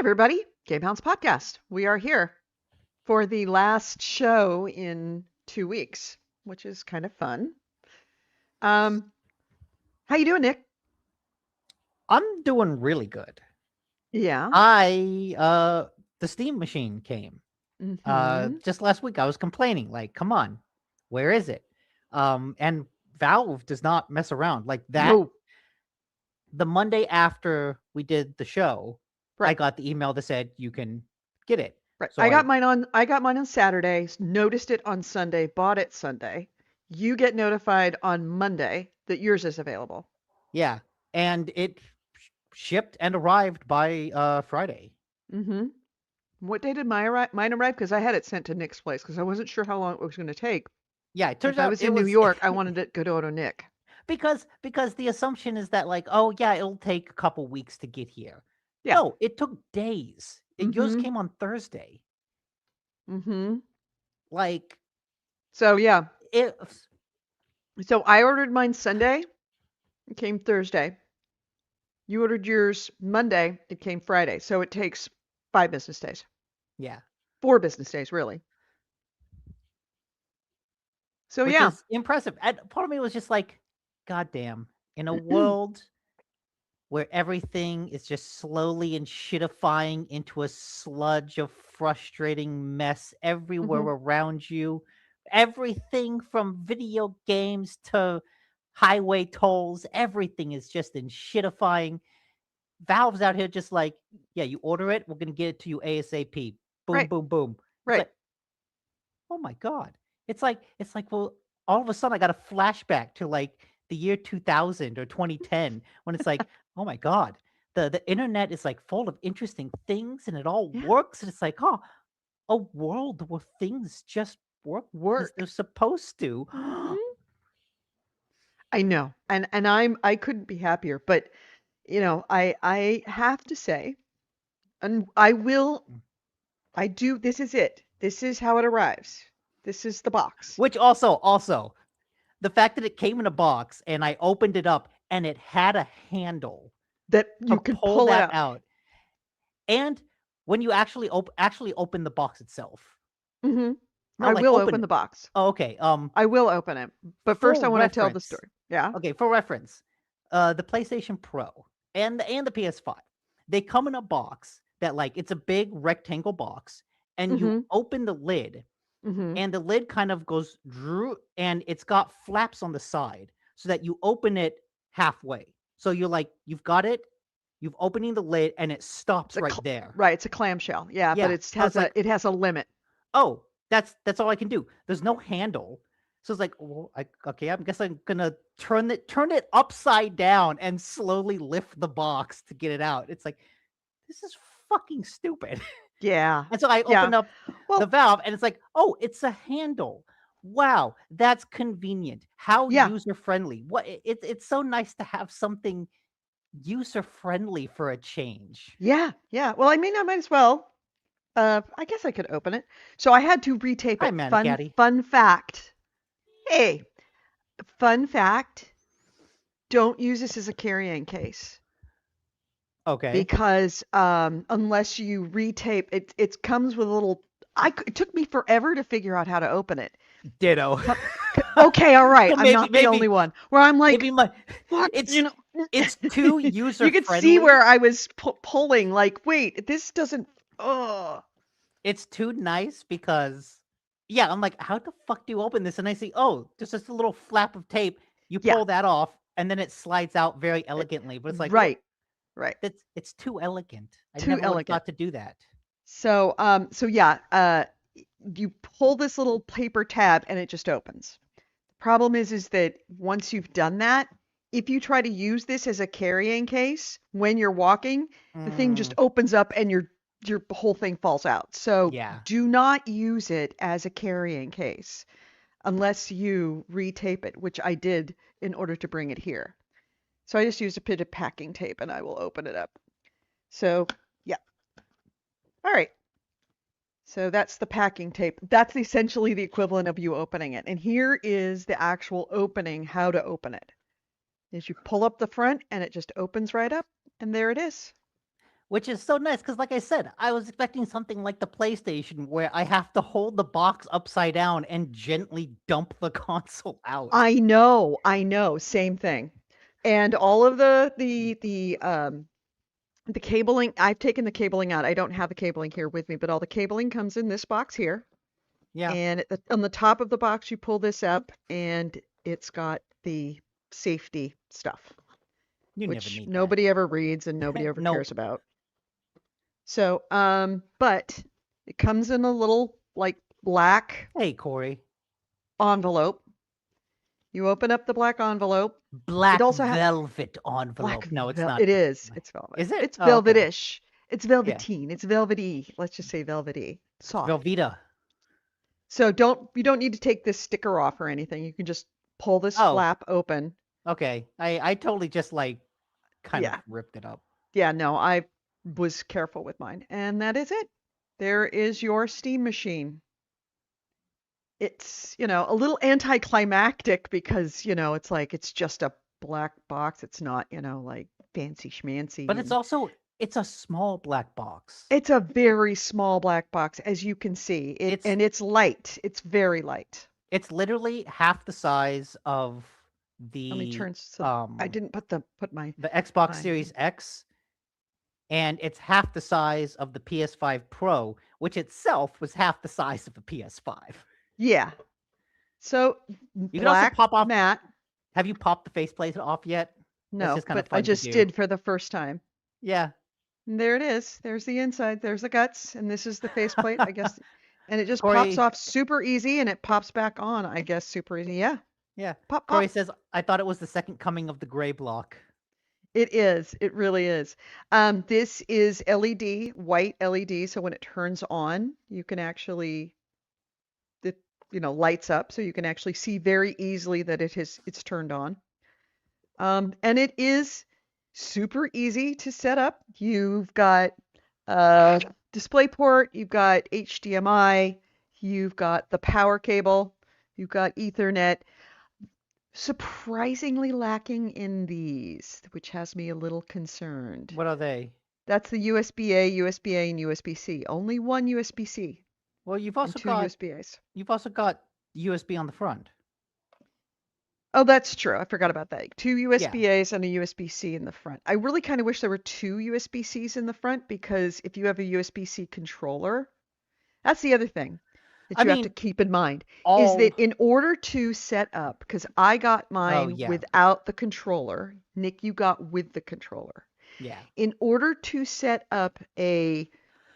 everybody, GameHounds podcast. We are here for the last show in 2 weeks, which is kind of fun. Um, how you doing, Nick? I'm doing really good. Yeah. The Steam machine came. Mm-hmm. Just last week I was complaining, like, come on, where is it? And Valve does not mess around. Like that, No. the Monday after we did the show, I Right. got the email that said you can get it. Right. So I I got mine on Saturday, noticed it on Sunday, bought it Sunday. You get notified on Monday that yours is available. yeah, and it shipped and arrived by Friday. Mm-hmm. What day did mine arrive? Because I had it sent to Nick's place because I wasn't sure how long it was going to take. Yeah, it If turns I out was it in New was York, I wanted it to go to Nick. because the assumption is that, like, oh yeah, it'll take a couple weeks to get here. Yeah. No, it took days. Yours Mm-hmm. came on Thursday. Mm-hmm. Like So yeah. it. So I ordered mine Sunday. It came Thursday. You ordered yours Monday. It came Friday. So it takes 5 business days. Yeah, 4 business days, really. So which yeah. is impressive. And part of me was just like, God damn! In a world where everything is just slowly and shitifying into a sludge of frustrating mess everywhere Mm-hmm. around you, everything from video games to highway tolls, everything is just in shitifying. Valve's out here just like, yeah, you order it, we're gonna get it to you ASAP. Boom, Right. boom, boom. It's Right. like, oh my god. It's like, well, all of a sudden I got a flashback to like the year 2000 or 2010 when it's like, oh my god, the internet is like full of interesting things and it all Yeah. works. And it's like, oh, a world where things just work as they're Work. supposed to. Mm-hmm. I know. And I couldn't be happier. But I have to say, and I do. This is it. This is how it arrives. This is the box. Which also, the fact that it came in a box and I opened it up and it had a handle That to you can pull pull it that out. out. And when you actually open the box itself. Mm-hmm. No, I like will open open it. the box. Oh, okay. I will open it. But first For I want to tell the reference. story. Yeah. Okay, for reference, the PlayStation Pro and the PS5, they come in a box that, like, it's a big rectangle box, and you Mm-hmm. open the lid, Mm-hmm. and the lid kind of goes drew, and it's got flaps on the side so that you open it halfway. So you're like, you've got it, you've opening the lid, and it stops right there. Right, it's a clamshell. Yeah, but Yeah, I was like, it has a limit. oh, that's all I can do. There's no handle. So it's like, well, okay, I guess I'm gonna turn it upside down and slowly lift the box to get it out. It's like, this is fucking stupid. Yeah. And so I Yeah. open up the Well, valve and it's like, oh, it's a handle. Wow, that's convenient. How yeah. user friendly. It's so nice to have something user friendly for a change. Yeah. Yeah. Well, I mean, I might as well. I guess I could open it. So I had to retape Hi, it. Fun Manicatti. fun fact. Hey, fun fact. Don't use this as a carrying case Okay. because unless you retape it, it comes with a little. It took me forever to figure out how to open it. Ditto. Okay, all right. So I'm maybe not the only one. Where I'm like, maybe my what? it's it's too user You could see friendly. where I was pulling. Like, wait, this doesn't. Oh, It's too nice because, yeah, I'm like, how the fuck do you open this? And I see, oh, there's just a little flap of tape. You yeah. pull that off, and then it slides out very elegantly. But it's like, well, Right, right. it's too elegant. I Too never would have elegant. thought to do that. So yeah. You pull this little paper tab and it just opens. Problem is that once you've done that, if you try to use this as a carrying case when you're walking, the thing just Mm, opens up and your whole thing falls out. So yeah. do not use it as a carrying case unless you retape it, which I did in order to bring it here. So I just used a bit of packing tape and I will open it up. So yeah. All right. So that's the packing tape. That's essentially the equivalent of you opening it. And here is the actual opening, how to open it. Is you pull up the front and it just opens right up and there it is. which is so nice because, like I said, I was expecting something like the PlayStation where I have to hold the box upside down and gently dump the console out. I know, same thing. And all of the cabling, I've taken the cabling out. I don't have the cabling here with me, but all the cabling comes in this box here. Yeah, And on the top of the box, you pull this up and it's got the safety stuff, you never which need that. nobody ever reads and nobody ever Nope. cares about. So, but it comes in a little like black Hey, Corey. envelope. You open up the black envelope. It Black also has velvet envelope. No, it's not. it is. It's velvet. Is it? It's Oh, okay. velvetish. It's Yeah. velveteen. It's velvety. Let's just say velvety. It's Soft. Velveeta. So you don't need to take this sticker off or anything. You can just pull this Oh, flap open. okay. I totally just like kind of Yeah. ripped it up. Yeah, no, I was careful with mine. And that is it. There is your steam machine. It's, a little anticlimactic because, it's like it's just a black box. It's not, like fancy schmancy But it's and also it's a small black box. it's a very small black box as you can see. It's And it's light. It's very light. it's literally half the size of Let me the turn some I didn't put my Xbox my Series X, and it's half the size of the PS5 Pro, which itself was half the size of the PS5. yeah. So You can also black pop off. matte. Have you popped the faceplate off yet? That's No, just kind of but I fun to just do. did for the first time. Yeah. And there it is. There's the inside. There's the guts, and this is the faceplate, I guess. And it just pops Corey, off super easy, and it pops back on, I guess, super easy. Yeah, yeah. pop, Corey pop. says, I thought it was the second coming of the gray block. It is. It really is. This is LED, white LED. So when it turns on, you can actually, it, lights up, so you can actually see very easily that it's turned on. And it is super easy to set up. You've got DisplayPort, you've got HDMI, you've got the power cable, you've got Ethernet. Surprisingly lacking in these, which has me a little concerned. What are they? That's the USB-A, USB-A, and USB-C. Only one USB-C Well, you've and also two got USB-As. USB on the front. Oh, that's true. I forgot about that. Two Yeah. USB-As and a USB-C in the front. I really kind of wish there were two USB-Cs in the front because if you have a USB-C controller, that's the other thing that I you have to mean, keep in mind is all. that in order to set up, because I got Oh, mine yeah. without the controller, Nick, you got with the controller. Yeah. In order to set up a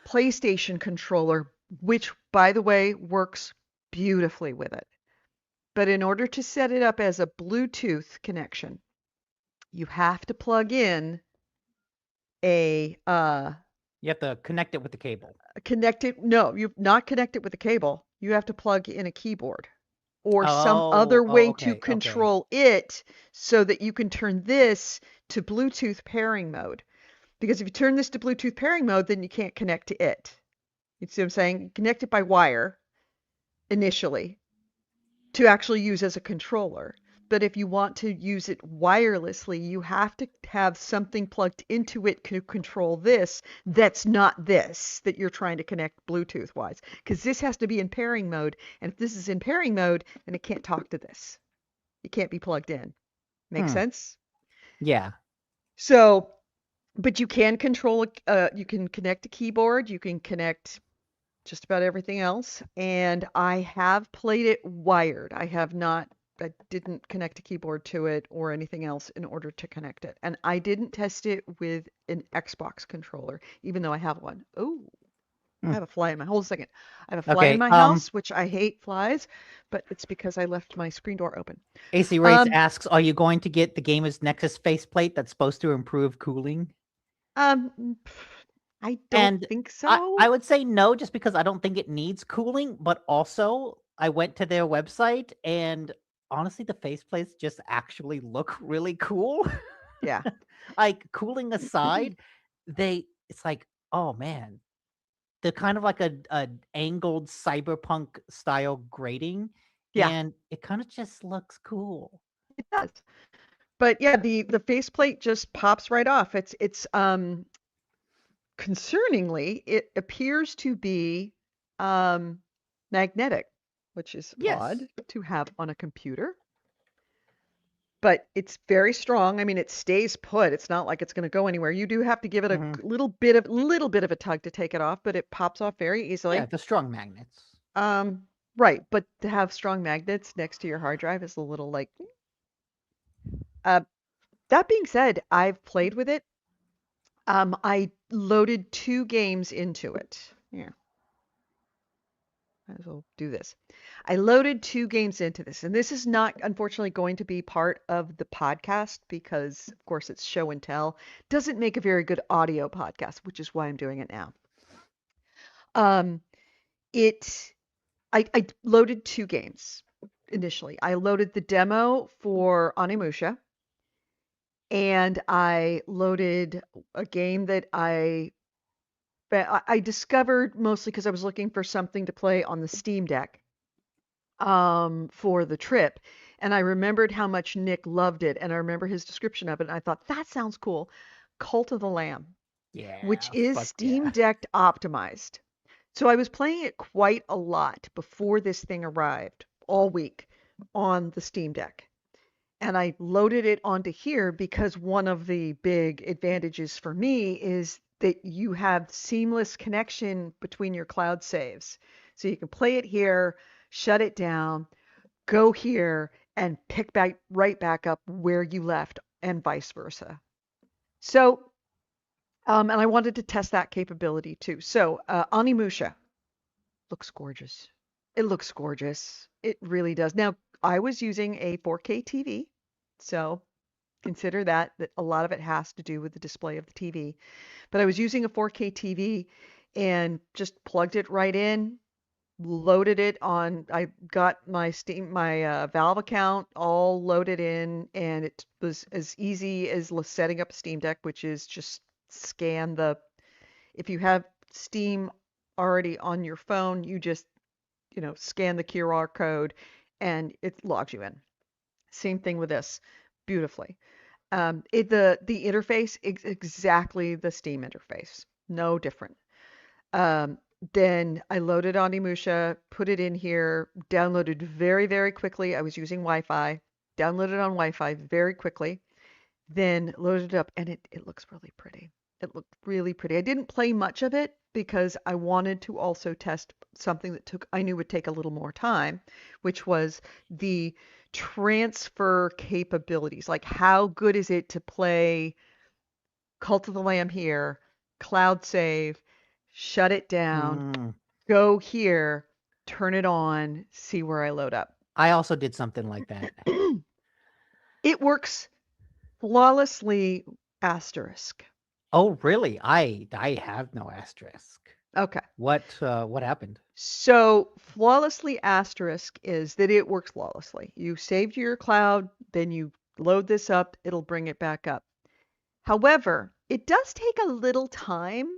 PlayStation controller, which by the way works beautifully with it, but in order to set it up as a Bluetooth connection, you have to plug in a You have to connect it with the cable. no, you not connect it with a cable. You have to plug in a keyboard or some Oh, other way to okay, okay. control it so that you can turn this to Bluetooth pairing mode. Because if you turn this to Bluetooth pairing mode, then you can't connect to it. You see what I'm saying? Connect it by wire initially to actually use as a controller. But if you want to use it wirelessly, you have to have something plugged into it to control this that's not this that you're trying to connect Bluetooth wise. Because this has to be in pairing mode. And if this is in pairing mode, then it can't talk to this. It can't be plugged in. Make Hmm. sense? Yeah. So, but you can control, you can connect a keyboard, you can connect just about everything else. And I have played it wired. I didn't connect a keyboard to it or anything else in order to connect it. And I didn't test it with an Xbox controller, even though I have one. Oh, I Hmm. have a fly in my, hold a second. I have a fly in Okay. my house, which I hate flies, but it's because I left my screen door open. AC Race Um, asks, "Are you going to get the Gamer's Nexus faceplate that's supposed to improve cooling?" I don't And think I so. would say no, just because I don't think it needs cooling. But also, I went to their website, and honestly, the faceplates just actually look really cool. Yeah. Like cooling aside, it's like, oh man, they're kind of like a angled cyberpunk style grating, Yeah, and it kind of just looks cool. it does. But yeah, the faceplate just pops right off. It's concerningly, it appears to be um, magnetic, which is Yes. odd to have on a computer. But it's very strong. I mean, it stays put. It's not like it's going to go anywhere. You do have to give it a Hmm. little bit of a tug to take it off, but it pops off very Yeah, easily. the strong magnets. Right, but to have strong magnets next to your hard drive is a little like uh that being said, I've played with it. I loaded 2 games into it. Yeah, might as well do this. I loaded 2 games into this, and this is not unfortunately going to be part of the podcast because, of course, it's show and tell. Doesn't make a very good audio podcast, which is why I'm doing it now. Um, it I loaded 2 games initially. I loaded the demo for Onimusha, and I loaded a game that I discovered mostly because I was looking for something to play on the Steam Deck for the trip. And I remembered how much Nick loved it, and I remember his description of it, and I thought, that sounds cool. Cult of the Lamb, which Yeah, is fuck Steam yeah. Deck optimized. So I was playing it quite a lot before this thing arrived, all week on the Steam Deck. And I loaded it onto here because one of the big advantages for me is that you have seamless connection between your cloud saves. So you can play it here, shut it down, go here, and pick back right back up where you left, and vice versa. So, and I wanted to test that capability too. So, Animusha looks gorgeous. It looks gorgeous. It really does. Now, I was using a 4K TV, so consider that a lot of it has to do with the display of the TV. But I was using a 4K TV and just plugged it right in, loaded it on. I got my Valve account all loaded in, and it was as easy as setting up a Steam Deck, which is just scan the. If you have Steam already on your phone, you just scan the QR code, and it logs you in. Same thing with this, beautifully. The interface is exactly the Steam interface, no different. Um, then I loaded Onimusha, put it in here, downloaded very, very quickly. I was using Wi-Fi, downloaded on Wi-Fi very quickly, then loaded it up, and it looks really pretty. It looked really pretty. I didn't play much of it because I wanted to also test something that I knew would take a little more time, which was the transfer capabilities. Like, how good is it to play Cult of the Lamb here, cloud save, shut it down, Mm. go here, turn it on, see where I load up. I also did something like that. It works flawlessly, asterisk. Oh, really? I have no asterisk. Okay. What happened? So flawlessly asterisk is that it works flawlessly. You save to your cloud, then you load this up, it'll bring it back up. However, it does take a little time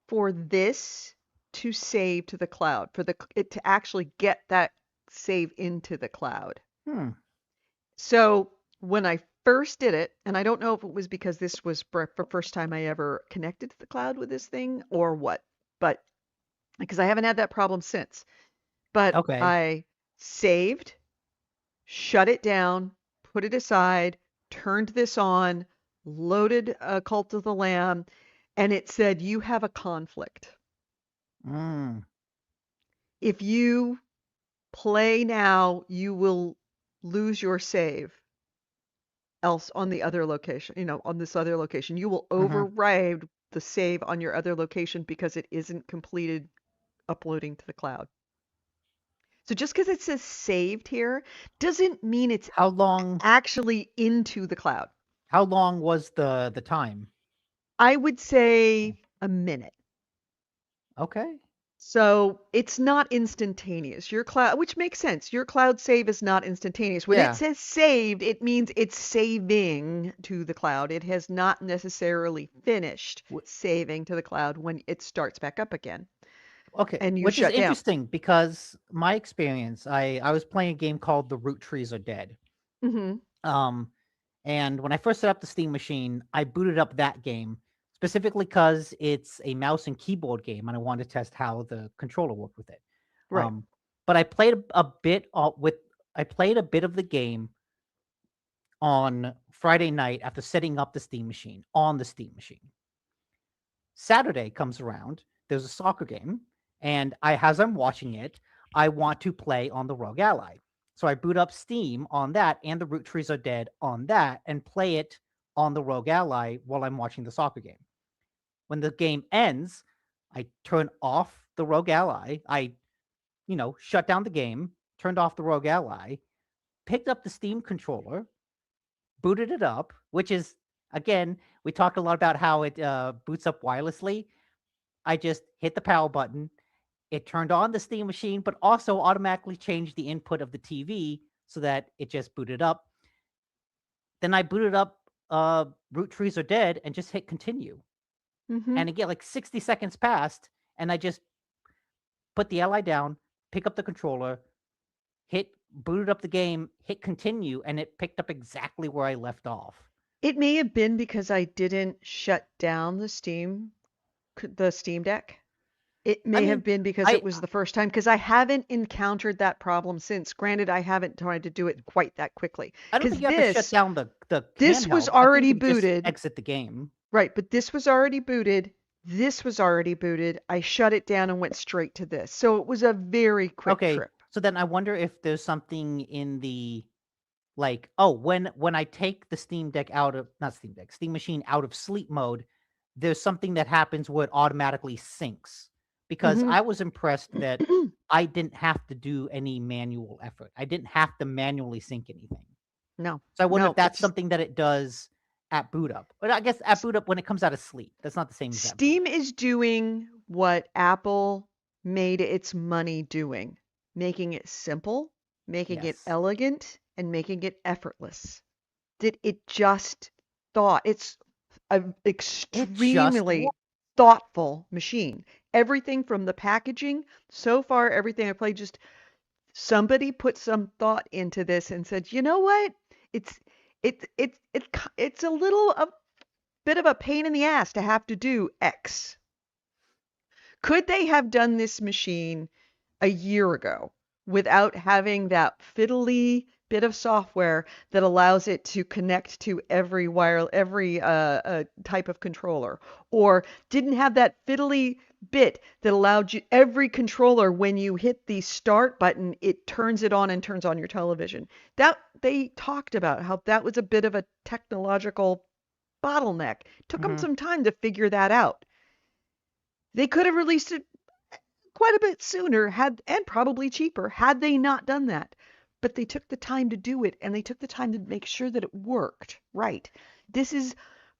for this to save to the cloud, for it to actually get that save into the cloud. Hmm. So when I first did it, and I don't know if it was because this was the first time I ever connected to the cloud with this thing or what, but because I haven't had that problem since. But Okay. I saved, shut it down, put it aside, turned this on, loaded a Cult of the Lamb, and it said, you have a conflict. Mm. If you play now, you will lose your save. Else on the other location, on this other location, you will Mm-hmm. override the save on your other location because it isn't completed uploading to the cloud. So just because it says saved here doesn't mean it's How long? actually into the cloud. How long was the time? I would say a minute. Okay. So it's not instantaneous. Your cloud, which makes sense. Your cloud save is not instantaneous. When it Yeah. says saved, it means it's saving to the cloud. It has not necessarily finished saving to the cloud when it starts back up again Okay, and you which is shut down. interesting because my experience, I was playing a game called The Root Trees Are Dead. Hmm. Um, and when I first set up the Steam machine, I booted up that game specifically because it's a mouse and keyboard game, and I wanted to test how the controller worked with it. Right. But I played a bit with I played a bit of the game on Friday night after setting up the Steam machine on the Steam machine. Saturday comes around, there's a soccer game, and as I'm watching it, I want to play on the Rogue Ally. So I boot up Steam on that and the Root Trees Are Dead on that and play it on the Rogue Ally while I'm watching the soccer game. When the game ends, I turn off the Rogue Ally. I, shut down the game, turned off the Rogue Ally, picked up the Steam controller, booted it up, which is, again, we talked a lot about how it boots up wirelessly. I just hit the power button. It turned on the Steam machine, but also automatically changed the input of the TV so that it just booted up. Then I booted up Root Trees Are Dead and just hit continue. Mm-hmm. And again, like 60 seconds passed, and I just put the ally down, pick up the controller, booted up the game, hit continue, and it picked up exactly where I left off. It may have been because I didn't shut down the Steam Deck. It I may have mean, been because I it was the first time, because I haven't encountered that problem since. Granted, I haven't tried to do it quite that quickly. I don't Because think you have to shut down the this was handheld. I think already you can just booted. exit the game. Right, but this was already booted. This was already booted. I shut it down and went straight to this. So it was a very quick Okay, trip. so then I wonder if there's something in the like, oh, when I take the Steam Deck out of not Steam Deck, Steam machine out of sleep mode, there's something that happens where it automatically syncs. Because Mm-hmm. I was impressed that I didn't have to do any manual effort. I didn't have to manually sync anything. No, So I wonder if no, that's it's something that it does at boot up. But I guess at boot up when it comes out of sleep. That's not the same as at boot Steam up. is doing what Apple made its money doing, making it simple, making it Yes. elegant, and making it effortless. That it just thought it's an It just extremely thoughtful machine. Everything from the packaging, so far, everything I played, just somebody put some thought into this and said, you know what? It's it's a little a bit of a pain in the ass to have to do X. Could they have done this machine a year ago without having that fiddly bit of software that allows it to connect to every type of controller, or didn't have that fiddly bit that allowed you every controller when you hit the start button it turns it on and turns on your television? That they talked about how that was a bit of a technological bottleneck. Took them Mm-hmm. some time to figure that out. They could have released it quite a bit sooner had and probably cheaper had they not done that. But they took the time to do it and they took the time to make sure that it worked right. This is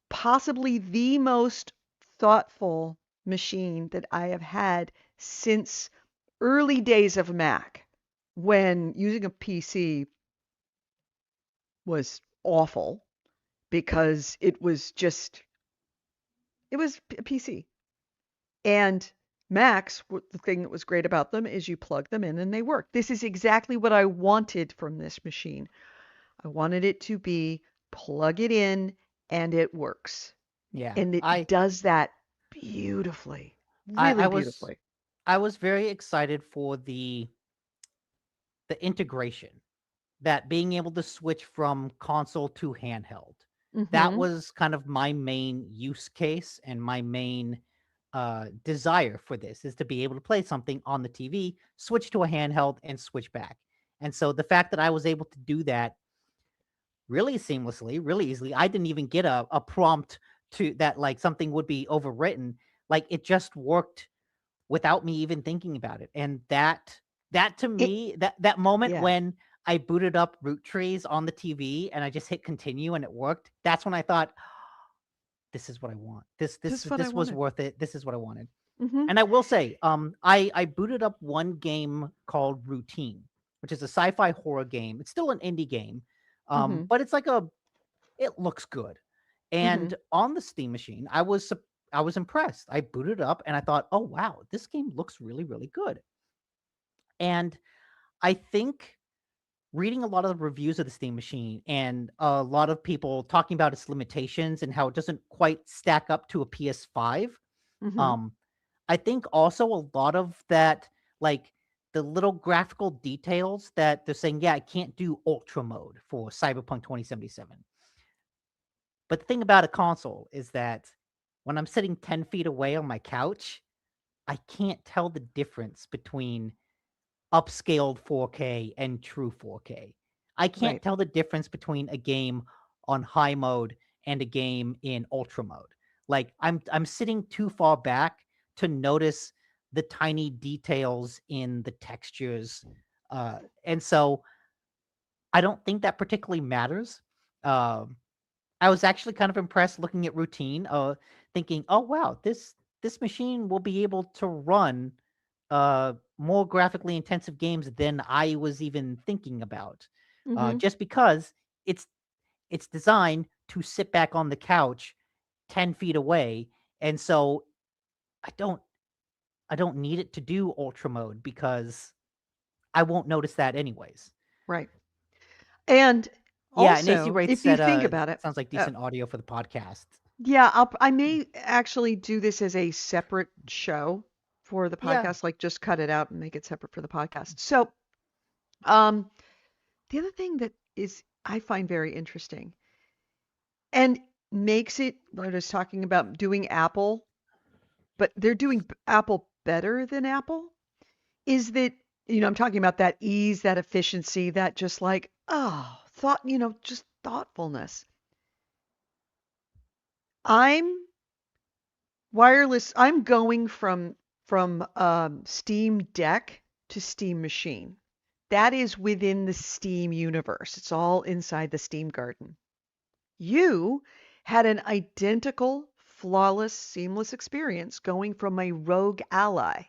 possibly the most thoughtful machine that I have had since early days of Mac, when using a PC was awful because it was a PC. And Macs, the thing that was great about them is you plug them in and they work. This is exactly what I wanted from this machine. I wanted it to be plug it in and it works. Yeah. And it does that beautifully, I really I was beautifully. I was very excited for the integration, that being able to switch from console to handheld. That Mm-hmm. was kind of my main use case and my main desire for this, is to be able to play something on the TV, switch to a handheld, and switch back. And so the fact that I was able to do that really seamlessly, really easily, I didn't even get a prompt to that, like something would be overwritten. Like it just worked without me even thinking about it. And that to It, me, that moment yeah, when I booted up Root Trees on the TV and I just hit continue and it worked, that's when I thought, this is what I want. this is what I This was wanted. worth it. This is what I wanted. Mm-hmm. And I will say, I booted up one game called Routine, which is a sci-fi horror game. It's still an indie game, Mm-hmm. but it's like it looks good. Mm-hmm. And on the Steam machine, I was impressed. I booted up and I thought, oh wow, this game looks really really good. And I think reading a lot of the reviews of the Steam Machine and a lot of people talking about its limitations and how it doesn't quite stack up to a PS5. Mm-hmm. Um, I think also a lot of that, like the little graphical details that they're saying, yeah, I can't do ultra mode for Cyberpunk 2077. But the thing about a console is that when I'm sitting 10 feet away on my couch, I can't tell the difference between upscaled 4K and true 4K. I can't Right. tell the difference between a game on high mode and a game in ultra mode. Like I'm sitting too far back to notice the tiny details in the textures. And so I don't think that particularly matters. Um, I was actually kind of impressed looking at routine, thinking, "Oh wow, this machine will be able to run more graphically intensive games than I was even thinking about." Mm-hmm. Just because it's it's designed to sit back on the couch 10 feet away, and so I don't I don't need it to do ultra mode because I won't notice that anyways. Right. And Yeah, and AC also, Wright if you said, think about it, sounds like uh, decent audio for the podcast. yeah, I may actually do this as a separate show for the Yeah, podcast, like just cut it out and make it separate for the podcast. So, um, the other thing that is I find very interesting and makes it, I was talking about doing Apple, but they're doing Apple better than Apple, is that, I'm talking about that ease, that efficiency, that just like, oh, thought, just thoughtfulness. I'm I'm going from Steam Deck to Steam Machine. That is within the Steam universe. It's all inside the Steam garden. You had an identical, flawless, seamless experience going from a Rogue Ally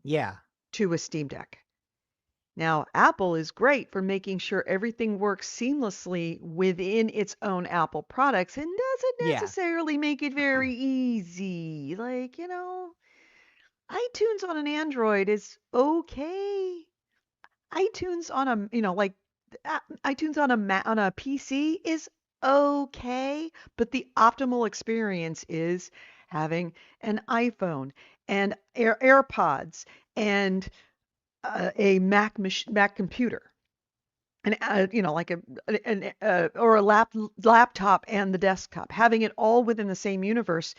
yeah, to a Steam Deck. Now, Apple is great for making sure everything works seamlessly within its own Apple products and doesn't yeah, necessarily make it very easy. Like, iTunes on an Android is okay. iTunes on a, like iTunes on a PC is okay, but the optimal experience is having an iPhone and AirPods and a Mac computer. And like or a laptop and the desktop, having it all within the same universe,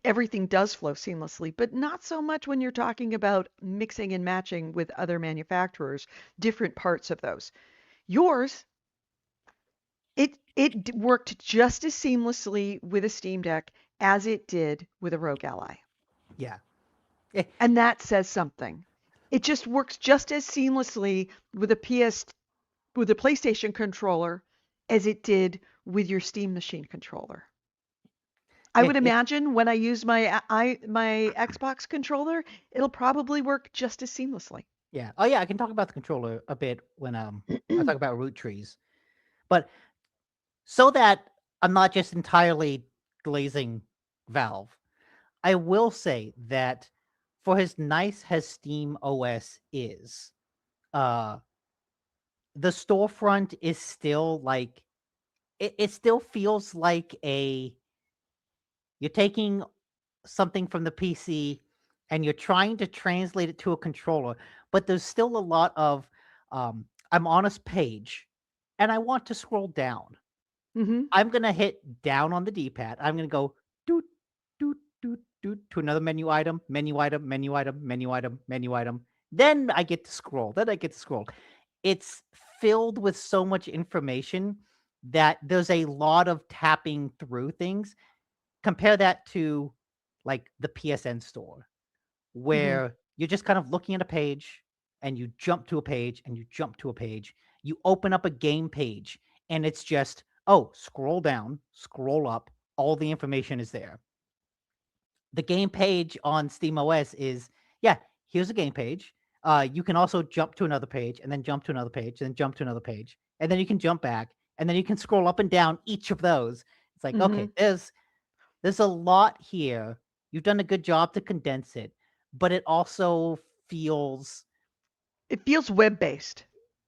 everything does flow seamlessly, but not so much when you're talking about mixing and matching with other manufacturers, different parts of those. Yours, it worked just as seamlessly with a Steam Deck as it did with a Rogue Ally, yeah. Eh, and that says something. It just works just as seamlessly with a PlayStation controller as it did with your Steam Machine controller. I would it imagine when I use my Xbox controller, it'll probably work just as seamlessly. Yeah. Oh, yeah, I can talk about the controller a bit when, I talk about root trees. But so that I'm not just entirely glazing Valve, I will say that for as nice as Steam OS is, uh, the storefront is still like it still feels like you're taking something from the PC and you're trying to translate it to a controller, but there's still a lot of I'm on a page and I want to scroll down. Mm-hmm. I'm gonna hit down on the D-pad. I'm gonna go doot doot doot doot to another menu item, menu item, menu item, menu item, menu item. Then I get to scroll. Then I get to scroll. It's filled with so much information that there's a lot of tapping through things. Compare that to like the PSN store Mm-hmm. where you're just kind of looking at a page and you jump to a page and you jump to a page. You open up a game page and it's just, oh, scroll down, scroll up, all the information is there. The game page on SteamOS is, yeah, here's a game page. You can also jump to another page and then jump to another page and then jump to another page. And then you can jump back and then you can scroll up and down each of those. It's like, Mm-hmm. okay, there's a lot here. You've done a good job to condense it, but it also feels It feels web based.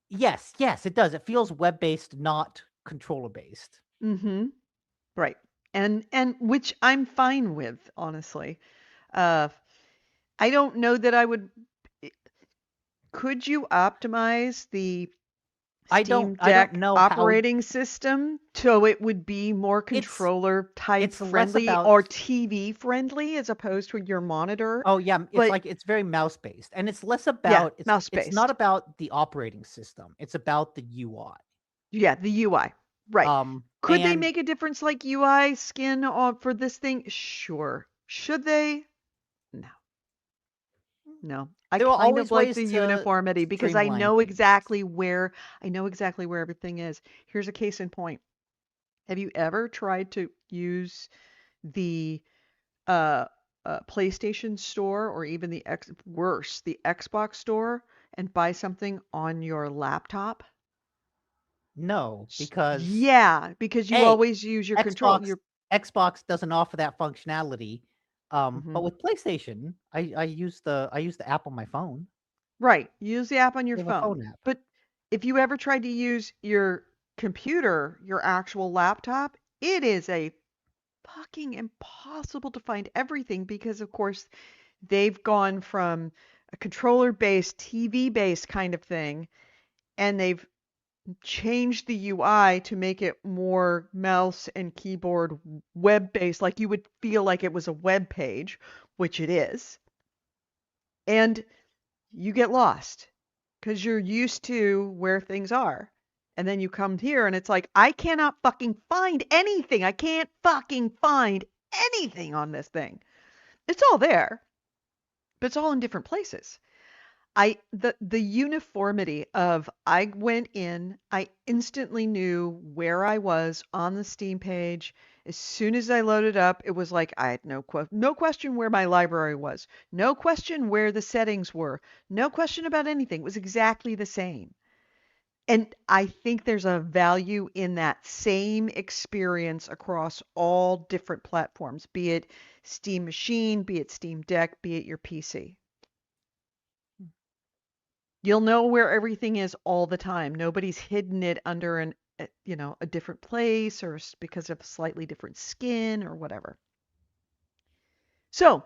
Yes, it does. It feels web-based, not controller-based. Mm-hmm. Right. And which I'm fine with, honestly. Uh, I don't know that I would. Could you optimize the Steam I don't Deck know how operating system so it would be more it's controller type it's less friendly or about. TV friendly as opposed to your monitor? Oh yeah, it's But like it's very mouse based, and it's less yeah, about mouse it's not based. about the operating system. It's about the UI. Yeah, the UI. Right. Could they And make a difference like UI skin on for this thing? Sure. Should they? No. No. I there are kind of always like ways the to uniformity because streamline things. I know exactly where everything is. Here's a case in point. Have you ever tried to use the uh, PlayStation Store or even the Xbox Store and buy something on your laptop? No, because Yeah, because you A, always use your control. Xbox Your Xbox doesn't offer that functionality. But Mhm. with PlayStation, I use the app on my phone. Right, use the app on your They have a phone. phone app. But if you ever tried to use your computer, your actual laptop, it is a fucking impossible to find everything because, of course, they've gone from a controller-based, TV-based kind of thing, and they've changed the UI to make it more mouse and keyboard web-based, like you would feel like it was a web page, which it is. And you get lost because you're used to where things are. And then you come here and it's like, I cannot fucking find anything. I can't fucking find anything on this thing. It's all there, but it's all in different places. The uniformity of I went in, I instantly knew where I was on the Steam page. As soon as I loaded up, it was like I had no question where my library was, no question where the settings were, no question about anything. It was exactly the same. And I think there's a value in that same experience across all different platforms, be it Steam Machine, be it Steam Deck, be it your PC. You'll know where everything is all the time. Nobody's hidden it under a different place or because of slightly different skin or whatever. So,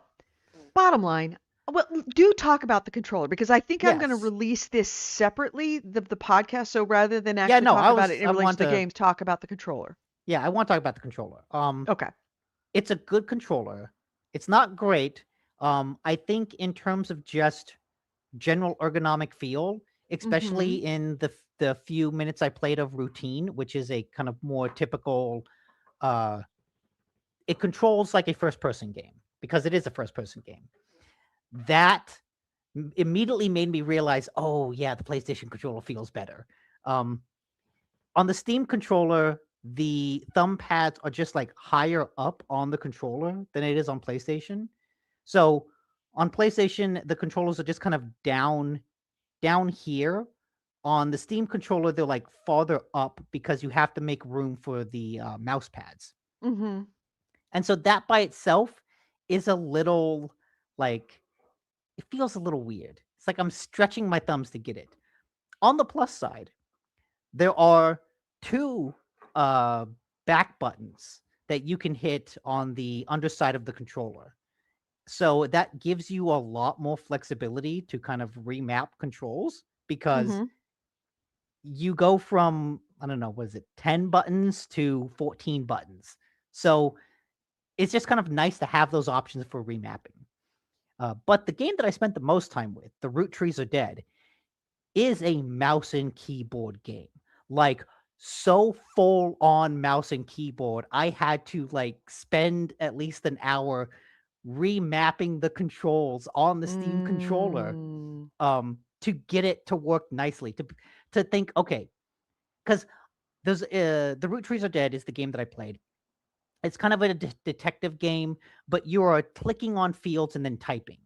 bottom line, well, do talk about the controller because I think I'm going to Yes. release this separately, the podcast. So rather than Yeah, actually no, talk about it in I relation want to the to games, talk about the controller. yeah, I want to talk about the controller. Okay. It's a good controller. It's not great. I think in terms of just general ergonomic feel, especially Mm-hmm. in the few minutes I played of routine, which is a kind of more typical uh it controls like a first person game because it is a first person game. That immediately made me realize, oh yeah, the PlayStation controller feels better. Um on the Steam controller, the thumb pads are just like higher up on the controller than it is on PlayStation. So on PlayStation, the controllers are just kind of down here. On the Steam controller, they're like farther up because you have to make room for the mouse pads. Mm-hmm. And so that by itself is a little like it feels a little weird. It's like I'm stretching my thumbs to get it. On the plus side, there are two uh, back buttons that you can hit on the underside of the controller. So that gives you a lot more flexibility to kind of remap controls because Mm-hmm. you go from, I don't know, was it 10 buttons to 14 buttons. So it's just kind of nice to have those options for remapping. But the game that I spent the most time with, The Root Trees Are Dead, is a mouse and keyboard game. Like so full on mouse and keyboard. I had to like spend at least an hour remapping the controls on the Steam controller Mm. to get it to work nicely. To think, okay, because there's The Root Trees Are Dead is the game that I played. It's kind of a detective game, but you are clicking on fields and then typing.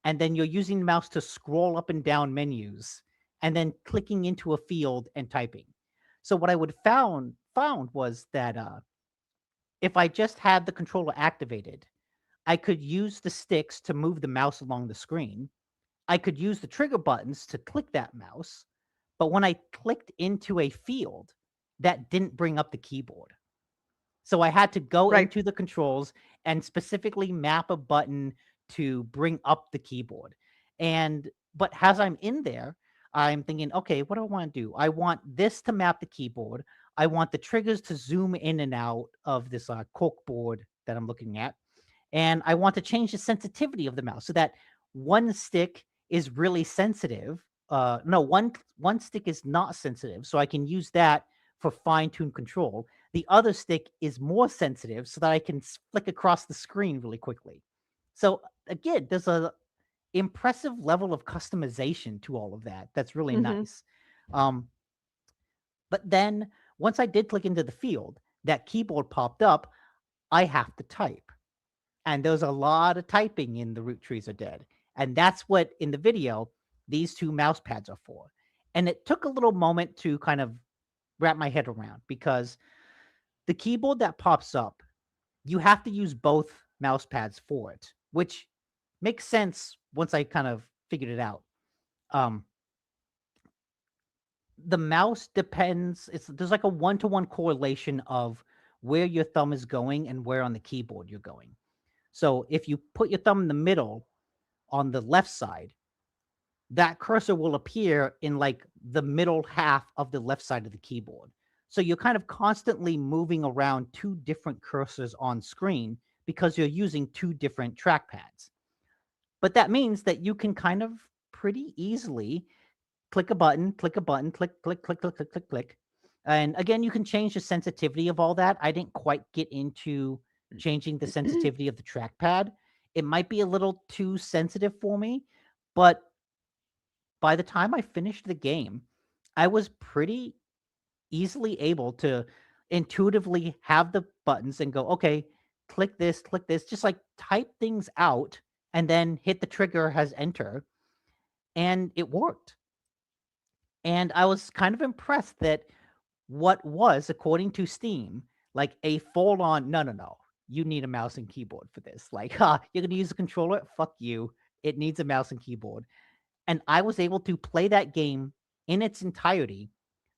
And then you're using the mouse to scroll up and down menus and then clicking into a field and typing. So what I would found was that if I just had the controller activated, I could use the sticks to move the mouse along the screen. I could use the trigger buttons to click that mouse, But when I clicked into a field, that didn't bring up the keyboard. So I had to go Right. into the controls and specifically map a button to bring up the keyboard. And but as I'm in there, I'm thinking, okay, what do I want to do? I want this to map the keyboard. I want the triggers to zoom in and out of this cork board that I'm looking at. And I want to change the sensitivity of the mouse so that one stick is really sensitive. No, one stick is not sensitive, so I can use that for fine-tuned control. The other stick is more sensitive so that I can flick across the screen really quickly. So again, there's a impressive level of customization to all of that. That's really Mm-hmm. nice. Um, but then once I did click into the field, that keyboard popped up. I have to type. And there's a lot of typing in The Root Trees Are Dead. And that's what in the video these two mouse pads are for. And it took a little moment to kind of wrap my head around because the keyboard that pops up, you have to use both mouse pads for it, which makes sense once I kind of figured it out. Um, the mouse depends, there's like a one-to-one correlation of where your thumb is going and where on the keyboard you're going. So if you put your thumb in the middle on the left side, that cursor will appear in like the middle half of the left side of the keyboard. So you're kind of constantly moving around two different cursors on screen because you're using two different trackpads. But that means that you can kind of pretty easily click a button, click a button, click, click, click, click, click, click, click. And again, you can change the sensitivity of all that. I didn't quite get into changing the sensitivity of the trackpad. It might be a little too sensitive for me, but by the time I finished the game, I was pretty easily able to intuitively have the buttons and go, okay, click this, just like type things out and then hit the trigger as enter. And it worked. And I was kind of impressed that what was, according to Steam, like a full on, no, no, no, you need a mouse and keyboard for this. Like, you're going to use a controller? Fuck you. It needs a mouse and keyboard. And I was able to play that game in its entirety,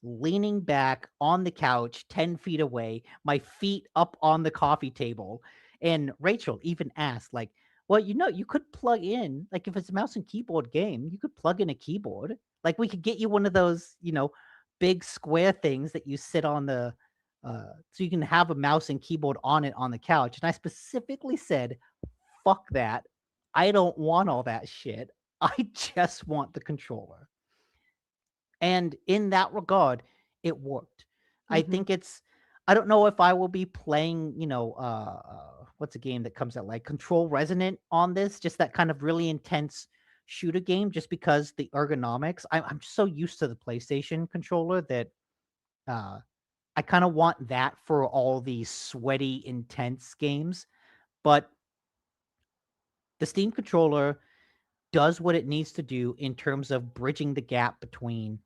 leaning back on the couch 10 feet away, my feet up on the coffee table. And Rachel even asked, like, well, you could plug in, like, if it's a mouse and keyboard game, you could plug in a keyboard. Like, we could get you one of those, big square things that you sit on so you can have a mouse and keyboard on it on the couch. And I specifically said, fuck that. I don't want all that shit. I just want the controller. And in that regard, it worked. I Mm-hmm. think I don't know if I will be playing, what's a game that comes out like Control Resonant on this, just that kind of really intense shooter game, just because the ergonomics. I'm so used to the PlayStation controller that uh, I kind of want that for all these sweaty, intense games. But the Steam controller does what it needs to do in terms of bridging the gap between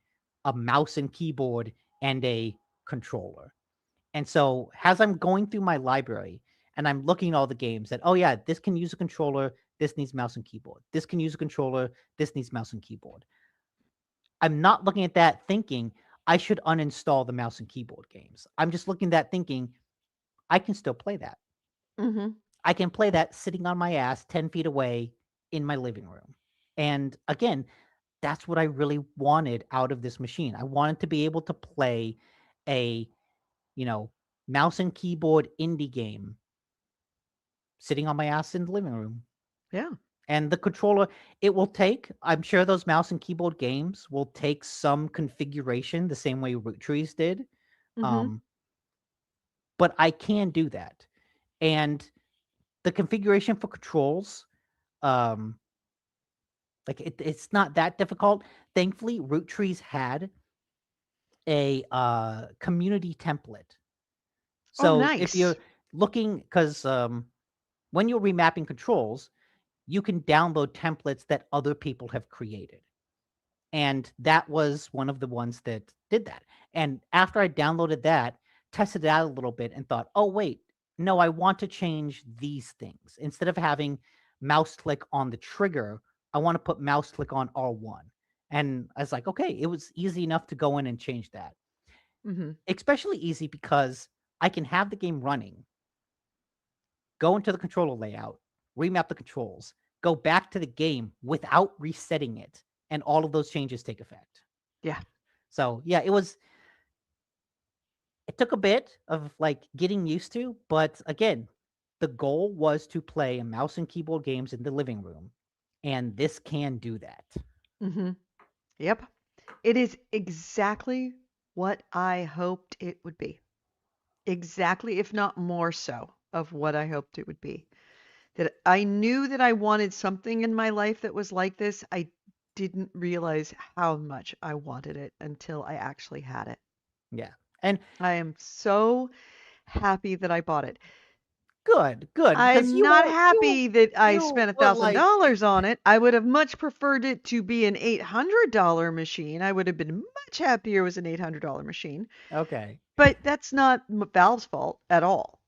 a mouse and keyboard and a controller. And so as I'm going through my library and I'm looking at all the games that, oh yeah, this can use a controller, this needs mouse and keyboard. This can use a controller, this needs mouse and keyboard. I'm not looking at that thinking I should uninstall the mouse and keyboard games. I'm just looking at that thinking I can still play that. Mm-hmm. I can play that sitting on my ass 10 feet away in my living room. And again, that's what I really wanted out of this machine. I wanted to be able to play a, you know, mouse and keyboard indie game sitting on my ass in the living room. Yeah. And the controller, it will take, I'm sure those mouse and keyboard games will take some configuration the same way Root Trees did. Mm-hmm. Um, but I can do that. And the configuration for controls, um, like it's not that difficult. Thankfully, Root Trees had a community template. Oh, So if nice. you're looking, because when you're remapping controls, you can download templates that other people have created. And that was one of the ones that did that. And after I downloaded that, tested it out a little bit and thought, oh, wait, no, I want to change these things. Instead of having mouse click on the trigger, I want to put mouse click on R1. And I was like, okay, it was easy enough to go in and change that. Mm-hmm. Especially easy because I can have the game running, go into the controller layout, remap the controls, go back to the game without resetting it, and all of those changes take effect. Yeah. So yeah, it took a bit of like getting used to, but again, the goal was to play mouse and keyboard games in the living room, and this can do that. Mm-hmm. Yep. It is exactly what I hoped it would be. Exactly, if not more so, of what I hoped it would be. That I knew that I wanted something in my life that was like this. I didn't realize how much I wanted it until I actually had it. Yeah. And I am so happy that I bought it. good, because I'm not happy that I you spent a were thousand like, dollars on it. I would have much preferred it to be an $800 machine. I would have been much happier it was an $800 machine. okay. But that's not Valve's fault at all.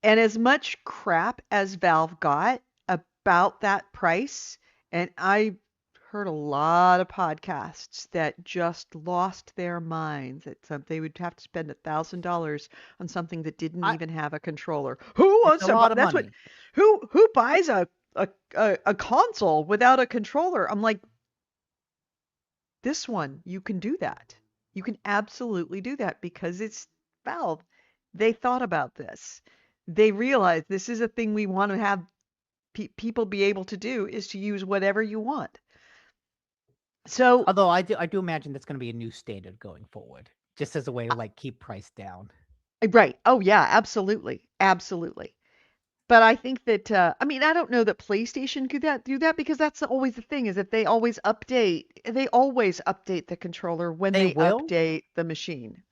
And as much crap as Valve got about that price, and I heard a lot of podcasts that just lost their minds that they would have to spend $1,000 on something that didn't I even have a controller. Who It's wants a to buy? lot of That's what. money. Who buys a console without a controller? I'm like, this one, you can do that. You can absolutely do that because it's Valve. They thought about this. They realized this is a thing we want to have people be able to do is to use whatever you want. So, Although I do imagine that's going to be a new standard going forward, just as a way to like keep price down. right. Oh, yeah, absolutely. Absolutely. But I think that, I mean, I don't know that PlayStation could do that because that's always the thing is that they always update the controller when They they will. update the machine.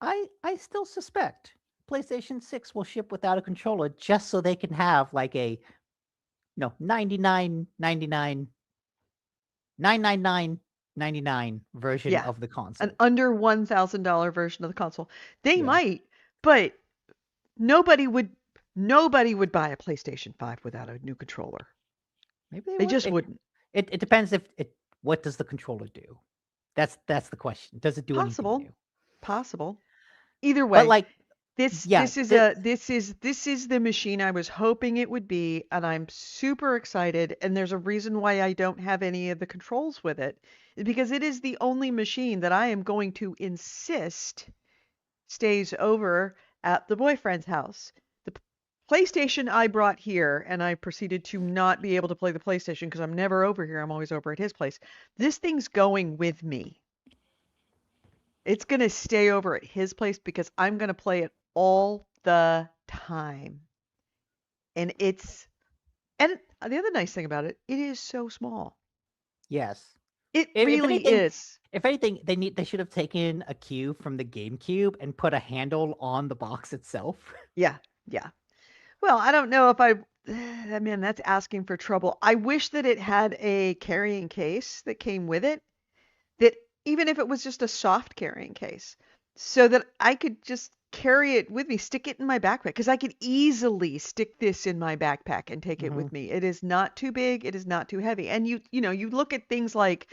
I still suspect PlayStation 6 will ship without a controller just so they can have like a 99.99 999.99 version Yeah. of the An console. under $1,000 version of the console. They Yeah. might, but nobody would nobody would buy a PlayStation 5 without a new controller. Maybe they They would. just wouldn't. It depends if it what does the controller do? That's the question. Does it do anything Possible. new? Possible. Either But way, like yeah, this is the machine I was hoping it would be, and I'm super excited. And there's a reason why I don't have any of the controls with it, because it is the only machine that I am going to insist stays over at the boyfriend's house. The PlayStation I brought here, and I proceeded to not be able to play the PlayStation because I'm never over here. I'm always over at his place. This thing's going with me. It's going to stay over at his place because I'm going to play it all the time. And and the other nice thing about it, it is so small. yes. It If really anything, is. they should have taken a cue from the GameCube and put a handle on the box itself. Yeah, yeah. Well, I don't know if I mean, that's asking for trouble. I wish that it had a carrying case that came with it, that even if it was just a soft carrying case, so that I could just carry it with me, stick it in my backpack, because I could easily stick this in my backpack and take it Hmm. with me. It is not too big, it is not too heavy. And you look at things like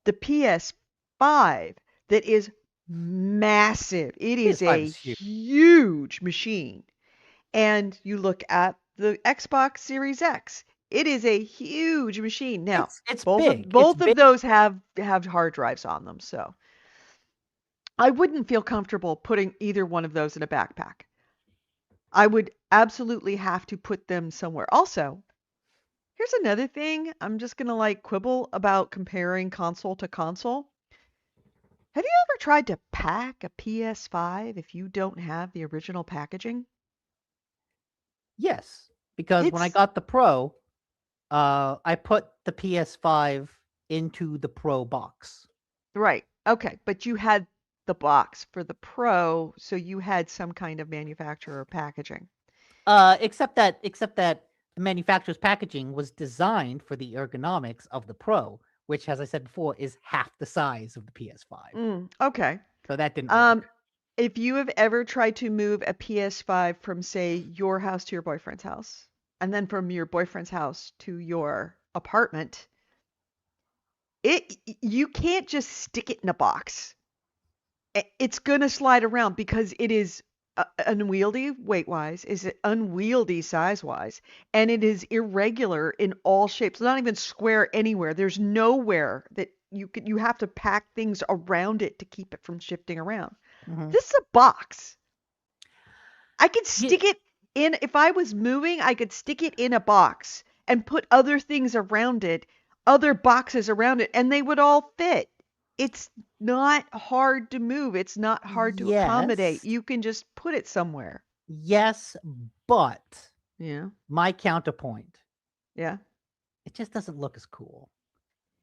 the PS5 that is massive. It is PS5 a is huge. huge machine. And you look at the Xbox Series X. It is a huge machine. Now, It's both of big. It's both of big. those have hard drives on them, so I wouldn't feel comfortable putting either one of those in a backpack. I would absolutely have to put them somewhere. Also, here's another thing. I'm just gonna like quibble about comparing console to console. Have you ever tried to pack a PS5 if you don't have the original packaging? Yes, because when I It's got the Pro, I put the PS5 into the Pro box. right. Okay, but you had the box for the Pro, so you had some kind of manufacturer packaging. Except that the manufacturer's packaging was designed for the ergonomics of the Pro, which, as I said before, is half the size of the PS5. Okay. So that didn't Um, work. if you have ever tried to move a PS5 from, say, your house to your boyfriend's house, and then from your boyfriend's house to your apartment, You can't just stick it in a box. It's gonna slide around because it is unwieldy weight-wise, is it unwieldy size-wise, and it is irregular in all shapes. It's not even square anywhere. There's nowhere that you have to pack things around it to keep it from shifting around. Mhm. This is a box. I could Yeah, stick it in if I was moving, I could stick it in a box and put other things around it, other boxes around it, and they would all fit. It's not hard to move. It's not hard to accommodate. yes, You can just put it somewhere. yes, but Yeah. my counterpoint, Yeah. it just doesn't look as cool.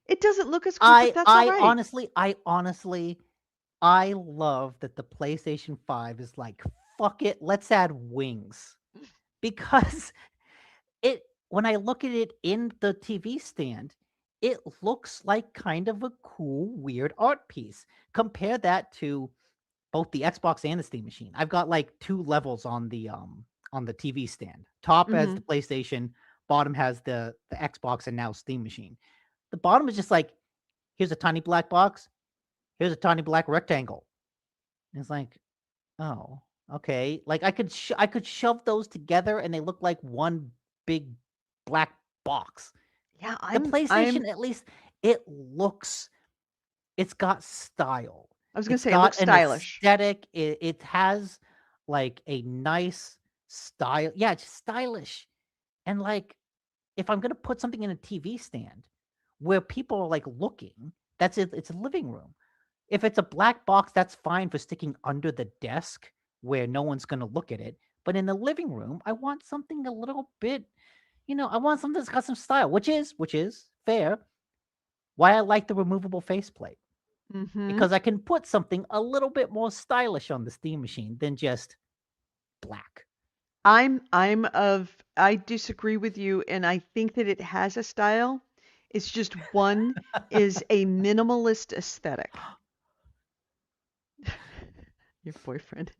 It doesn't look as cool, but I that's all I right. honestly, I honestly, I love that the PlayStation 5 is like, fuck it, let's add wings. Because it when I look at it in the TV stand, it looks like kind of a cool, weird art piece. Compare that to both the Xbox and the Steam machine. I've got like two levels on the TV stand. Top has the Mhm. PlayStation, bottom has the Xbox and now Steam machine. The bottom is just like, here's a tiny black box, here's a tiny black rectangle. And it's like, oh, okay. Like I could shove those together and they look like one big black box. Yeah, The I'm PlayStation, at least, it looks, it's got style. I was going to It's say it got looks an stylish. aesthetic. It has like a nice style. Yeah, it's stylish. And like, if I'm gonna put something in a TV stand where people are like looking, that's it. It's a living room. If it's a black box, that's fine for sticking under the desk where no one's gonna look at it. But in the living room, I want something a little bit, I want something that's got some style, which is fair. Why I like the removable faceplate, Mhm. because I can put something a little bit more stylish on the Steam machine than just black. I disagree with you, and I think that it has a style. It's just one is a minimalist aesthetic. Your boyfriend.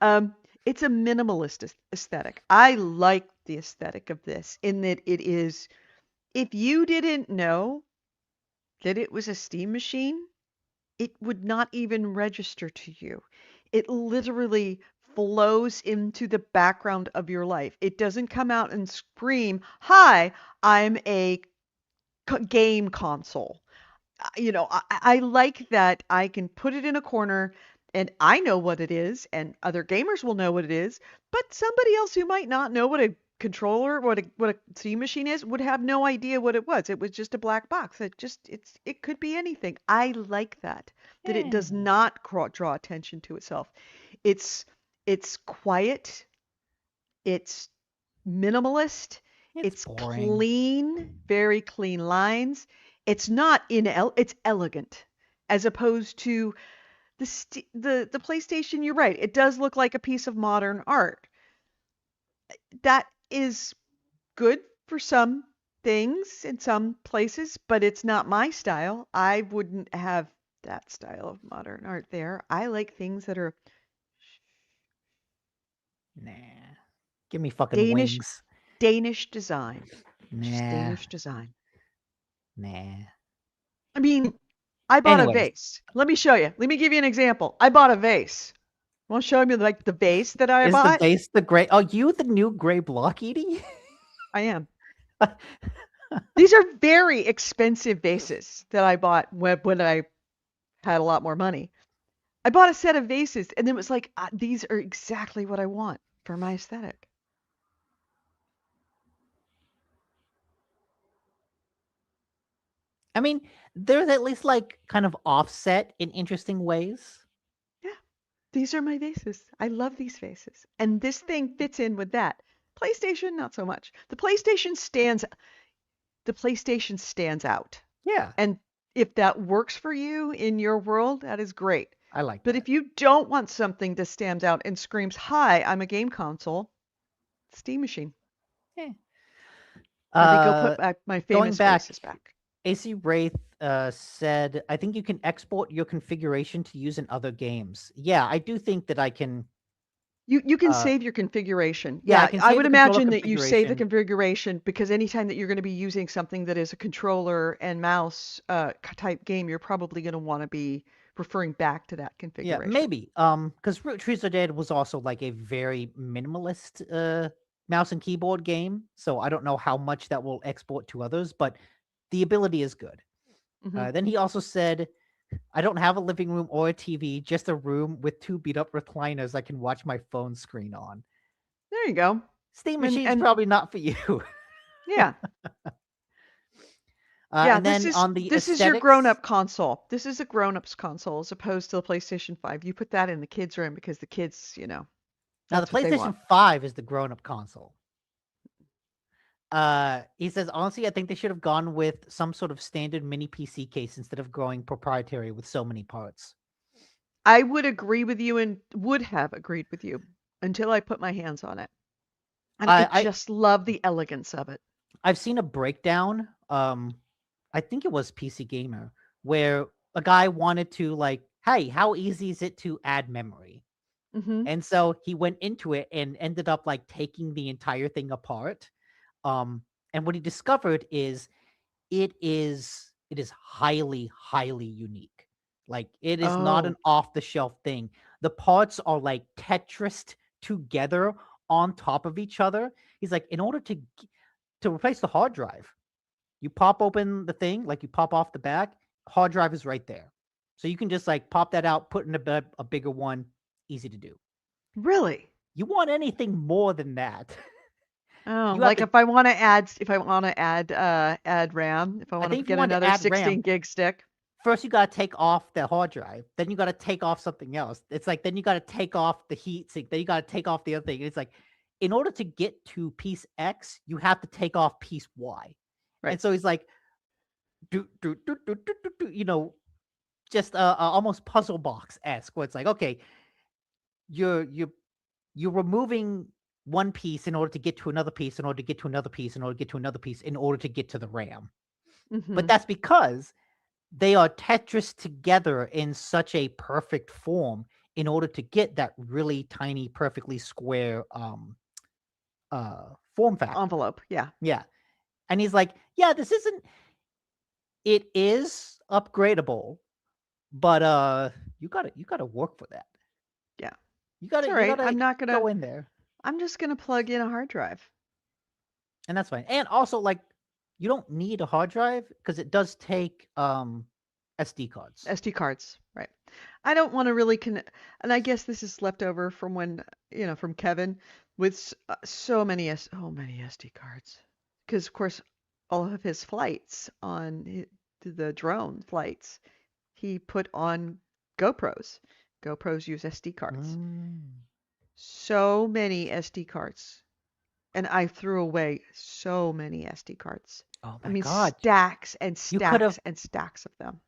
um, it's a minimalist aesthetic. I like the aesthetic of this in that it is, if you didn't know that it was a steam machine, it would not even register to you. It literally flows into the background of your life. It doesn't come out and scream, "Hi, I'm a game console." I like that I can put it in a corner and I know what it is, and other gamers will know what it is, but somebody else who might not know what a controller, what a Steam machine is, would have no idea what it was. It was just a black box. It could be anything. I like that it does Yeah, not draw attention to itself. It's it's quiet, it's minimalist, it's it's boring. clean, very clean lines. It's not it's elegant as opposed to the PlayStation. You're right. It does look like a piece of modern art. That is good for some things in some places, but it's not my style. I wouldn't have that style of modern art there. I like things that are Nah. Give me fucking Danish wings. Danish design. Just Nah. Danish design. Nah. I mean, I bought a Anyways, vase. Let me show you. Let me give you an example. I bought a vase. Want to show me like the vase that I is the bought? base the gray? Oh, you the new gray block, Edie? I am. These are very expensive vases that I bought when I had a lot more money. I bought a set of vases and then it was like, these are exactly what I want for my aesthetic. I mean, they're at least like kind of offset in interesting ways. Yeah, these are my vases. I love these vases. And this thing fits in with that. PlayStation, not so much. The PlayStation stands out. Yeah, And if that works for you in your world, that is great. I like But that. if you don't want something that stands out and screams, "Hi, I'm a game console," Steam Machine. Yeah. Let me go put Uh, back my Going famous back, vases back. AC Wraith said, "I think you can export your configuration to use in other games." Yeah, I do think that I can You can Uh, save your configuration. yeah, I Yeah, can I save would the controller imagine that you save the configuration. configuration because anytime that you're going to be using something that is a controller and mouse type game, you're probably going to want to be referring back to that Yeah, configuration. maybe. Because Root Trees Are Dead was also like a very minimalist mouse and keyboard game, so I don't know how much that will export to others, but the ability is good. Hmm. Then he also said, "I don't have a living room or a TV, just a room with two beat up recliners I can watch my phone screen on." There you go. Steam And Machine's and probably not for you. yeah. Yeah, And then on the this is your aesthetics, grown-up console. This is a grown-up's console as opposed to the PlayStation 5. You put that in the kids' room because the kids, now the that's what they want. PlayStation 5 is the grown up console. He says, honestly, I think they should have gone with some sort of standard mini PC case instead of going proprietary with so many parts. I would agree with you and would have agreed with you until I put my hands on it. And I I just love the elegance of it. I've seen a breakdown. I think it was PC Gamer where a guy wanted to like, hey, how easy is it to add memory? Hmm. And so he went into it and ended up like taking the entire thing apart. Um, and what he discovered is it is highly unique. Like it is not an Oh, off the shelf thing. The parts are like Tetrised together on top of each other. He's like, in order to replace the hard drive, you pop open the thing, like you pop off the back, hard drive is right there. So you can just like pop that out, put in a bigger one, easy to do. really? You want anything more than that? Oh, You have like to. if I want to add RAM, if I I want to think if you get want to another add RAM, 16 gig stick. first you gotta take off the hard drive, then you gotta take off something else. It's like then you gotta take off the heat sink, then you gotta take off the other thing. It's like in order to get to piece X, you have to take off piece Y. Right. And so he's like, just almost puzzle box esque, where it's like, okay, you're you're you're removing one piece in order to get to another piece, in order to get to another piece, in order to get to another piece, in order to get to the RAM. But Hmm. that's because they are Tetris together in such a perfect form in order to get that really tiny, perfectly square form factor. Envelope. Yeah. Yeah. And he's like, yeah, this isn't it is upgradable, but you gotta work for that. Yeah. You It's gotta all you right. gotta go in there. I'm just gonna plug in a hard drive. And that's fine. And also like you don't need a hard drive because it does take SD cards. SD cards. Right. I don't want to really and I guess this is left over from when, from Kevin with so many SD cards. Because of course, all of his flights the drone flights, he put on GoPros. GoPros use SD cards. Mm. So many SD cards. And I threw away so many SD cards. Oh I my mean, god. stacks and You could have stacks and stacks of them.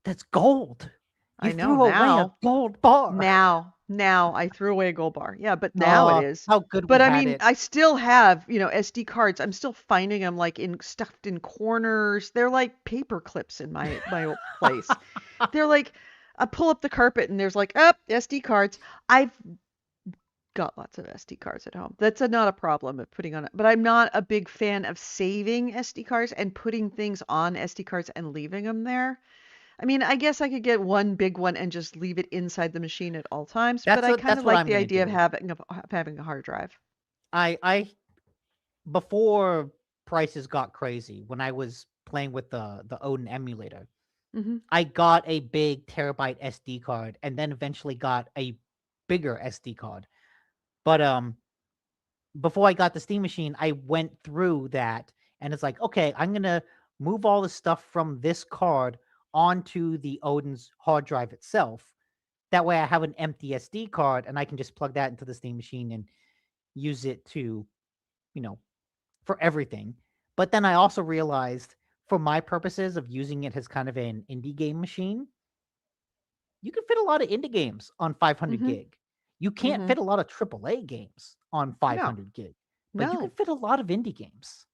that's gold. You I know threw away a now. gold bar. Now I threw away a gold bar. Yeah, but now it Oh, is. how good we But I had mean, it. I still have, SD cards. I'm still finding them like stuffed in corners. They're like paper clips in my old place. They're like I pull up the carpet and there's like, up SD cards. I've got lots of SD cards at home. That's not a problem of putting on it. But I'm not a big fan of saving SD cards and putting things on SD cards and leaving them there. I mean, I guess I could get one big one and just leave it inside the machine at all times, but I kind That's of what like I'm the gonna idea of do. having a hard drive. I before prices got crazy when I was playing with the Odin emulator. Hmm. I got a big terabyte SD card and then eventually got a bigger SD card. But before I got the Steam machine, I went through that and it's like, okay, I'm gonna move all the stuff from this card onto the Odin's hard drive itself. That way I have an empty SD card and I can just plug that into the Steam machine and use it to, you know, for everything. But then I also realized for my purposes of using it as kind of an indie game machine, you can fit a lot of indie games on 500 Hmm. gig. You can't Hmm. fit a lot of AAA games on No, 500 gig, but you can no. fit a lot of indie games.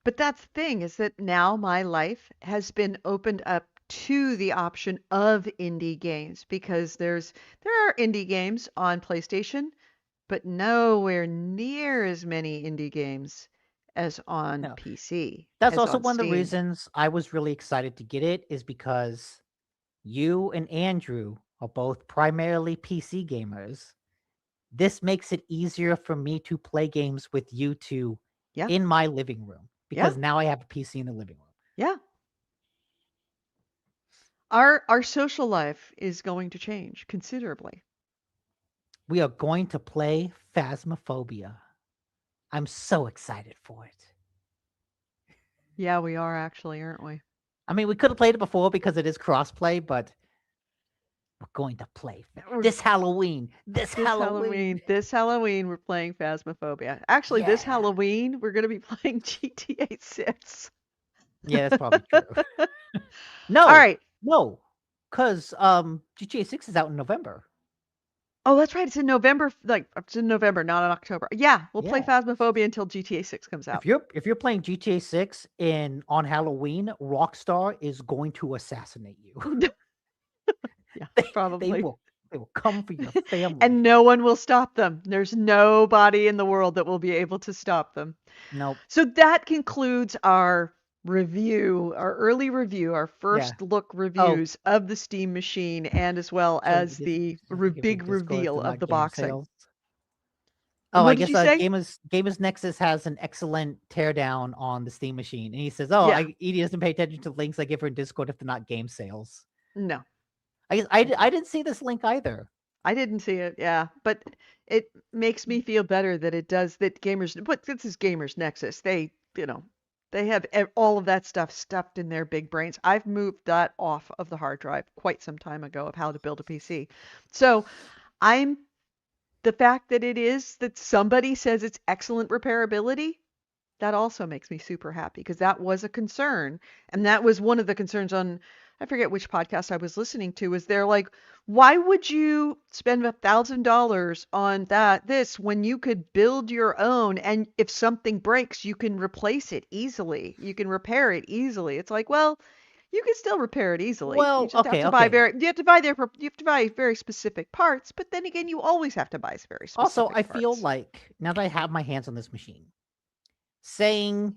But that's the thing is that now my life has been opened up to the option of indie games because there are indie games on PlayStation but nowhere near as many indie games as on No, PC, that's as also on one of the Steam. reasons I was really excited to get it is because you and Andrew are both primarily PC gamers. This makes it easier for me to play games with you two Yeah, in my living room yeah, because now I have a PC in the living room. yeah. Our social life is going to change considerably. We are going to play Phasmophobia. I'm so excited for it. Yeah, we are actually, aren't we? I mean, we could have played it before because it is crossplay, but we're going to play We're this Halloween. This Halloween. This Halloween, we're playing Phasmophobia. Actually, this Yeah. Halloween, we're going to be playing GTA 6. Yeah, that's probably true. All No, right. no, because GTA 6 is out in November. Oh, that's right. It's in November. Like it's in November, not in October. Yeah, we'll play Yeah. Phasmophobia until GTA 6 comes out. If you're playing GTA 6 in on Halloween, Rockstar is going to assassinate you. Yeah, they, they probably. will they will come for your family. And no one will stop them. There's nobody in the world that will be able to stop them. Nope. So that concludes our review, our early review, our Yeah. first look Oh, reviews of the Steam machine, and as well so as the you have to give your big Discord reveal for of not the game boxing. sales. Oh, What I did guess you say? Gamers Nexus has an excellent teardown on the Steam machine, and he says, "Oh, Yeah. Edie doesn't pay attention to the links I give her in Discord if they're not game sales." No. I guess I didn't see this link either. I didn't see it, yeah, but it makes me feel better that it does that gamers, but this is Gamers Nexus. They, they have all of that stuff stuffed in their big brains. I've moved that off of the hard drive quite some time ago of how to build a PC. So I'm the fact that it is that somebody says it's excellent repairability, that also makes me super happy because that was a concern. And that was one of the concerns on, I forget which podcast I was listening to, is they're like, why would you spend $1,000 on this when you could build your own? And if something breaks, you can replace it easily. You can repair it easily. It's like, well, you can still repair it easily. You Well, just have okay, to buy okay. you have to buy very specific parts, but then again, you always have to buy very Also, specific I feel parts. like now that I have my hands on this machine, saying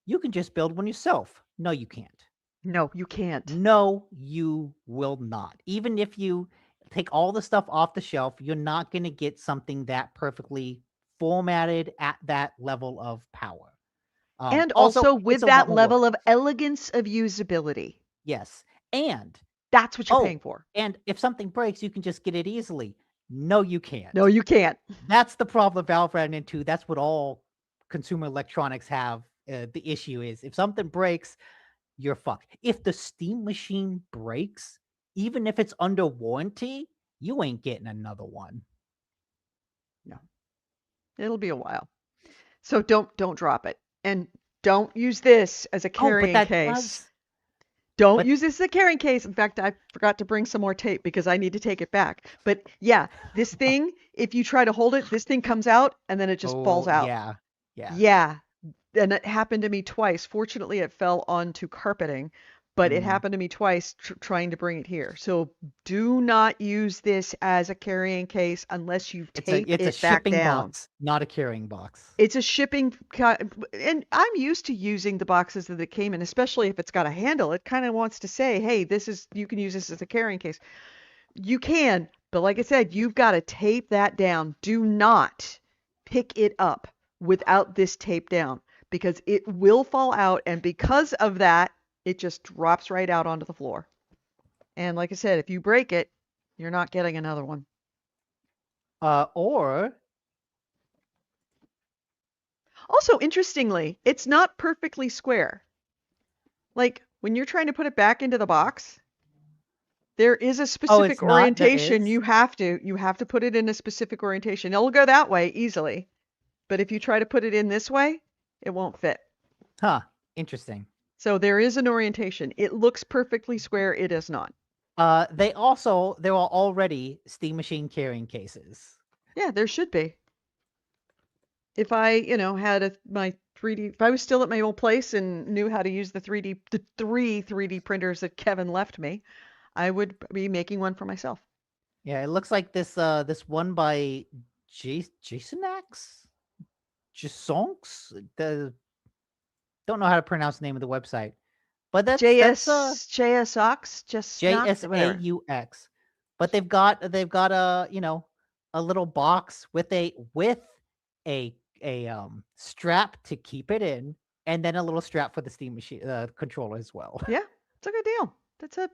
you can just build one yourself. No, you can't. No, you can't. No, you will not. Even if you take all the stuff off the shelf, you're not going to get something that perfectly formatted at that level of power. And Also, also it's with a lot that more work. level of elegance of usability. Yes. And That's what you're oh, paying for. and if something breaks, you can just get it easily. No, you No, can't. you can't. That's the problem Valve ran into. That's what all consumer electronics have. The issue is if something breaks, you're fucked. If the Steam machine breaks, even if it's under warranty, you ain't getting another one. No. It'll be a while. So don't drop it. And don't use this as a Oh, but carrying that case. does. Don't But use this as a carrying case. In fact, I forgot to bring some more tape because I need to take it back. But yeah, this thing, if you try to hold it, this thing comes out and then it just falls oh out. yeah, yeah. Yeah, and it happened to me twice. Fortunately, it fell onto carpeting, but it Mm. happened to me twice trying to bring it here. So do not use this as a carrying case unless you tape It's a it back shipping down. box, not a carrying box. It's a shipping, and I'm used to using the boxes that it came in, especially if it's got a handle. It kind of wants to say, hey, you can use this as a carrying case. You can, but like I said, you've got to tape that down. Do not pick it up without this tape down because it will fall out. And because of that, it just drops right out onto the floor. And like I said, if you break it, you're not getting another one. Or Also, interestingly, it's not perfectly square. Like when you're trying to put it back into the box, there is a oh, specific it's not. There orientation. is. You have to put it in a specific orientation. It'll go that way easily. But if you try to put it in this way, it won't fit. Huh. Interesting. So there is an orientation. It looks perfectly square. It is not. There are already Steam machine carrying cases. Yeah, there should be. If I, had my 3D, if I was still at my old place and knew how to use the three 3D printers that Kevin left me, I would be making one for myself. Yeah, it looks like this one by Jasonx? Jasonx? The Don't know how to pronounce the name of the website. But that's JSOX, just not whatever. JSAUX. But they've got a little box with a strap to keep it in, and then a little strap for the Steam machine controller as well. Yeah, it's a good deal.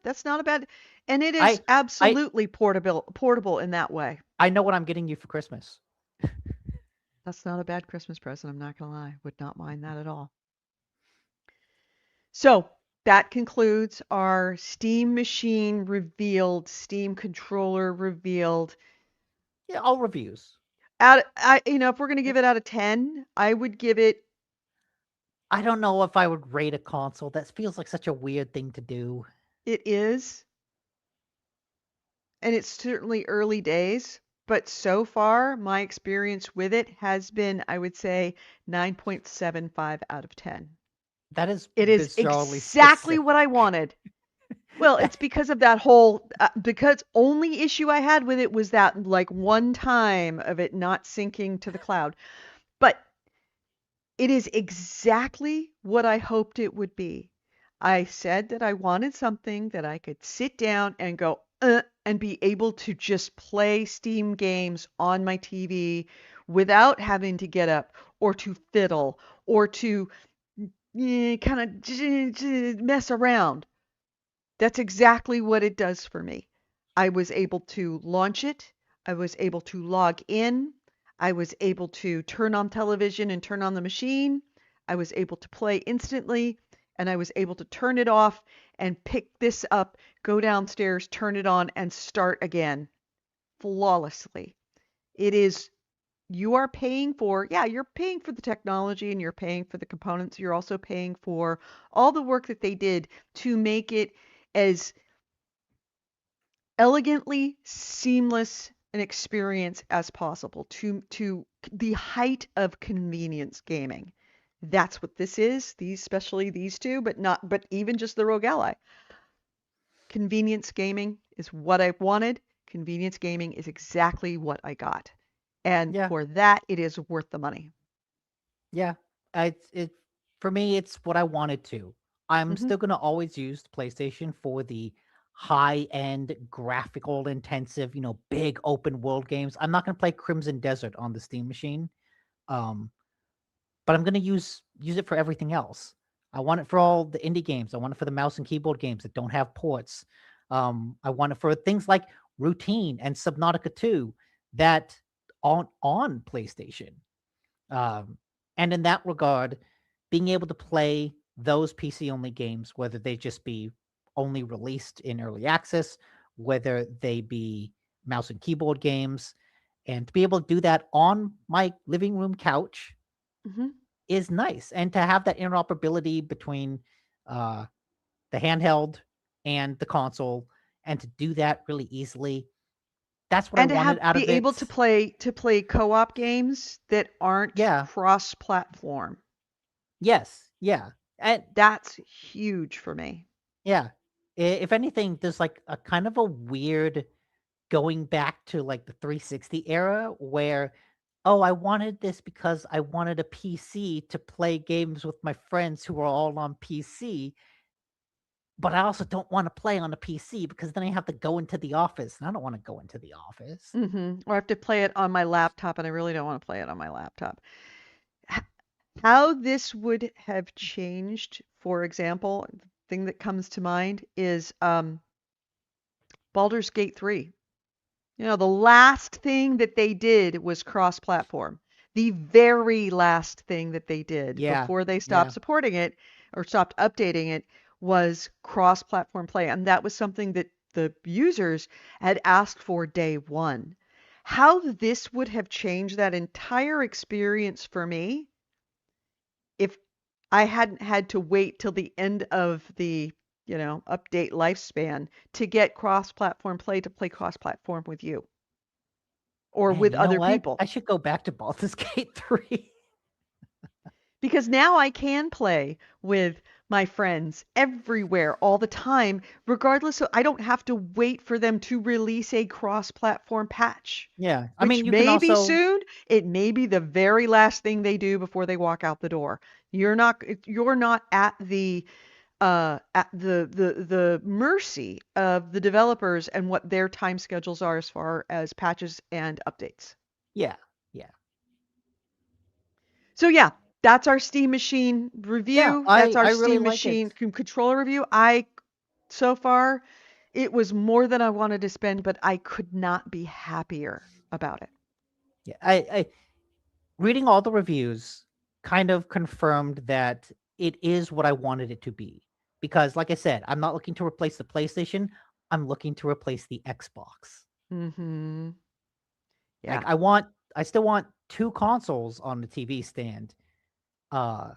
That's not a bad, and it is I I absolutely portable in that way. I know what I'm getting you for Christmas. That's not a bad Christmas present, I'm not gonna lie. Would not mind that at all. So that concludes our Steam machine revealed, Steam controller revealed. Yeah, all reviews. If we're gonna give it out of 10, I would give it. I don't know if I would rate a console. That feels like such a weird thing to do. It is, and it's certainly early days, but so far my experience with it has been, I would say, 9.75 out of 10. That is It is bizarrely exactly what specific. I wanted. Well, it's because of that whole because only issue I had with it was that like one time of it not syncing to the cloud. But it is exactly what I hoped it would be. I said that I wanted something that I could sit down and go and be able to just play Steam games on my TV without having to get up or to fiddle or to kind of mess around. That's exactly what it does for me. I was able to launch it. I was able to log in. I was able to turn on television and turn on the machine. I was able to play instantly, and I was able to turn it off and pick this up, go downstairs, turn it on, and start again flawlessly. It is, you are paying for, yeah, you're paying for the technology and you're paying for the components. You're also paying for all the work that they did to make it as elegantly seamless an experience as possible to the height of convenience gaming. That's what this is. These, especially these two, but even just the Rogue Ally. Convenience gaming is what I wanted. Convenience gaming is exactly what I got. And Yeah, for that, it is worth the money. yeah. It for me, it's what I wanted to. I'm Hmm. still gonna always use the PlayStation for the high-end, graphical intensive, big open world games. I'm not gonna play Crimson Desert on the Steam machine. Um, but I'm gonna use it for everything else. I want it for all the indie games. I want it for the mouse and keyboard games that don't have ports. I want it for things like Routine and Subnautica 2 that aren't on PlayStation. Um, and in that regard, being able to play those PC only games, whether they just be only released in early access, whether they be mouse and keyboard games, and to be able to do that on my living room couch Hmm. is nice. And to have that interoperability between uh, the handheld and the console, and to do that really easily, that's what I And to wanted have out be of able it. to play co-op games that aren't Yeah. cross-platform. Yes. Yeah. And That's huge for me. yeah. If anything, there's like a kind of a weird going back to like the 360 era where, oh, I wanted this because I wanted a PC to play games with my friends who are all on PC, but I also don't want to play on a PC because then I have to go into the office, and I don't want to go into the office. Or I have to play it on my laptop, and I really don't want to play it on my laptop. How this would have changed, for example, the thing that comes to mind is Baldur's Gate 3. The last thing that they did was cross-platform. The very last thing that they did Yeah. before they Yeah. stopped supporting it or stopped updating it was cross-platform play. And that was something that the users had asked for day one. How this would have changed that entire experience for me if I hadn't had to wait till the end of the, update lifespan to get cross-platform play to play cross-platform with you or Man, with you know other what? people. I should go back to Baldur's Gate 3. Because now I can play with my friends everywhere all the time, regardless of I don't have to wait for them to release a cross-platform patch, Yeah. I which mean, you can may be also, soon. It may be the very last thing they do before they walk out the door. You're not at the mercy of the developers and what their time schedules are as far as patches and updates. yeah, yeah, So yeah, that's our Steam Machine yeah. review. That's I our really Steam like it. Machine controller review. So far, it was more than I wanted to spend, but I could not be happier about it. Yeah, I reading all the reviews kind of confirmed that it is what I wanted it to be. Because, like I said, I'm not looking to replace the PlayStation. I'm looking to replace the Xbox. Mm-hmm. Like Yeah. I still want two consoles on the TV stand. Uh,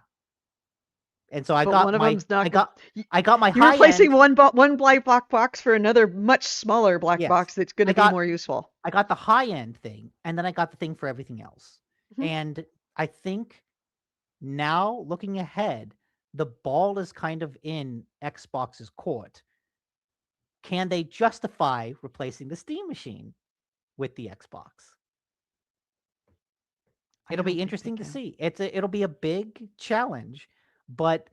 and so But one of them's not gonna. I got my You're high replacing end. one black box for another much smaller black Yes, box that's going I to be got more useful. I got the high end thing, and then I got the thing for everything else. Mhm. And I think now, looking ahead, the ball is kind of in Xbox's court. Can they justify replacing the Steam machine with the Xbox? I It'll don't be think they interesting to can. see. It'll be a big challenge, but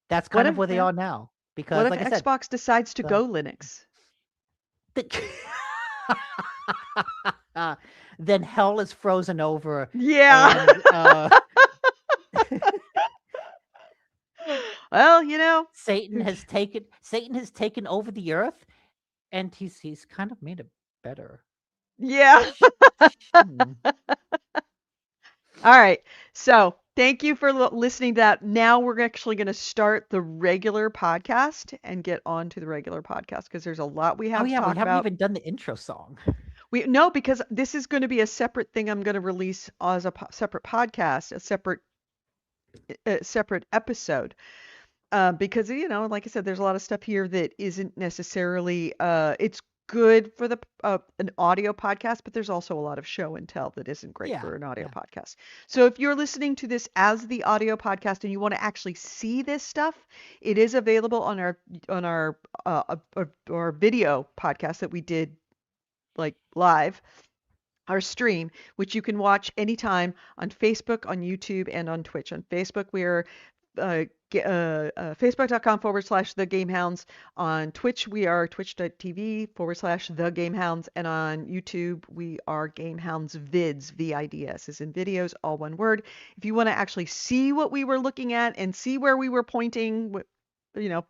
that's What kind if of where they yeah, are now. what Because, if like I said, Xbox decides to the, go Linux? the then hell is frozen over, Yeah. and Well, Satan has taken over the earth, and he's kind of made it better. yeah. Hmm. All right. So thank you for listening to that. Now we're actually going to start the regular podcast and get on to the regular podcast because there's a lot we Oh have to yeah, we talk haven't about. even done the intro song. We no, because this is going to be a separate thing I'm going to release as a separate podcast, a separate episode. Because like I said, there's a lot of stuff here that isn't necessarily it's good for the an audio podcast, but there's also a lot of show and tell that isn't great Yeah, for an audio yeah. podcast. So if you're listening to this as the audio podcast and you want to actually see this stuff, it is available on our video podcast that we did like live, our stream, which you can watch anytime on Facebook, on YouTube, and on Twitch. On Facebook, we are facebook.com/the GameHounds. On Twitch, we are twitch.tv/the GameHounds. And on YouTube, we are GameHounds Vids, VIDS, is in videos, all one word. If you want to actually see what we were looking at and see where we were pointing, you know,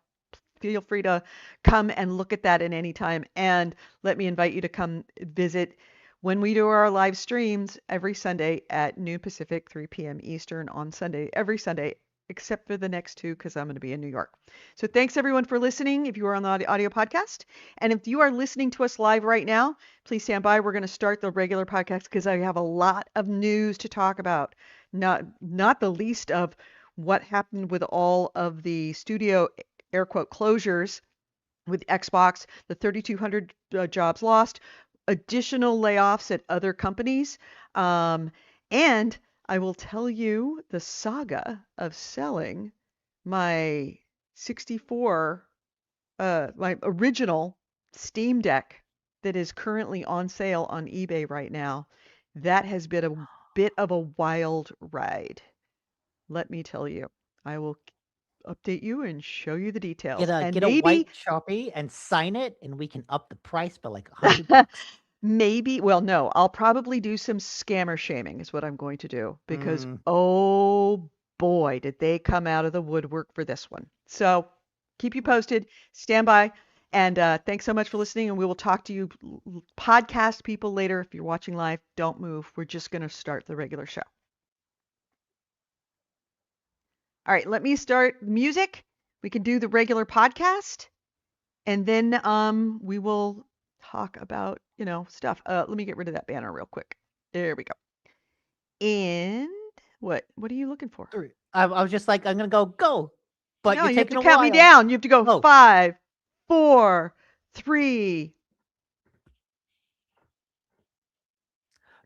feel free to come and look at that at any time. And let me invite you to come visit when we do our live streams every Sunday at noon Pacific, 3 p.m. Eastern on Sunday, every Sunday, except for the next two because I'm going to be in New York. So thanks everyone for listening if you are on the audio podcast. And if you are listening to us live right now, please stand by. We're going to start the regular podcast because I have a lot of news to talk about. Not the least of what happened with all of the studio air quote closures with Xbox, the 3,200 jobs lost, additional layoffs at other companies, and I will tell you the saga of selling my 64, my original Steam Deck that is currently on sale on eBay right now. That has been a bit of a wild ride. Let me tell you. I will update you and show you the details. And Get a white maybe, Sharpie and sign it, and we can up the price by like $100. well, no, I'll probably do some scammer shaming, is what I'm going to do. Because, Mm. oh boy, did they come out of the woodwork for this one. So keep you posted. Stand by. And thanks so much for listening. And we will talk to you, podcast people, later. If you're watching live, don't move. We're just going to start the regular show. All right, let me start music. We can do the regular podcast. And then we will talk about, stuff. Let me get rid of that banner real quick. There we go. And what are you looking for? I was just like, I'm gonna go, but No, you're you have taking to a count me while. down. You have to go Oh 5, 4, 3.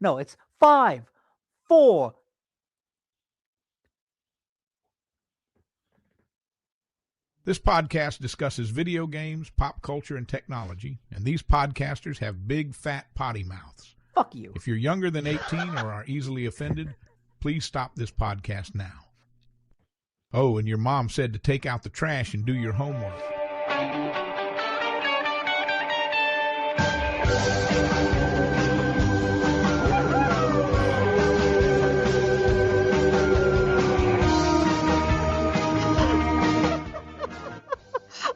no, it's 5, 4, This podcast discusses video games, pop culture, and technology, and these podcasters have big, fat potty mouths. Fuck you. If you're younger than 18 or are easily offended, please stop this podcast now. Oh, and your mom said to take out the trash and do your homework.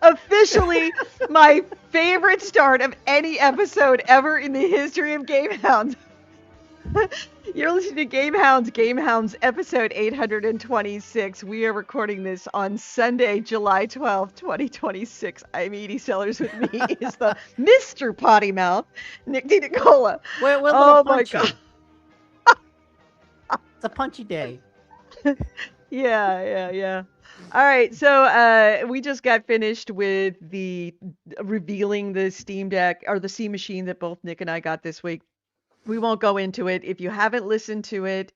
Officially my favorite start of any episode ever in the history of GameHounds. You're listening to GameHounds episode 826. We are recording this on Sunday, July 12th, 2026. I'm Edie Sellers. With me is the Mr. Potty Mouth, Nick DiNicola. We're a little Oh my punchy. God. It's a punchy day. Yeah. All right, so we just got finished with the revealing the Steam Deck or the Steam Machine that both Nick and I got this week. We won't go into it. If you haven't listened to it,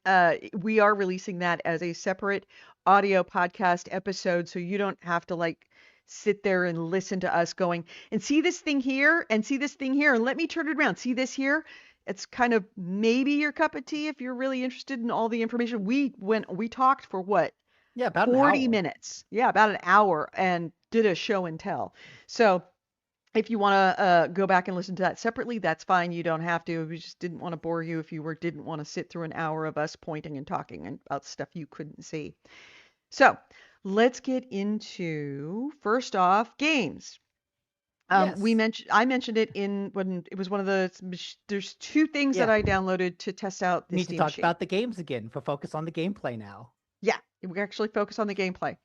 we are releasing that as a separate audio podcast episode, so you don't have to like sit there and listen to us going and see this thing here and see this thing here and let me turn it around. See this here? It's kind of maybe your cup of tea if you're really interested in all the information. We talked for what? Yeah, about 40 an hour. minutes. Yeah, about an hour and did a show and tell. So if you want to go back and listen to that separately, that's fine. You don't have to. We just didn't want to bore you if you didn't want to sit through an hour of us pointing and talking about stuff you couldn't see. So let's get into, first off, games. Yes. I mentioned it when it was one of the, there's two things that I downloaded to test out the We need Steam to talk Machine. about the games again for focus on the gameplay now. Yeah, we actually focus on the gameplay.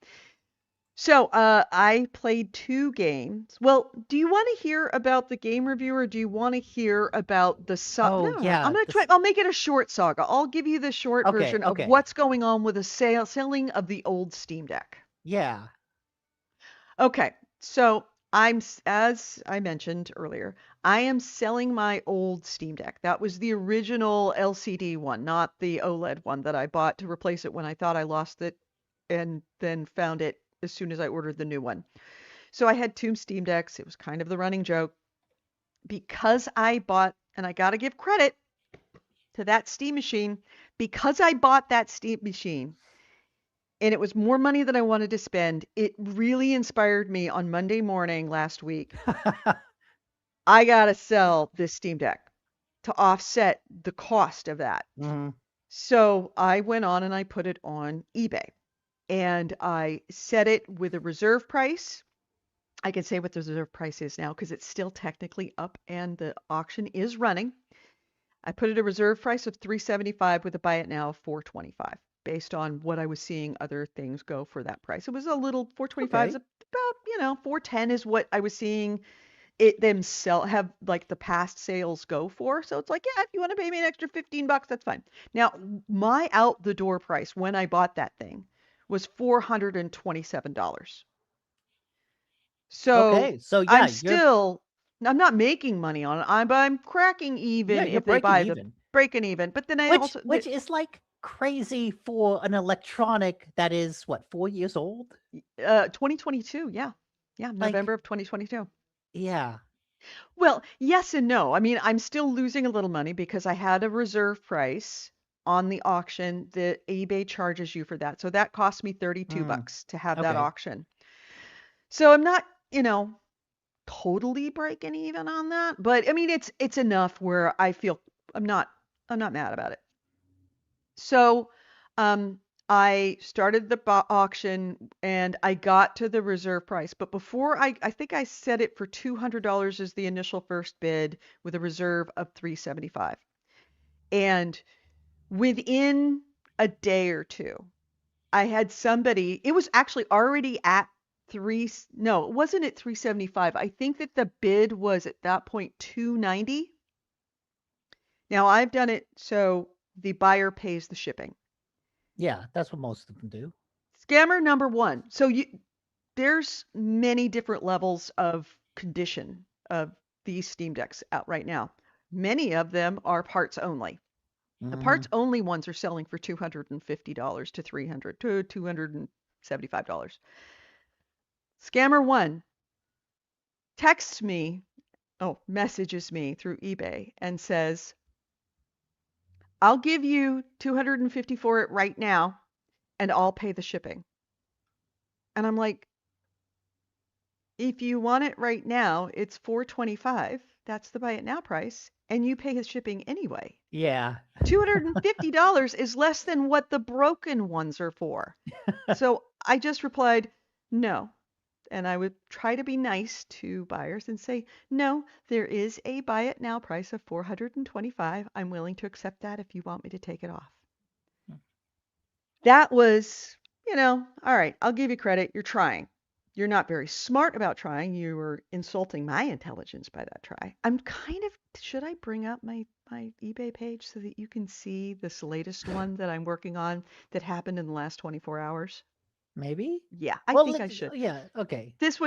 So I played two games. Well, do you want to hear about the game review or do you want to hear about the saga? Oh, yeah, I'm gonna try. I'll make it a short saga. I'll give you the short version of what's going on with the selling of the old Steam Deck. Yeah. Okay, so as I mentioned earlier, I am selling my old Steam Deck. That was the original LCD one, not the OLED one that I bought to replace it when I thought I lost it and then found it as soon as I ordered the new one. So I had two Steam Decks. It was kind of the running joke. Because I bought, and I got to give credit to that Steam Machine, because I bought that Steam Machine, and it was more money than I wanted to spend, it really inspired me on Monday morning last week. I got to sell this Steam Deck to offset the cost of that. Mm-hmm. So I went on and I put it on eBay. And I set it with a reserve price. I can say what the reserve price is now because it's still technically up and the auction is running. I put it a reserve price of $375 with a buy it now of $425 based on what I was seeing other things go for that price. It was a little $425 is about, $410 is what I was seeing it have like the past sales go for. So it's like, yeah, if you want to pay me an extra $15, that's fine. Now, my out the door price when I bought that thing was $427. So, so yeah, I'm not making money on it. I'm cracking even if they buy the breaking even. But then which is like crazy for an electronic that is what, 4 years old? 2022, yeah, November of 2022. Yeah. Well, yes and no. I mean, I'm still losing a little money because I had a reserve price on the auction that eBay charges you for that. So that cost me $32 to have that auction. So I'm not, totally breaking even on that, but I mean it's enough where I feel I'm not mad about it. So I started the auction and I got to the reserve price, but before I think I set it for $200 as the initial first bid with a reserve of $375. And within a day or two, I had somebody, it was actually already at it wasn't at $375. I think that the bid was at that point $290. Now I've done it so the buyer pays the shipping. Yeah, that's what most of them do. Scammer number one. So there's many different levels of condition of these Steam Decks out right now. Many of them are parts only. The parts only ones are selling for $250 to $300 to $275. Scammer 1 texts me, messages me through eBay and says, I'll give you $250 for it right now, and I'll pay the shipping. And I'm like, if you want it right now, it's $425. That's the buy it now price, and you pay his shipping anyway. Yeah. $250 is less than what the broken ones are for. So I just replied, no. And I would try to be nice to buyers and say, no, there is a buy it now price of $425. I'm willing to accept that if you want me to take it off. That was, all right, I'll give you credit. You're trying. You're not very smart about trying. You were insulting my intelligence by that try. I'm should I bring up my eBay page so that you can see this latest one that I'm working on that happened in the last 24 hours? Maybe? Yeah, I think I should. Yeah, okay. This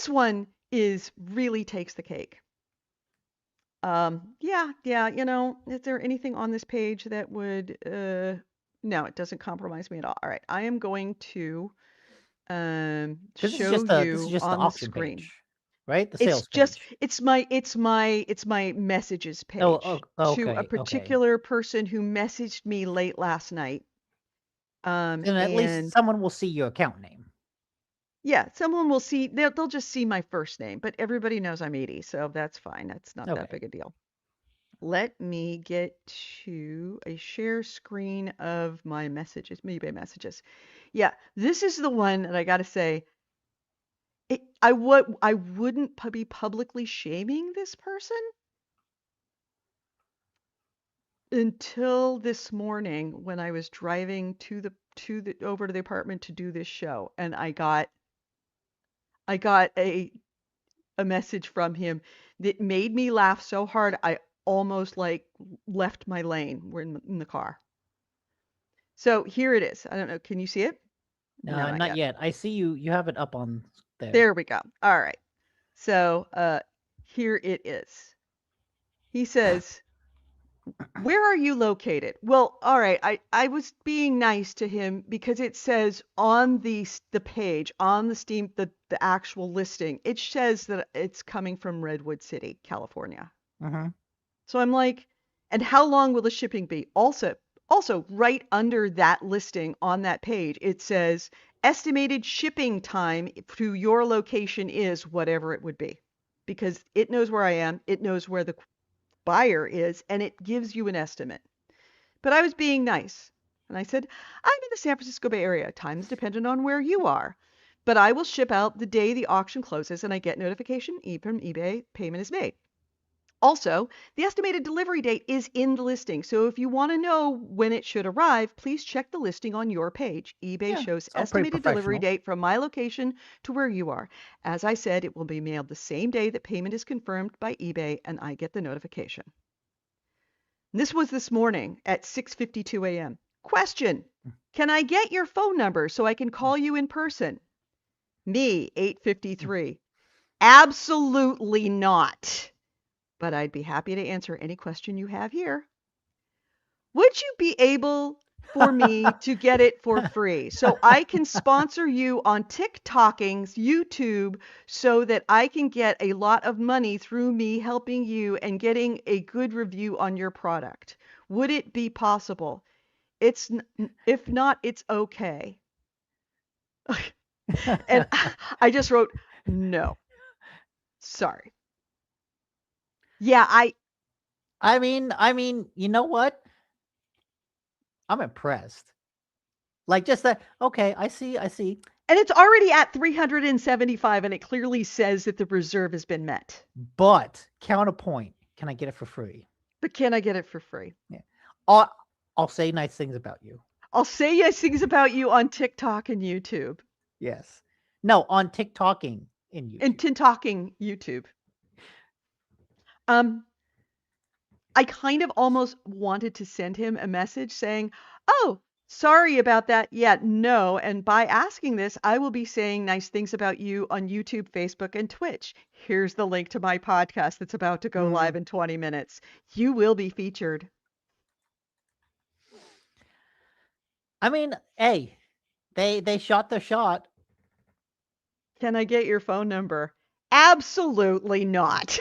one is really takes the cake. Yeah, is there anything on this page that would, no, it doesn't compromise me at all. All right, I am going to This is show just the you on the auction screen. page, right? The It's sales just page. it's my messages page to okay, a particular person who messaged me late last night. And at least And someone will see your account name. yeah, someone will see. They'll just see my first name, but everybody knows I'm Edie, so that's fine. That's not that Okay. big a deal. Let me get to a share screen of my messages, eBay messages. Yeah, this is the one that I got to say. I wouldn't be publicly shaming this person until this morning when I was driving over to the apartment to do this show, and I got a message from him that made me laugh so hard I almost left my lane. We're in the car. So here it is. I don't know. Can you see it? No, not yet. I see you have it up on there. There we go. All right. So here it is. He says, where are you located? Well, all right. I was being nice to him because it says on the page, on the Steam, the actual listing, it says that it's coming from Redwood City, California. Mm-hmm. So I'm like, and how long will the shipping be? Also, right under that listing on that page, it says estimated shipping time to your location is whatever it would be, because it knows where I am, it knows where the buyer is, and it gives you an estimate. But I was being nice, and I said, I'm in the San Francisco Bay Area. Time is dependent on where you are, but I will ship out the day the auction closes, and I get notification from eBay payment is made. Also, the estimated delivery date is in the listing, so if you want to know when it should arrive, please check the listing on your page. eBay shows estimated delivery date from my location to where you are. As I said, it will be mailed the same day that payment is confirmed by eBay and I get the notification. This was this morning at 6:52 a.m. Question: can I get your phone number so I can call you in person? Me, 8:53. Absolutely not. But I'd be happy to answer any question you have here. Would you be able for me to get it for free so I can sponsor you on TikToking's YouTube so that I can get a lot of money through me helping you and getting a good review on your product? Would it be possible? If not, it's okay. And I just wrote, no. Sorry. Yeah, I mean, you know what? I'm impressed. Like just that. Okay, I see. And it's already at 375, and it clearly says that the reserve has been met. But counterpoint, can I get it for free? But can I get it for free? Yeah. I'll say nice things about you. I'll say nice things about you on TikTok and YouTube. Yes. No, on TikToking in YouTube. And TikToking YouTube. I kind of almost wanted to send him a message saying, oh, sorry about that. Yeah, no. And by asking this, I will be saying nice things about you on YouTube, Facebook, and Twitch. Here's the link to my podcast that's about to go live in 20 minutes. You will be featured. I mean, hey, they shot their shot. Can I get your phone number? Absolutely not.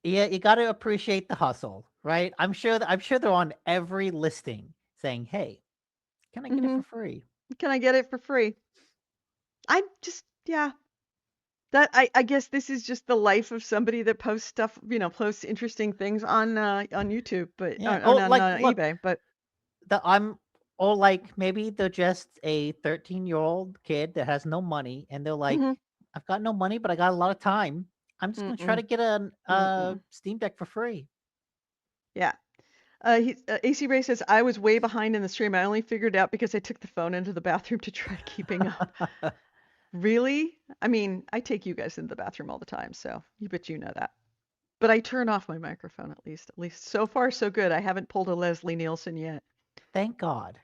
Yeah, you got to appreciate the hustle, right? I'm sure they're on every listing saying, "Hey, can I get it for free?" Can I get it for free? I just, yeah. That I guess this is just the life of somebody that posts stuff, posts interesting things on YouTube, but Yeah. on, Oh, like look, eBay. But or like maybe they're just a 13-year-old kid that has no money, and they're like, mhm, "I've got no money, but I got a lot of time. I'm just gonna try mm-mm, to get a mm-mm. Steam Deck for free." Yeah. AC Ray says I was way behind in the stream. I only figured out because I took the phone into the bathroom to try keeping up. Really? I mean, I take you guys into the bathroom all the time, so you bet you know that. But I turn off my microphone at least. At least so far so good. I haven't pulled a Leslie Nielsen yet. Thank God.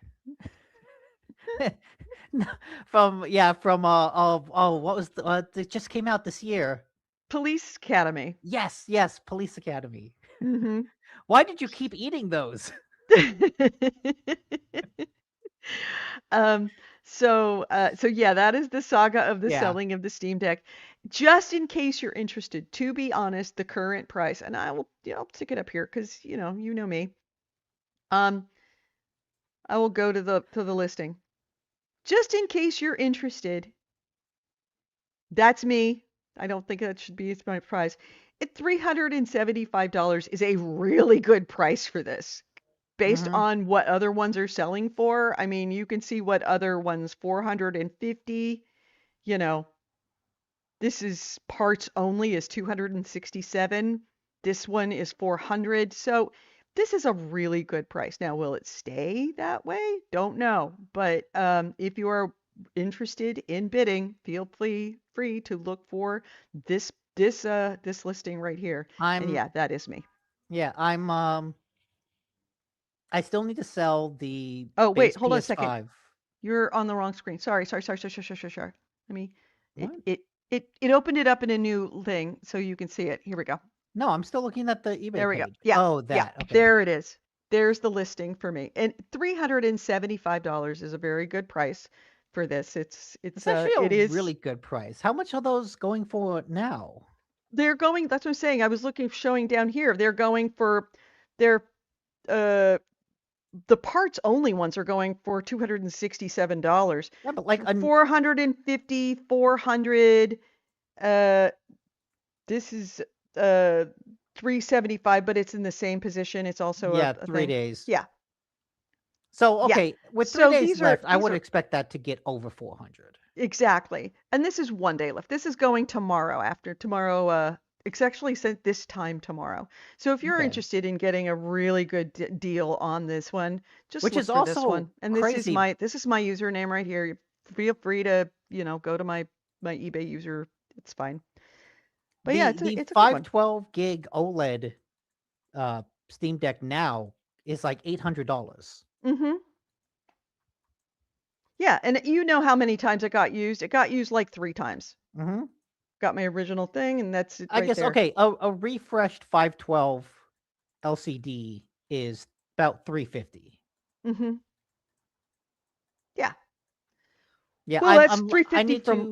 From what was it just came out this year. Police Academy. Yes, Police Academy. Mm-hmm. Why did you keep eating those? So yeah, that is the saga of the Yeah. selling of the Steam Deck. Just in case you're interested, to be honest, the current price, and I'll stick it up here because you know me. Um, I will go to the listing. Just in case you're interested, that's me. I don't think that should be my price. At $375 is a really good price for this. Based Mm-hmm. on what other ones are selling for, I mean, you can see what other ones 450, you know, this is parts only is 267. This one is 400. So this is a really good price. Now, will it stay that way? Don't know. But if you are interested in bidding, feel free to look for this listing right here. And I'm yeah, that is me. yeah, I still need to sell the Oh, wait, base hold on a second. PS5. You're on the wrong screen. Sorry. Let me What? it opened it up in a new thing so you can see it. Here we go. No, I'm still looking at the eBay There we go. page. Yeah. Oh, Yeah. that. Okay. There it is. There's the listing for me. And $375 is a very good price for this. It's actually a It is really good price. How much are those going for now? they're going, that's what I'm saying. I was showing down here. They're going for their uh the parts only ones are going for $267. Yeah, but like 450, 400, this is uh 375, but it's in the same position. It's also yeah, a 3 thing. days. Yeah. So, Yeah. okay, with 3 So days left, I would are expect that to get over 400. exactly. And this is 1 day left. This is going tomorrow after tomorrow. It's actually sent this time tomorrow. So if you're Okay. interested in getting a really good deal on this one, just Which look is for this also one. And crazy. this is my username right here. Feel free to, go to my eBay user. It's fine. But yeah, The it's a good one. 512 gig OLED Steam Deck now is like $800. Mm-hmm. Yeah, and you know how many times it got used. It got used like 3 times. Mm-hmm. Got my original thing, and that's it I right guess there. okay, a refreshed 512 LCD is about 350. Mm-hmm. Yeah. Yeah, Well, that's I 350 need to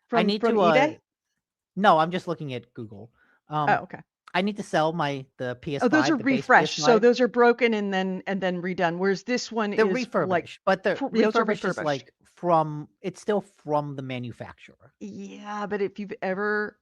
from eBay. no, I'm just looking at Google. Oh, okay. I need to sell the Oh, those are PS5, the base refreshed. So PS5. those are broken and then redone. Whereas this one They're is like refurbished, but the those are refurbished is refurbished. like it's still from the manufacturer. Yeah, but if you've ever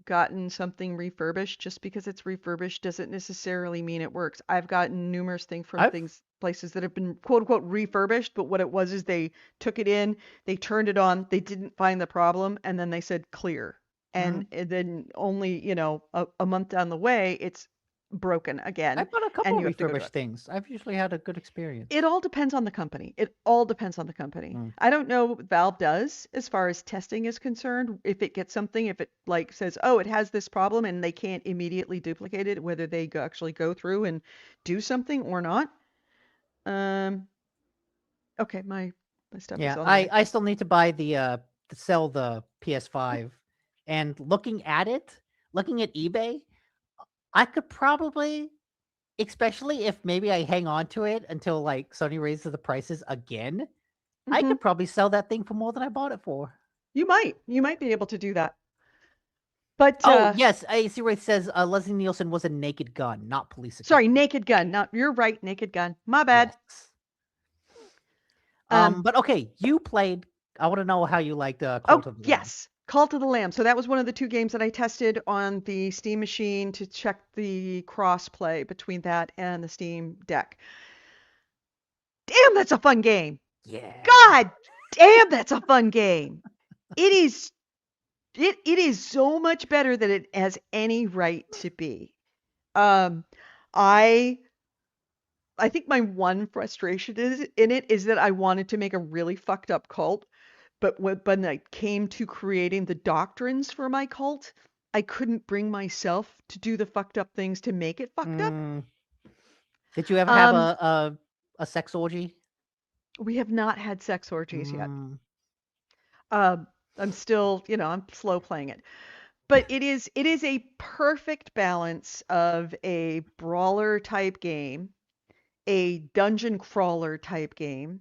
gotten something refurbished, just because it's refurbished doesn't necessarily mean it works. I've gotten numerous things from I've places that have been quote unquote refurbished, but what it was is they took it in, they turned it on, they didn't find the problem, and then they said clear. mhm. And then only, a month down the way, it's broken again, I've bought a couple and of you have to go to refurbished it. things. I've usually had a good experience. It all depends on the company. It all depends on the company. Mm. I don't know what Valve does as far as testing is concerned. If it gets something, if it like says, oh, it has this problem and they can't immediately duplicate it, whether they actually go through and do something or not. Okay, my stuff is Yeah, on the way. I still need to buy to sell the PS5, and looking at eBay, I could probably, especially if maybe I hang on to it until like Sony raises the prices again, I Mhm. could probably sell that thing for more than I bought it for. You might be able to do that. But Oh, yes, I see where it says Leslie Nielsen was a Naked Gun, not Police sorry, Academy. Naked Gun. Not you're right, Naked Gun. My bad. Yes. Um, But okay, you played. I want to know how you liked oh, Cult of the Lamb. yes. Call to the Lamb. So that was one of the 2 games that I tested on the Steam machine to check the cross-play between that and the Steam Deck. Damn, that's a fun game. Yeah. God damn, that's a fun game. It is so much better than it has any right to be. Um, I think my one frustration is that I wanted to make a really fucked up cult, but when I came to creating the doctrines for my cult, I couldn't bring myself to do the fucked up things to make it fucked up. Did you ever have Um, a sex orgy? we have not had sex orgies yet. Mm, I'm still, I'm slow playing it. But it is a perfect balance of a brawler type game, a dungeon crawler type game,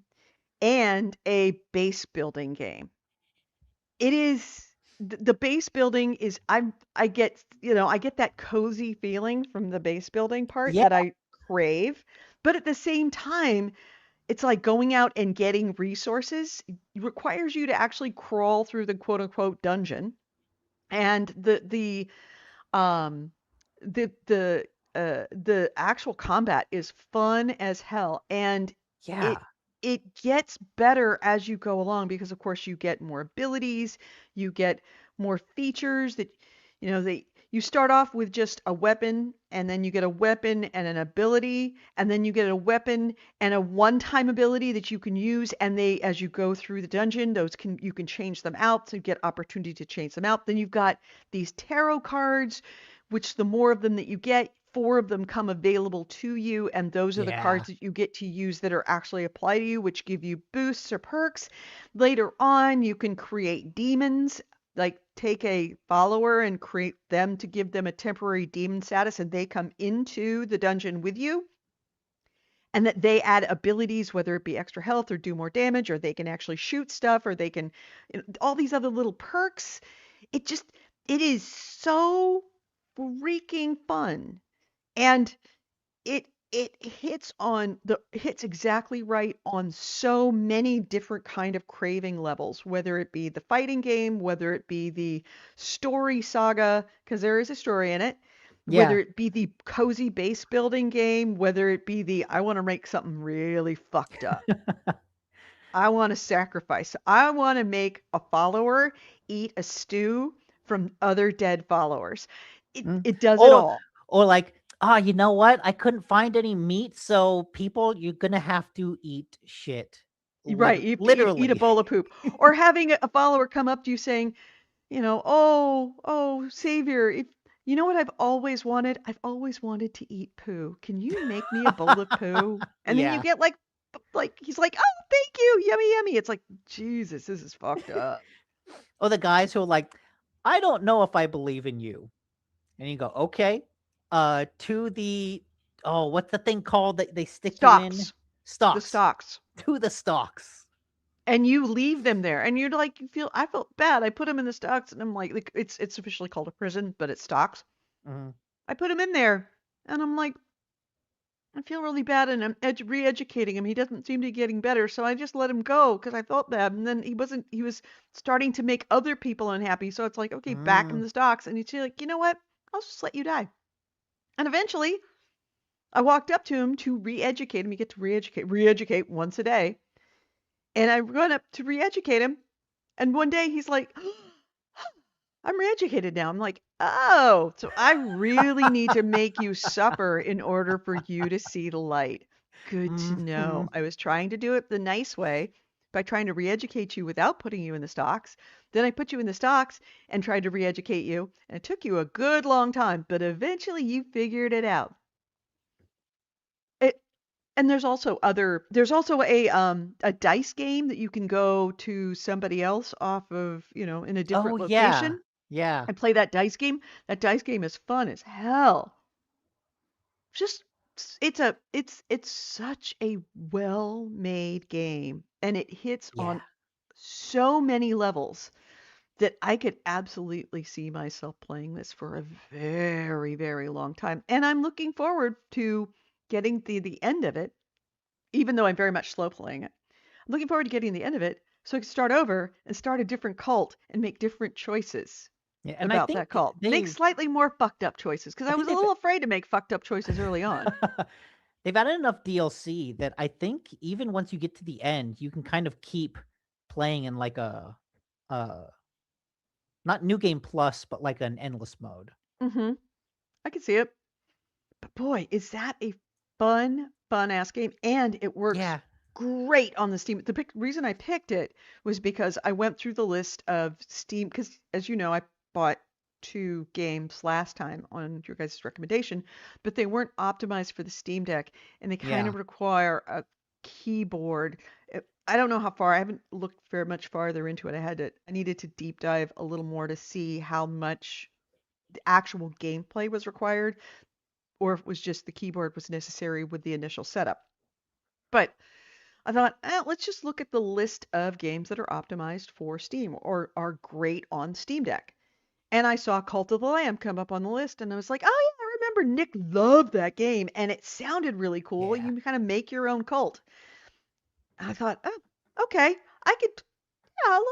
and a base building game. It is the base building is I get, I get that cozy feeling from the base building part yeah. that I crave, but at the same time, it's like going out and getting resources requires you to actually crawl through the quote unquote dungeon, and um the actual combat is fun as hell, and Yeah. it it gets better as you go along because of course you get more abilities, you get more features that they you start off with just a weapon, and then you get a weapon and an ability, and then you get a weapon and a one-time ability that you can use, and they as you go through the dungeon, you can change them out to get opportunity to change them out. Then you've got these tarot cards, which the more of them that you get, 4 of them come available to you, and those are the Yeah. cards that you get to use that are actually applied to you, which give you boosts or perks. Later on, you can create demons, like take a follower and create them to give them a temporary demon status, and they come into the dungeon with you. And that they add abilities, whether it be extra health or do more damage, or they can actually shoot stuff, or they can, all these other little perks. It just, it is so freaking fun. And it hits exactly right on so many different kind of craving levels, whether it be the fighting game, whether it be the story saga, because there is a story in it, Yeah. whether it be the cozy base building game, whether it be the I want to make something really fucked up. I want to sacrifice. I want to make a follower eat a stew from other dead followers. It Mm. it does it Or all. or like, you know what? I couldn't find any meat, so people, you're gonna have to eat shit. Right, you eat a Literally. bowl of poop, or having a follower come up to you saying, "Oh, savior, if you know what I've always wanted? I've always wanted to eat poo. Can you make me a bowl of poo?" And then you Yeah. get like he's like, "Oh, thank you, yummy, yummy." It's like, Jesus, this is fucked up. Or the guys who are like, I don't know if I believe in you. And you go, okay. To the what's the thing called that they stick you in? Stocks, the Stocks. stocks. To the stocks. And you leave them there, and you're like, I felt bad. I put them in the stocks, and I'm like it's officially called a prison, but it's stocks. Mhm. I put him in there, and I'm like, I feel really bad, and I'm re-educating him. He doesn't seem to be getting better, so I just let him go because I felt bad. And then he was starting to make other people unhappy. So it's like, okay, back in Mm. the stocks. And he's like, you know what? I'll just let you die. And eventually, I walked up to him to re-educate him. You get to re-educate once a day. And I run up to re-educate him. And one day he's like, I'm re-educated now. I'm like, oh, so I really need to make you suffer in order for you to see the light. Good to know. Mhm. I was trying to do it the nice way by trying to re-educate you without putting you in the stocks. Then I put you in the stocks and tried to re-educate you. And it took you a good long time, but eventually you figured it out. It, and there's also a dice game that you can go to somebody else off of, in a Oh different yeah. location Yeah. and play that dice game. That dice game is fun as hell. Just it's such a well-made game. and it hits Yeah. on so many levels that I could absolutely see myself playing this for a very, very long time. And I'm looking forward to getting the end of it, even though I'm very much slow playing it. I'm looking forward to getting the end of it so I can start over and start a different cult and make different choices Yeah, and I about think that cult. Make they've slightly more fucked up choices because I I think was a they've little afraid to make fucked up choices early on. they've added enough DLC that I think even once you get to the end, you can kind of keep playing in like a uh not new game plus, but like an endless mode. Mm-hmm. I can see it. But boy, is that a fun ass game. And it works Yeah. great on the Steam. The reason I picked it was because I went through the list of Steam, because as you know, I bought 2 games last time on your guys' recommendation, but they weren't optimized for the Steam Deck, and they kind Yeah. of require a keyboard. I don't know how far, I haven't looked very much farther into it. I needed to deep dive a little more to see how much the actual gameplay was required, or if it was just the keyboard was necessary with the initial setup. But I thought, let's just look at the list of games that are optimized for Steam or are great on Steam Deck. And I saw Cult of the Lamb come up on the list, and I was like, oh yeah, I remember Nick loved that game, and it sounded really cool. Yeah. You can kind of make your own cult. And I thought, oh, okay, I could, yeah, I'll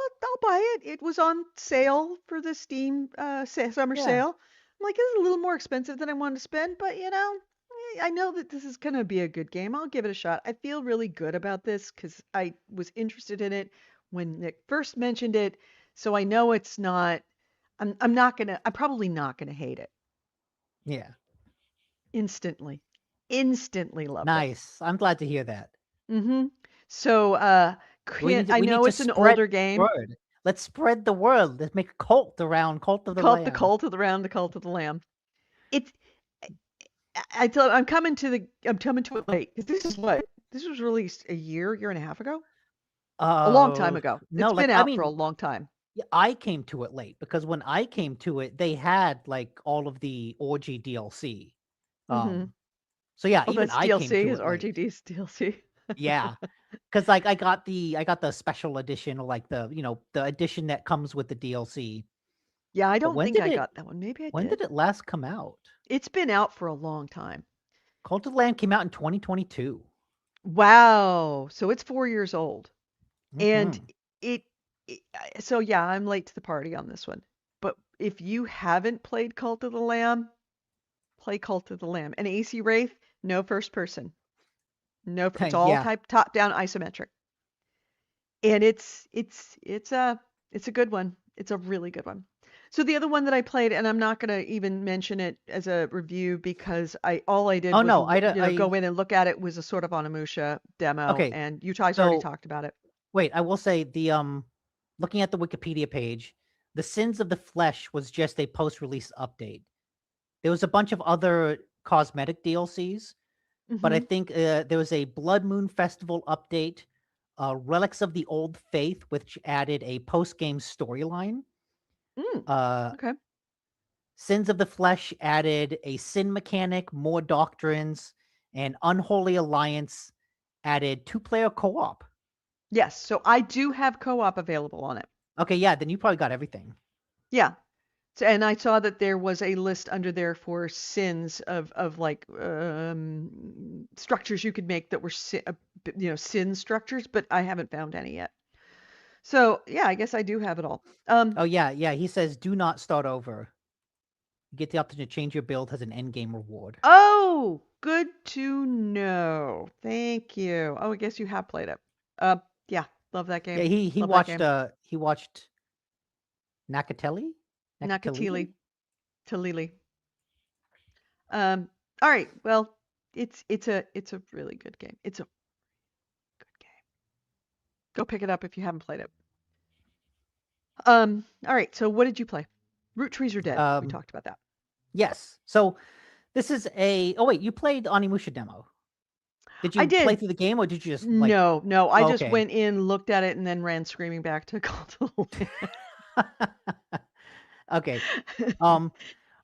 buy it. It was on sale for the Steam summer Yeah. sale. I'm like, it's a little more expensive than I wanted to spend, but I know that this is going to be a good game. I'll give it a shot. I feel really good about this because I was interested in it when Nick first mentioned it. So I know it's not, I'm probably not going to hate it Yeah. instantly. Instantly loved it. Nice. I'm glad to hear that. Mm-hmm. So, I We need know to it's an spread older the game. word. Let's spread the word. Let's make a cult around Cult of the Call it the Lamb. Cult of the Round, the Cult of the Lamb. It's, I'm coming to it late because this was released a year and a half ago, a long time ago. No, It's like been I out for a mean, long time. yeah, I came to it late because when I came to it, they had like all of the orgy DLC. Mm-hmm. So yeah, Oh, even that's I came DLC, to is it late. RGD's DLC. Yeah, because like I got the special edition or like the edition that comes with the DLC. Yeah, I But don't think I got that one. Maybe I when did. did it last come out? It's been out for a long time. Cult of the Lamb came out in 2022. Wow. So it's 4 years old. And Mm-hmm. it, so yeah, I'm late to the party on this one. But if you haven't played Cult of the Lamb, play Cult of the Lamb. And AC Wraith, no first person. No, it's all Yeah. type top down isometric. And it's a good one. It's a really good one. So the other one that I played, and I'm not gonna even mention it as a review because all I did Oh was no, go in and look at it, was a sort of Onimusha demo, okay. and Utah's already So talked about it. wait, I will say the looking at the Wikipedia page, the Sins of the Flesh was just a post-release update. There was a bunch of other cosmetic DLCs, but I Hmm. think there was a Blood Moon Festival update, Relics of the Old Faith, which added a post-game storyline. Uh, Okay. Sins of the Flesh added a sin mechanic, more doctrines, and Unholy Alliance added 2-player co-op. Yes. So I do have co-op available on it. Okay, yeah, then you probably got everything. Yeah. So, and I saw that there was a list under there for sins of like structures you could make that were sin structures, but I haven't found any yet. So yeah, I guess I do have it all. Oh yeah, he says do not start over. You get the option to change your build as an end game reward. Oh, good to know. Thank you. Oh, I guess you have played it. Yeah, love that Yeah, game. he Love that watched game. he watched Nakateli? Nakatili, Talili. All right. Well, it's a really good game. It's a good game. Go pick it up if you haven't played it. All right. So what did you play? Root Trees Are Dead. We talked about that. Yes. So this is oh wait, you played Onimusha demo. Did you I did. play through the game or did you just like No. I just okay. went in, looked at it, and then ran screaming back to Cult of the Lamb. Okay.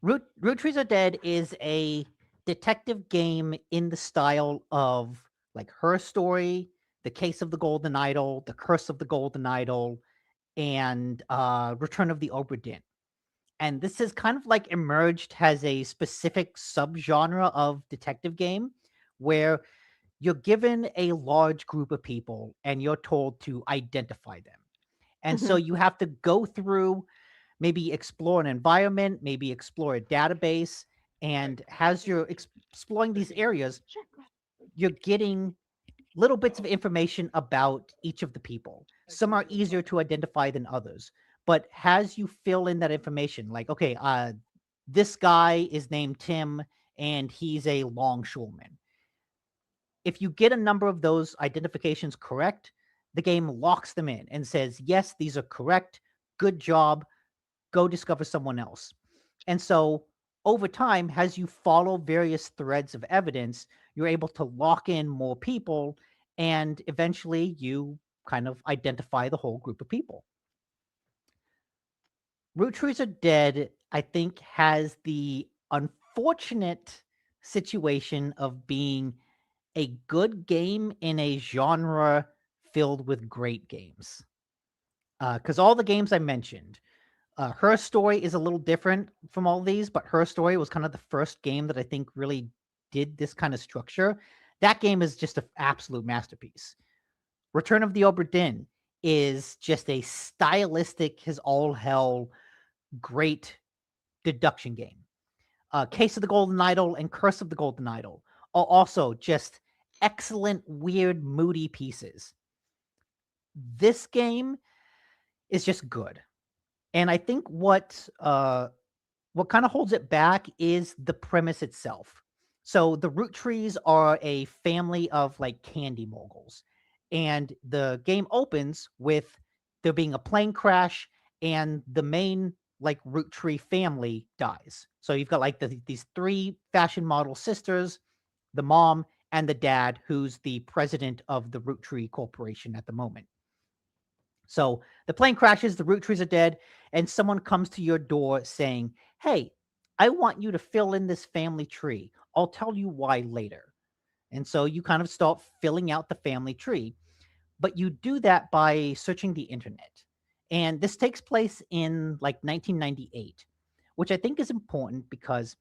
Root Trees Are Dead is a detective game in the style of like Her Story, The Case of the Golden Idol, The Curse of the Golden Idol, and Return of the Obra Dinn. And this has kind of like emerged as a specific subgenre of detective game where you're given a large group of people and you're told to identify them. And so you have to go through, maybe explore an environment, maybe explore a database. And as you're exploring these areas, you're getting little bits of information about each of the people. Some are easier to identify than others. But as you fill in that information, like, okay, this guy is named Tim and he's a longshoreman. If you get a number of those identifications correct, the game locks them in and says, yes, these are correct. Good job. Go discover someone else. And so over time, as you follow various threads of evidence, you're able to lock in more people, and eventually you kind of identify the whole group of people. Root Trees Are Dead, I think, has the unfortunate situation of being a good game in a genre filled with great games. Because all the games I mentioned, Her Story is a little different from all these, but Her Story was kind of the first game that I think really did this kind of structure. That game is just an absolute masterpiece. Return of the Obra Dinn is just a stylistic, his all hell, great deduction game. Case of the Golden Idol and Curse of the Golden Idol are also just excellent, weird, moody pieces. This game is just good. And I think what kind of holds it back is the premise itself. So the Root Trees are a family of like candy moguls. And the game opens with there being a plane crash and the main like Root Tree family dies. So you've got like these three fashion model sisters, the mom and the dad, who's the president of the Root Tree Corporation at the moment. So the plane crashes, the Root Trees are dead, and someone comes to your door saying, hey, I want you to fill in this family tree. I'll tell you why later. And so you kind of start filling out the family tree, but you do that by searching the internet. And this takes place in like 1998, which I think is important because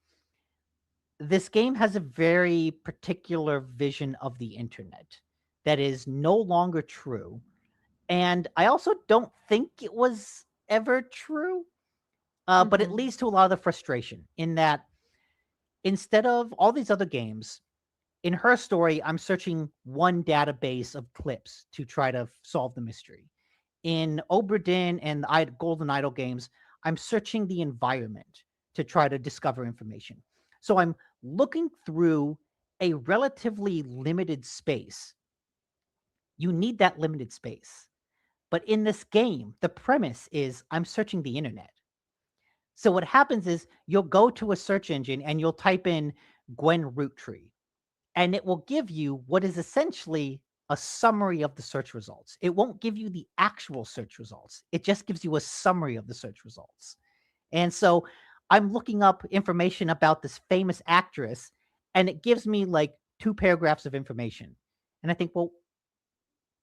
this game has a very particular vision of the internet that is no longer true. And I also don't think it was ever true, but it leads to a lot of the frustration in that instead of all these other games, in Her Story, I'm searching one database of clips to try to solve the mystery. In Obra Dinn and the Golden Idol games, I'm searching the environment to try to discover information. So I'm looking through a relatively limited space. You need that limited space. But in this game, the premise is I'm searching the internet. So what happens is you'll go to a search engine and you'll type in Gwen Root Tree, and it will give you what is essentially a summary of the search results. It won't give you the actual search results. It just gives you a summary of the search results. And so I'm looking up information about this famous actress, and it gives me like 2 paragraphs of information. And I think, well,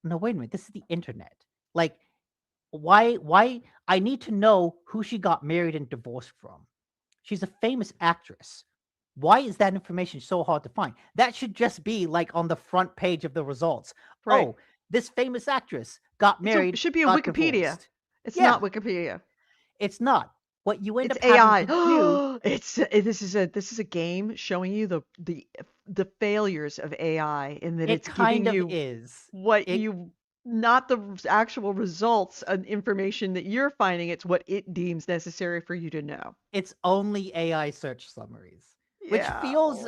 no, wait a minute. This is the internet. Like, why I need to know who she got married and divorced from. She's a famous actress. Why is that information so hard to find? That should just be like on the front page of the results. Right. Oh, this famous actress got married. It should be a got Wikipedia. Divorced. It's Yeah. not Wikipedia. It's not. What you end It's up having AI. to do. This is a game showing you the failures of AI in that It it's giving kind of you is. what It you not the actual results and information that you're finding. It's what it deems necessary for you to know. It's only AI search summaries, which Yeah. feels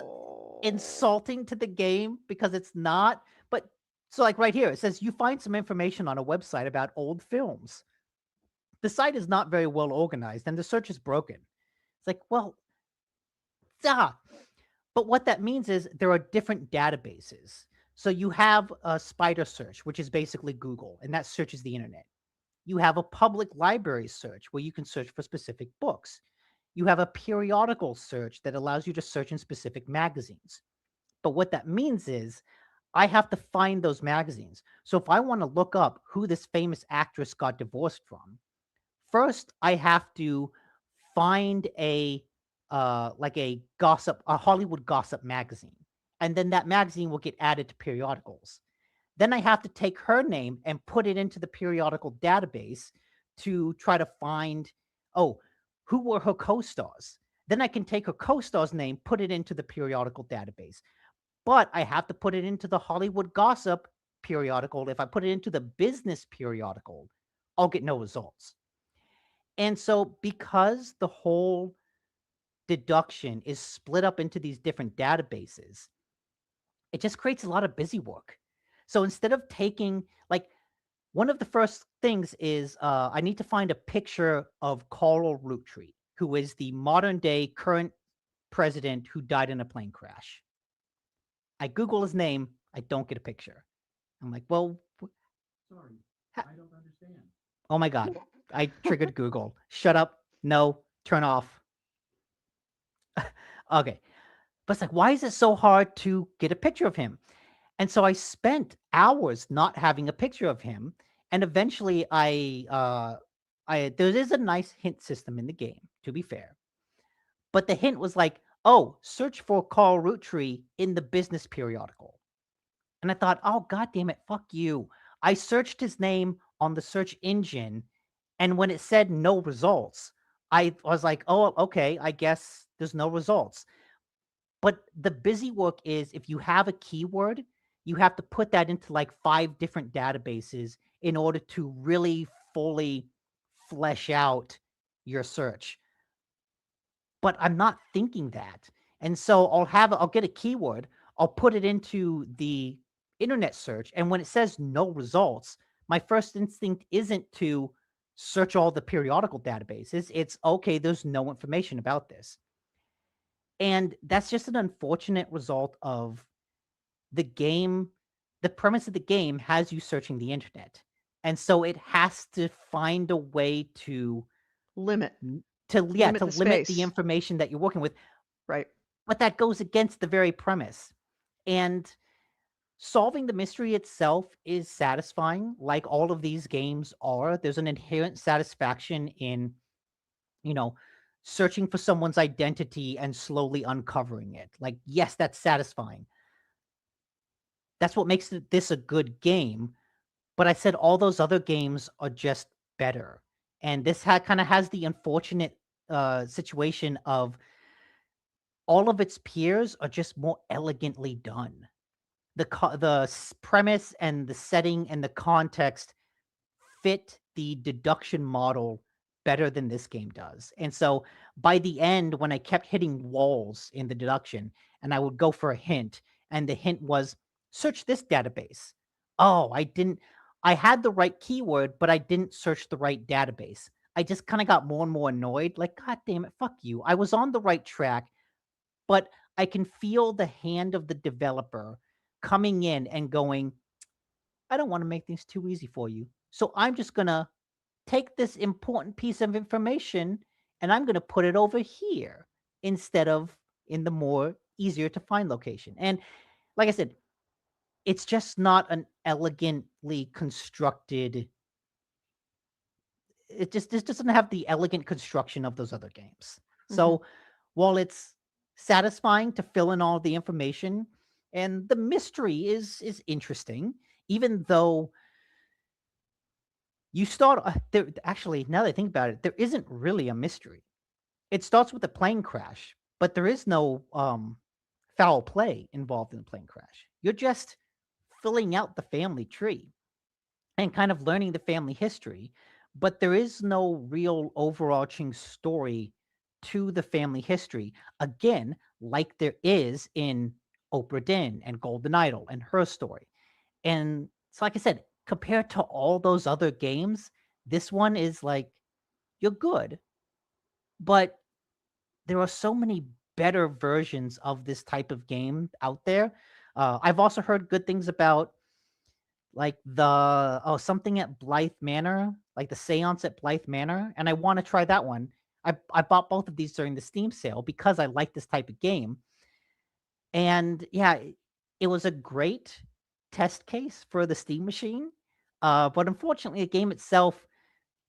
insulting to the game because it's not. But so like right here, it says you find some information on a website about old films. The site is not very well organized and the search is broken. It's like, well, but what that means is there are different databases. So you have a spider search, which is basically Google, and that searches the internet. You have a public library search where you can search for specific books. You have a periodical search that allows you to search in specific magazines. But what that means is I have to find those magazines. So if I want to look up who this famous actress got divorced from, first I have to find a like a Hollywood gossip magazine, and then that magazine will get added to periodicals. Then I have to take her name and put it into the periodical database to try to find, oh, who were her co-stars. Then I can take her co-star's name, put it into the periodical database. But I have to put it into the Hollywood gossip periodical. If I put it into the business periodical, I'll get no results. And so because the whole deduction is split up into these different databases, it just creates a lot of busy work. So instead of taking, like, one of the first things is I need to find a picture of Carl Roottree, who is the modern day current president who died in a plane crash. I Google his name. I don't get a picture. I'm like, well, Sorry, I don't understand. oh my God. I triggered Google. Shut up. No, turn off. Okay. But it's like, why is it so hard to get a picture of him? And so I spent hours not having a picture of him. And eventually there is a nice hint system in the game, to be fair. But the hint was like, oh, search for Carl Roottree in the business periodical. And I thought, oh, God damn it, fuck you. I searched his name on the search engine, and when it said no results, I was like, oh, okay, I guess there's no results. But the busy work is if you have a keyword, you have to put that into like 5 different databases in order to really fully flesh out your search. But I'm not thinking that. And so I'll get a keyword, I'll put it into the internet search, and when it says no results, my first instinct isn't to search all the periodical databases. It's okay, there's no information about this. And that's just an unfortunate result of the game. The premise of the game has you searching the internet. And so it has to find a way to Limit. limit the space. information that you're working with. Right. But that goes against the very premise. And solving the mystery itself is satisfying, like all of these games are. There's an inherent satisfaction in, searching for someone's identity and slowly uncovering it. Like, yes, that's satisfying. That's what makes this a good game. But I said all those other games are just better. And this kind of has the unfortunate situation of all of its peers are just more elegantly done. The premise and the setting and the context fit the deduction model better than this game does. And so by the end, when I kept hitting walls in the deduction and I would go for a hint, and the hint was search this database. Oh, I had the right keyword, but I didn't search the right database. I just kind of got more and more annoyed. Like, God damn it, fuck you. I was on the right track, but I can feel the hand of the developer coming in and going, I don't want to make things too easy for you. So I'm just going to take this important piece of information and I'm going to put it over here instead of in the more easier to find location. And like I said, it's just not an elegantly constructed. This doesn't have the elegant construction of those other games. So while it's satisfying to fill in all the information and the mystery is interesting, even though you start there, actually, now that I think about it, there isn't really a mystery. It starts with a plane crash, but there is no foul play involved in the plane crash. You're just filling out the family tree and kind of learning the family history, but there is no real overarching story to the family history. Again, like there is in Oprah Din and Golden Idol and her story. And it's like I said, compared to all those other games, this one is like, you're good, but there are so many better versions of this type of game out there. I've also heard good things about like something at Blythe Manor, like the seance at Blythe Manor, and I want to try that one. I bought both of these during the Steam sale because I like this type of game. And yeah, it was a great test case for the Steam machine. But unfortunately, the game itself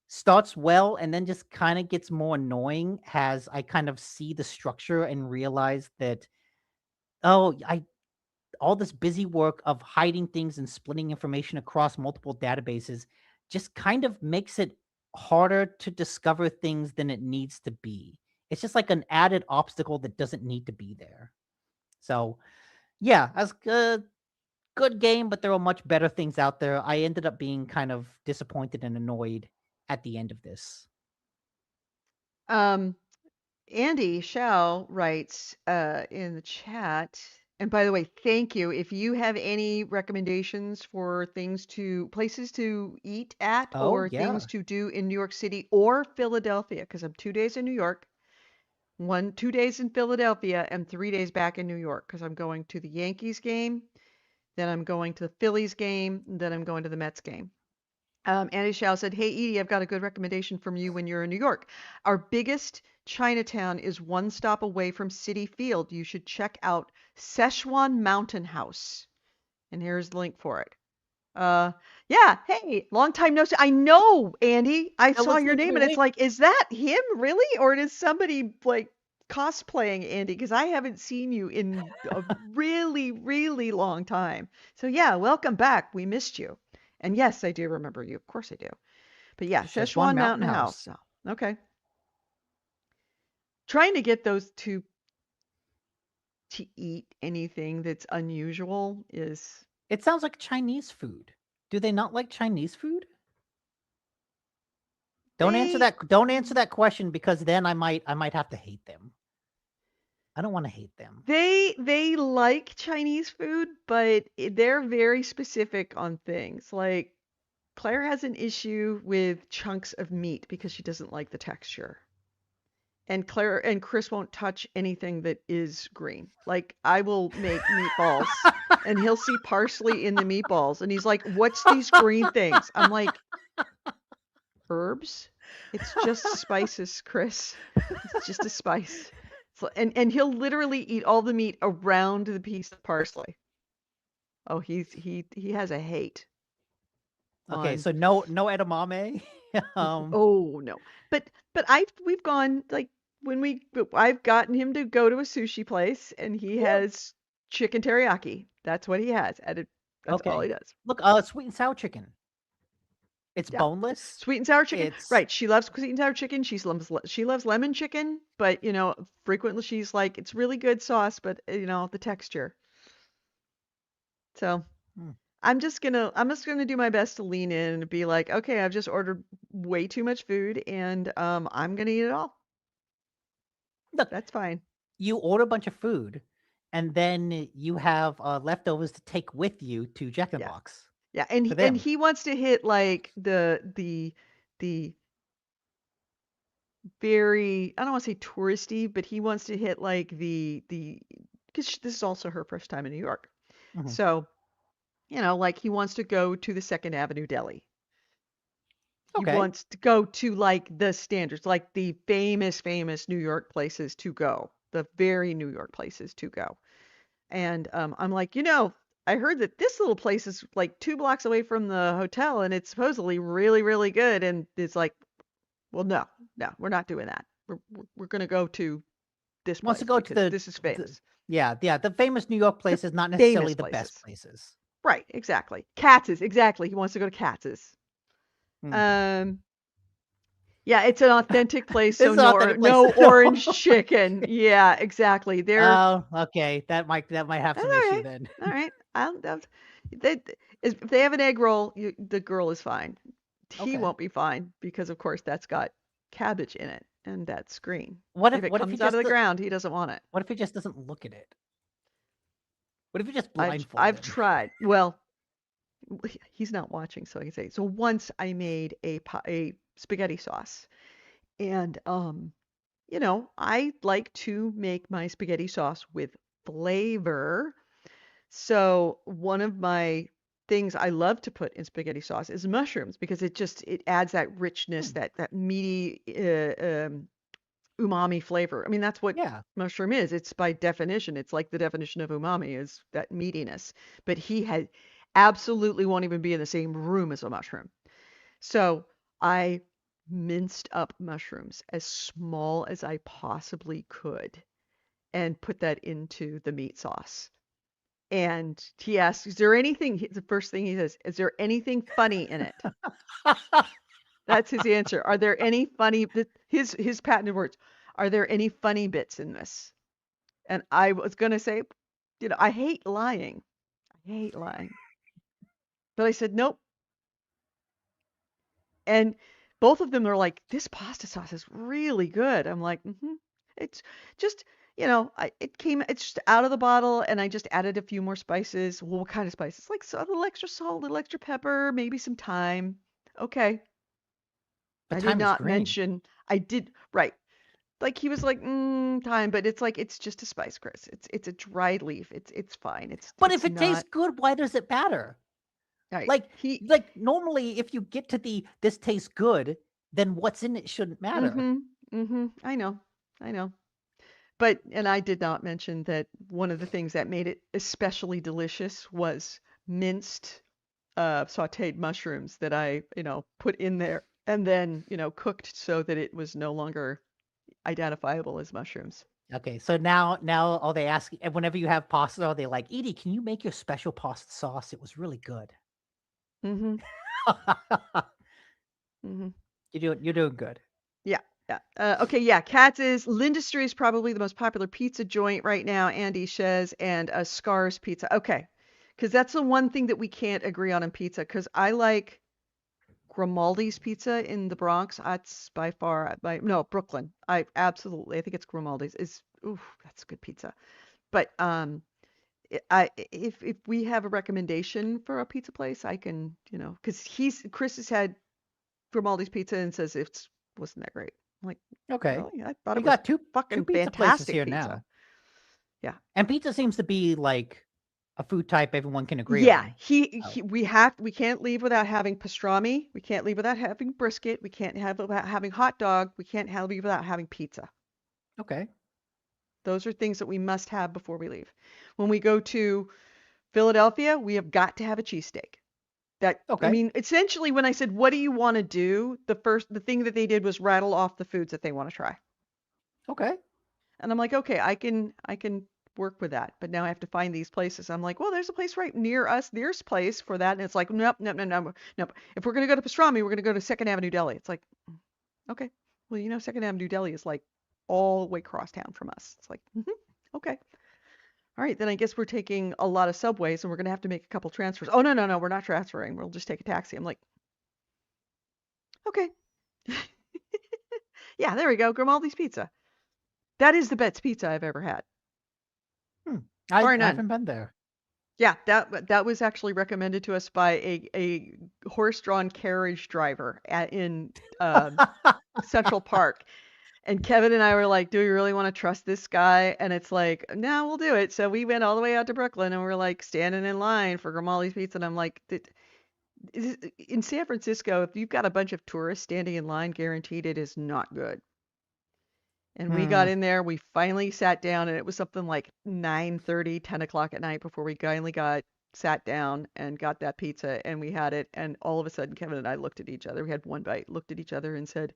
starts well and then just kind of gets more annoying as I kind of see the structure and realize that, oh, all this busy work of hiding things and splitting information across multiple databases just kind of makes it harder to discover things than it needs to be. It's just like an added obstacle that doesn't need to be there. So, yeah, as good game, but there are much better things out there. I ended up being kind of disappointed and annoyed at the end of this. Andy Shao writes in the chat, and by the way, thank you. If you have any recommendations for places to eat at Oh, or yeah. things to do in New York City or Philadelphia, because I'm 2 days in New York, 2 days in Philadelphia, and 3 days back in New York, because I'm going to the Yankees game, then I'm going to the Phillies game, and then I'm going to the Mets game. Andy Shao said, "Hey Edie, I've got a good recommendation from you when you're in New York. Our biggest Chinatown is one stop away from Citi Field. You should check out Szechuan Mountain House." And here's the link for it. Yeah, hey, long time no see. I know, Andy. I I saw was your thinking, name and it's wait, like, is that him really? Or is somebody like cosplaying Andy? Because I haven't seen you in a really, really long time. So yeah, welcome back. We missed you. And yes, I do remember you. Of course I do. But yeah, Szechuan Szechuan Mountain Mountain House. House. So, okay. Trying to get those two to eat anything that's unusual is It sounds like Chinese food. Do they not like Chinese food? Don't answer they that. Don't answer that question because then I might have to hate them. I don't want to hate them. they like Chinese food, but they're very specific on things. Like Claire has an issue with chunks of meat because she doesn't like the texture. And Claire and Chris won't touch anything that is green. Like I will make meatballs and he'll see parsley in the meatballs and he's like, "What's these green things?" I'm like, "Herbs? It's just spices, Chris. It's just a spice." So, and he'll literally eat all the meat around the piece of parsley. Oh, he has a hate Okay, on so no edamame. oh no. But we've gone like I've gotten him to go to a sushi place and he Yeah. has chicken teriyaki. That's what he has. That's all he Okay. does. Look, sweet and sour chicken. It's Yeah. boneless. Sweet and sour chicken. It's Right. She loves sweet and sour chicken. She loves lemon chicken, but frequently she's like, it's really good sauce, but the texture. So hmm. I'm just gonna do my best to lean in and be like, okay, I've just ordered way too much food and I'm gonna eat it all. Look, That's fine. you order a bunch of food, and then you have leftovers to take with you to Jack in the Yeah. Box Yeah, and for and them. he wants to hit like the very, I don't want to say touristy, but he wants to hit like the because this is also her first time in New York. Mhm. So, like he wants to go to the Second Avenue Deli. He Okay. wants to go to like the standards, like the famous New York places to go, the very New York places to go. And I'm like, I heard that this little place is like 2 blocks away from the hotel and it's supposedly really, really good. And it's like, well, no, we're not doing that. We're going to go to this Wants to place go to because this is famous. the famous New York The places, not necessarily famous the best places. places. Right, exactly. Katz's, exactly. He wants to go to Katz's. Hmm. Um, yeah, it's an authentic place, This so is an no, authentic place. no orange chicken. Yeah, exactly. Oh, okay. That might have That's some all issue right. then. All right. They, if they have an egg roll, the girl is fine. He Okay. won't be fine because, of course, that's got cabbage in it, and that's green. What If if it what if he comes out of just the ground, he doesn't want it. what if he just doesn't look at it? What if you just blindfold I've him? tried. Well, he's not watching, so I can say. So once I made a spaghetti sauce, and I like to make my spaghetti sauce with flavor. So one of my things I love to put in spaghetti sauce is mushrooms because it adds that richness, Hmm. that meaty umami flavor. I mean, that's what Yeah. mushroom is. It's by definition, it's like the definition of umami is that meatiness. But he had absolutely won't even be in the same room as a mushroom. So I minced up mushrooms as small as I possibly could and put that into the meat sauce. And he asks, "Is there anything?" The first thing he says, "Is there anything funny in it?" That's his answer. Are there any funny? His patented words. Are there any funny bits in this? And I was gonna say, I hate lying. I hate lying. But I said, nope. And both of them are like, this pasta sauce is really good. I'm like, It's just, it's just out of the bottle, and I just added a few more spices. Well, what kind of spices? Like so, a little extra salt, a little extra pepper, maybe some thyme. Okay. But I did thyme is not green. mention, I did, right. Like he was like, thyme, but it's like, it's just a spice, Chris. It's a dried leaf. It's fine. But It's if it tastes not, good, why does it matter? right. Like, He, normally, if you get to this tastes good, then what's in it shouldn't matter. I know. I know. But, and I did not mention that one of the things that made it especially delicious was minced, sauteed mushrooms that I, put in there and then, cooked so that it was no longer identifiable as mushrooms. Okay, so now are they asking, and whenever you have pasta, are they like, Edie, can you make your special pasta sauce? It was really good. Mm-hmm. Mm-hmm. You're doing good. Yeah. Yeah. Okay. Yeah. Katz's Lindustry is probably the most popular pizza joint right now. Andy Shez and Scar's Pizza. Okay. Because that's the one thing that we can't agree on in pizza. Because I like Grimaldi's Pizza in the Bronx. That's by far no, Brooklyn. I think it's Grimaldi's. That's good pizza. But if we have a recommendation for a pizza place, I can, because Chris has had Grimaldi's Pizza and says it wasn't that great. I'm like, Okay, really? I thought we it was got two fucking pizza places fantastic here pizza. now. Yeah. And pizza seems to be like a food type everyone can agree Yeah, on. we can't leave without having pastrami. We can't leave without having brisket. We can't have without having hot dog. We can't leave without having pizza. Okay. Those are things that we must have before we leave. When we go to Philadelphia, we have got to have a cheesesteak. I Okay. mean, essentially when I said, what do you want to do? The thing that they did was rattle off the foods that they want to try. Okay. And I'm like, okay, I can work with that. But now I have to find these places. I'm like, well, there's a place right near us, nearest place for that. And it's like, nope. If we're going to go to pastrami, we're going to go to Second Avenue Deli. It's like, okay, well, Second Avenue Deli is like all the way across town from us. It's like, okay. All right, then I guess we're taking a lot of subways and we're going to have to make a couple transfers. Oh, no, we're not transferring. We'll just take a taxi. I'm like, okay. Yeah, there we go. Grimaldi's Pizza. That is the best pizza I've ever had. I Bar none. haven't been there. Yeah, that was actually recommended to us by a horse-drawn carriage driver in Central Park. And Kevin and I were like, do we really want to trust this guy? And it's like, no, we'll do it. So we went all the way out to Brooklyn and we're like standing in line for Grimaldi's Pizza. And I'm like, in San Francisco, if you've got a bunch of tourists standing in line, guaranteed it is not good. And we got in there, we finally sat down, and it was something like 9:30, 10 o'clock at night before we finally sat down and got that pizza, and we had it. And all of a sudden, Kevin and I looked at each other. We had one bite, looked at each other, and said,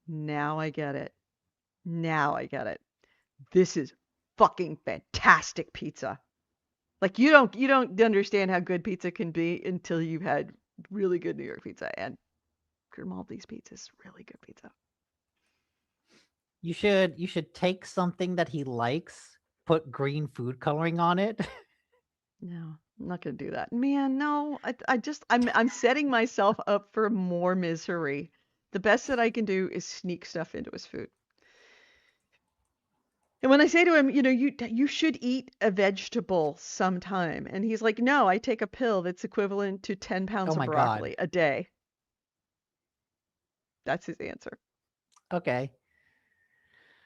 now I get it. Now I get it. This is fucking fantastic pizza. Like you don't understand how good pizza can be until you've had really good New York pizza, and Grimaldi's pizza is really good pizza. You should take something that he likes, put green food coloring on it. No, I'm not gonna do that. Man, no. I'm setting myself up for more misery. The best that I can do is sneak stuff into his food. And when I say to him, you should eat a vegetable sometime, and he's like, no, I take a pill that's equivalent to 10 pounds Oh of my broccoli God. a day. That's his answer. Okay.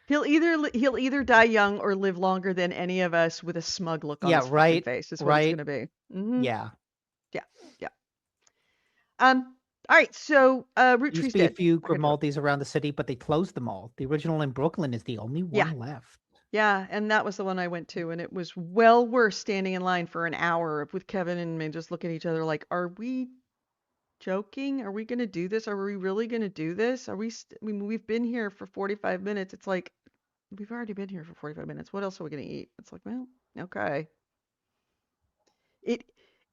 He'll either die young or live longer than any of us with a smug look on Yeah, his fucking right. face. Is what it's Right. gonna be. Mm-hmm. Yeah. Yeah. All right. So, Root Used Tree's to be a dead. few I gotta go. Grimaldis around the city, but they closed them all. The original in Brooklyn is the only one Yeah. left. Yeah, and that was the one I went to, and it was well worth standing in line for an hour with Kevin and me just looking at each other like, are we joking? Are we going to do this? Are we really going to do this? I mean, we've been here for 45 minutes. It's like, we've already been here for 45 minutes. What else are we going to eat? It's like, well, okay. It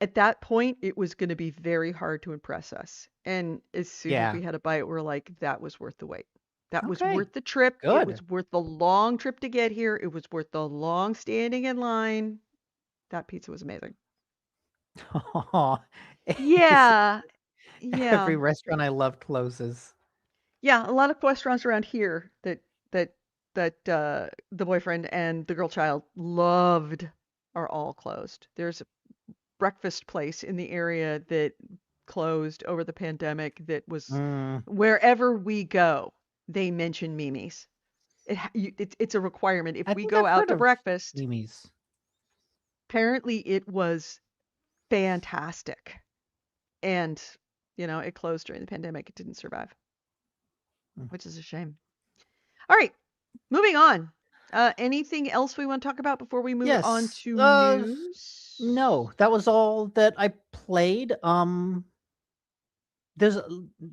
At that point, it was going to be very hard to impress us. And as soon as Yeah. we had a bite, we're like, that was worth the wait. That was Okay. worth the trip. It Good. was worth the long trip to get here. It was worth the long standing in line. That pizza was amazing. Yeah. Yeah. Every restaurant I love closes. Yeah, a lot of restaurants around here that the boyfriend and the girl child loved are all closed. There's a breakfast place in the area that closed over the pandemic that was Mm, wherever we go, they mention Mimi's. It's a requirement. If I we think go I've out heard to of breakfast, Mimi's. apparently it was fantastic. And, it closed during the pandemic. It didn't survive, Mm. which is a shame. All right, moving on. Anything else we want to talk about before we move on Yes. to news? No, that was all that I played. There's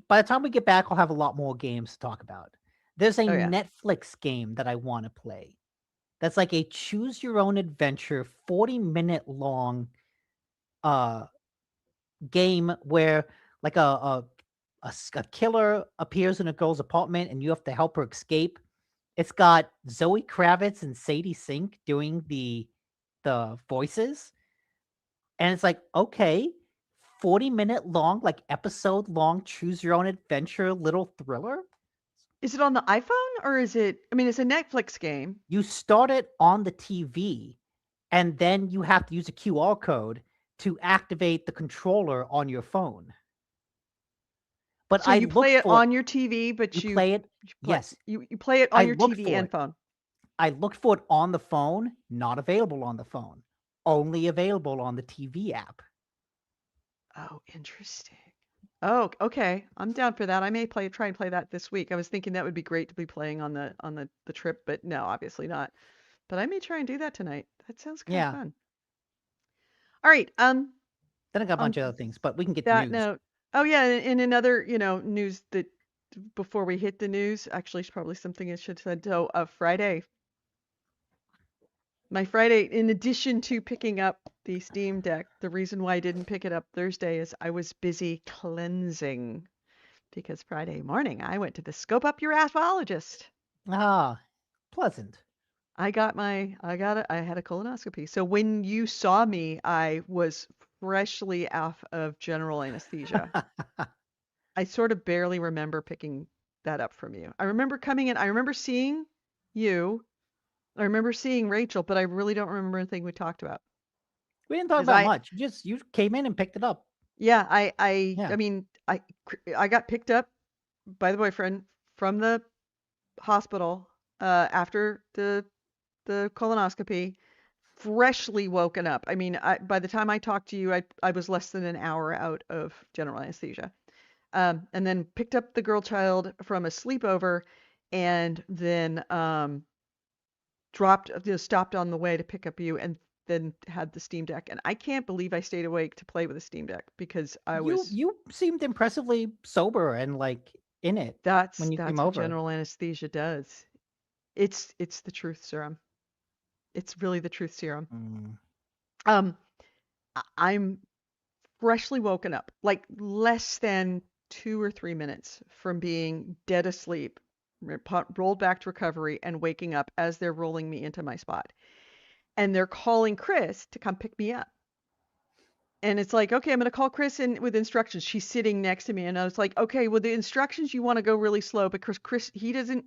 by the time we get back, I'll have a lot more games to talk about. There's a Oh yeah. Netflix game that I want to play. That's like a choose your own adventure, 40-minute long game where like a killer appears in a girl's apartment and you have to help her escape. It's got Zoe Kravitz and Sadie Sink doing the voices. And it's like, okay, 40-minute long, like episode long, choose your own adventure little thriller. Is it on the iPhone or is it? I mean, it's a Netflix game. You start it on the TV, and then you have to use a QR code to activate the controller on your phone. But So I you play looked it for on your TV, but you play it. Yes, you play it I on your looked TV for and it. phone. I looked for it on the phone, not available on the phone, only available on the TV app. Oh, interesting. Oh, okay. I'm down for that. I may try and play that this week. I was thinking that would be great to be playing on the trip, but no, obviously not. But I may try and do that tonight. That sounds kind of Yeah. fun. All right. Then I got a On bunch of other things, but we can get to that news. note, oh yeah, in another, news that before we hit the news, actually, it's probably something I should have said. So, Friday, my Friday, in addition to picking up the Steam Deck, the reason why I didn't pick it up Thursday is I was busy cleansing because Friday morning I went to the Scope Up Your Asphologist. Ah, pleasant. I had a colonoscopy. So when you saw me, I was freshly off of general anesthesia. I sort of barely remember picking that up from you. I remember coming in, I remember seeing you. I remember seeing Rachel, but I really don't remember anything we talked about. We didn't talk 'Cause about much. You came in and picked it up. Yeah, Yeah. I mean, I got picked up by the boyfriend from the hospital after the colonoscopy, freshly woken up. I mean, by the time I talked to you, I was less than an hour out of general anesthesia. And then picked up the girl child from a sleepover, and then stopped on the way to pick up you, and then had the Steam Deck. And I can't believe I stayed awake to play with the Steam Deck because You seemed impressively sober and like in it when you came that's what over. general anesthesia does. It's the truth serum. It's really the truth serum. Mm. I'm freshly woken up, like less than 2 or 3 minutes from being dead asleep, rolled back to recovery, and waking up as they're rolling me into my spot. And they're calling Chris to come pick me up. And it's like, okay, I'm going to call Chris in with instructions. She's sitting next to me. And I was like, okay, well, the instructions, you want to go really slow, but Chris, he doesn't,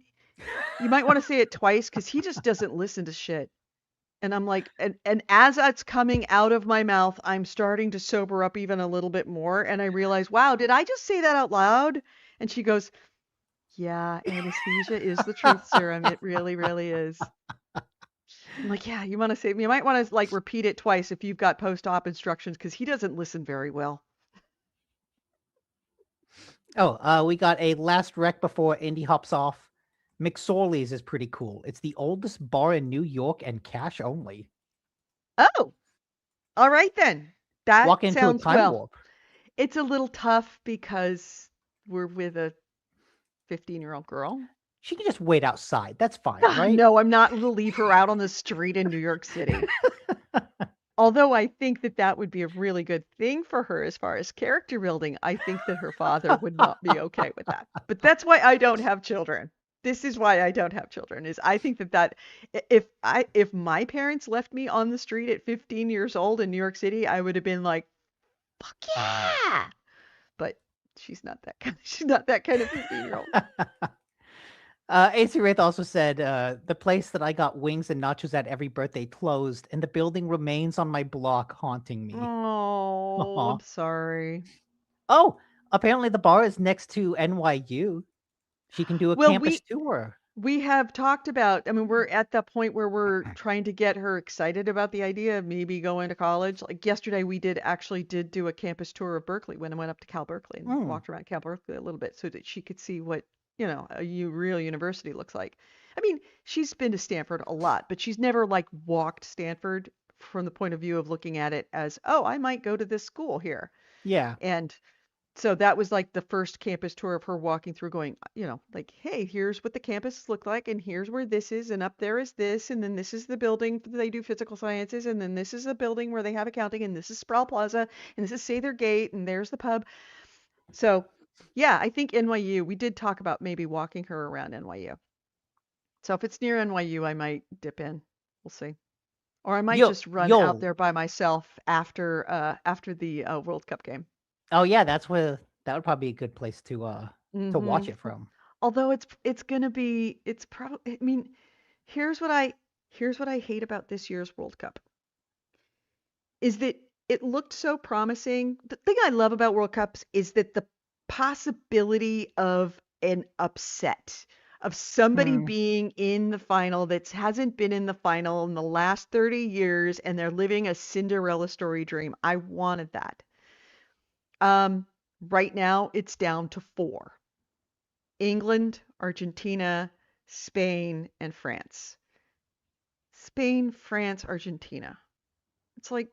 you might want to say it twice because he just doesn't listen to shit. And I'm like, and as that's coming out of my mouth, I'm starting to sober up even a little bit more. And I realize, wow, did I just say that out loud? And she goes, yeah, anesthesia is the truth serum. It really, really is. I'm like, yeah, you might want to like repeat it twice if you've got post-op instructions because he doesn't listen very well. Oh, we got a last rec before Indy hops off. McSorley's is pretty cool. It's the oldest bar in New York and cash only. Oh, all right then. That Walk into a sounds time well. warp. It's a little tough because we're with a 15-year-old girl. She can just wait outside. That's fine, right? No, I'm not going to leave her out on the street in New York City. Although I think that that would be a really good thing for her as far as character building, I think that her father would not be okay with that. But that's why I don't have children. This is why I don't have children. Is I think that if my parents left me on the street at 15 years old in New York City, I would have been like, fuck yeah. But she's not that kind. She's not that kind of 15-year-old. AC Wraith also said, the place that I got wings and nachos at every birthday closed, and the building remains on my block haunting me. Oh, I'm sorry. Oh, apparently the bar is next to NYU. She can do a Well, campus tour. We have talked about, I mean, we're at the point where we're trying to get her excited about the idea of maybe going to college. Like yesterday, we did do a campus tour of Berkeley when I went up to Cal Berkeley and walked around Cal Berkeley a little bit so that she could see what, a real university looks like. I mean, she's been to Stanford a lot, but she's never like walked Stanford from the point of view of looking at it as, oh, I might go to this school here. Yeah. And so that was like the first campus tour of her walking through going, like, hey, here's what the campus look like, and here's where this is, and up there is this, and then this is the building they do physical sciences, and then this is a building where they have accounting, and this is Sproul Plaza, and this is Sather Gate, and there's the pub. So yeah, I think NYU, we did talk about maybe walking her around NYU. So if it's near NYU, I might dip in. We'll see. Or I might just run out there by myself after the World Cup game. Oh yeah, that would probably be a good place to watch it from. Although it's gonna be, it's probably, I mean, here's what I hate about this year's World Cup is that it looked so promising. The thing I love about World Cups is that the possibility of an upset, of somebody being in the final that hasn't been in the final in the last 30 years and they're living a Cinderella story dream. I wanted that. Right now it's down to 4. England, Argentina, Spain, and France. Spain, France, Argentina. It's like,